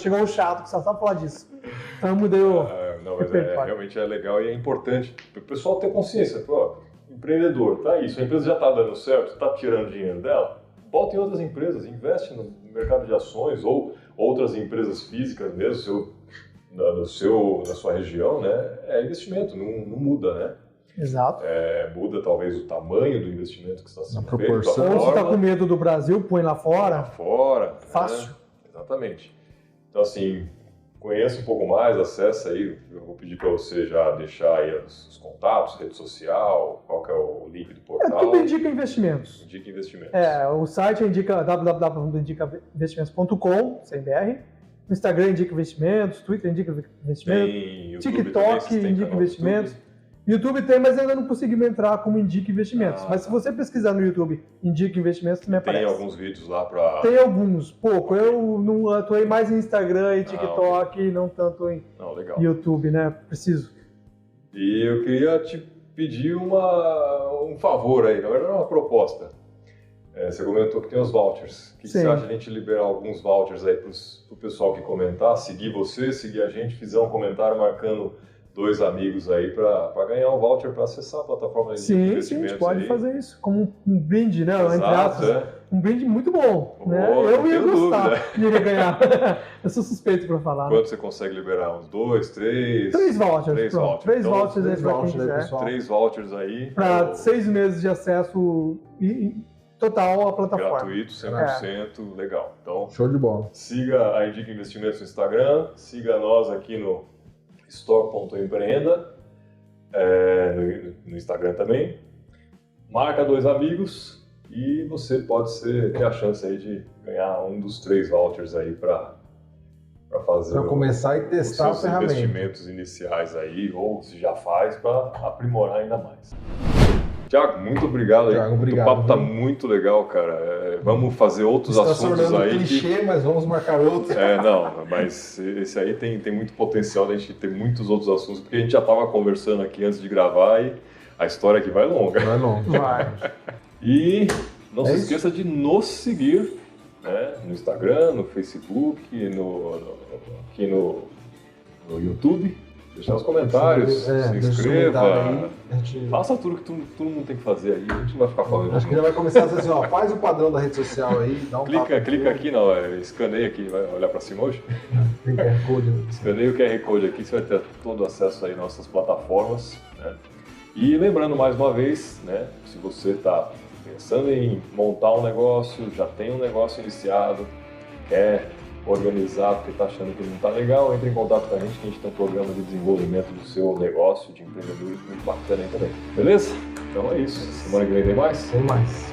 chegou o chato, que só sabe falar disso. Então eu mudei o... Não, mas realmente é legal e é importante o pessoal ter consciência. Pô, empreendedor, tá aí, sua empresa já tá dando certo, tá tirando dinheiro dela, bota em outras empresas, investe no mercado de ações ou outras empresas físicas mesmo, na sua região, né? É investimento, não muda, né? Exato. Muda talvez o tamanho do investimento que está sendo feito. Proporção. Ou se está com medo do Brasil, põe lá fora. Lá fora. Fácil. Né? Exatamente. Então, assim, conheça um pouco mais, acessa aí. Eu vou pedir para você já deixar aí os contatos, rede social, qual que é o link do portal. Tudo indica investimentos. Indica investimentos. O site indica www.indicainvestimentos.com, sem BR. O Instagram indica investimentos, Twitter indica investimentos, TikTok indica investimentos. YouTube tem, mas ainda não conseguimos entrar como indica investimentos. Mas se você pesquisar no YouTube indica investimentos, também aparece. Tem alguns vídeos lá para... Tem alguns, pouco. Eu não atuei mais em Instagram e TikTok, não tanto em YouTube, né? Preciso. E eu queria te pedir um favor aí, na verdade é uma proposta. Você comentou que tem os vouchers. O que você acha de a gente liberar alguns vouchers aí para o pessoal que comentar, seguir você, seguir a gente, fizer um comentário marcando 2 amigos aí para ganhar um voucher para acessar a plataforma de investimentos? Sim, a gente pode fazer isso como um brinde, né? Exato, um brinde muito bom, né? Eu ia gostar de ganhar. Eu sou suspeito para falar. Quanto você consegue liberar? Uns 2, 3? 3 vouchers, pronto. 3 vouchers aí para quem quiser. 3 vouchers aí. Para 6 meses de acesso total à plataforma. Gratuito, 100%, legal. Então, show de bola. Siga a Indica Investimentos no Instagram, siga nós aqui no store.empreenda, no Instagram também. Marca 2 amigos e você pode ter a chance aí de ganhar um dos 3 vouchers aí para fazer para começar e testar os a ferramenta. Investimentos iniciais aí, ou se já faz, para aprimorar ainda mais. Tiago, muito obrigado. Thiago, obrigado. O papo tá muito legal, cara. Vamos fazer outros assuntos aí. Clichê, mas vamos marcar outros. Não, mas esse aí tem muito potencial da gente ter muitos outros assuntos, porque a gente já estava conversando aqui antes de gravar e a história aqui vai longa. Vai longa. Vai. E não se esqueça de nos seguir, né, no Instagram, no Facebook, aqui no YouTube. Deixar os comentários, se inscreva, faça tudo que todo mundo tem que fazer aí, a gente não vai ficar falando. Acho que já vai começar assim, faz o padrão da rede social aí, dá um clica aqui, escaneia aqui, vai olhar para cima hoje. Tem QR Code. Escaneia o QR Code aqui, você vai ter todo o acesso aí às nossas plataformas, né? E lembrando mais uma vez, né, se você está pensando em montar um negócio, já tem um negócio iniciado, quer organizar porque está achando que não está legal, entre em contato com a gente que a gente tem um programa de desenvolvimento do seu negócio, de empreendedorismo muito bacana aí também. Beleza? Então é isso. Semana que vem tem mais? Tem mais.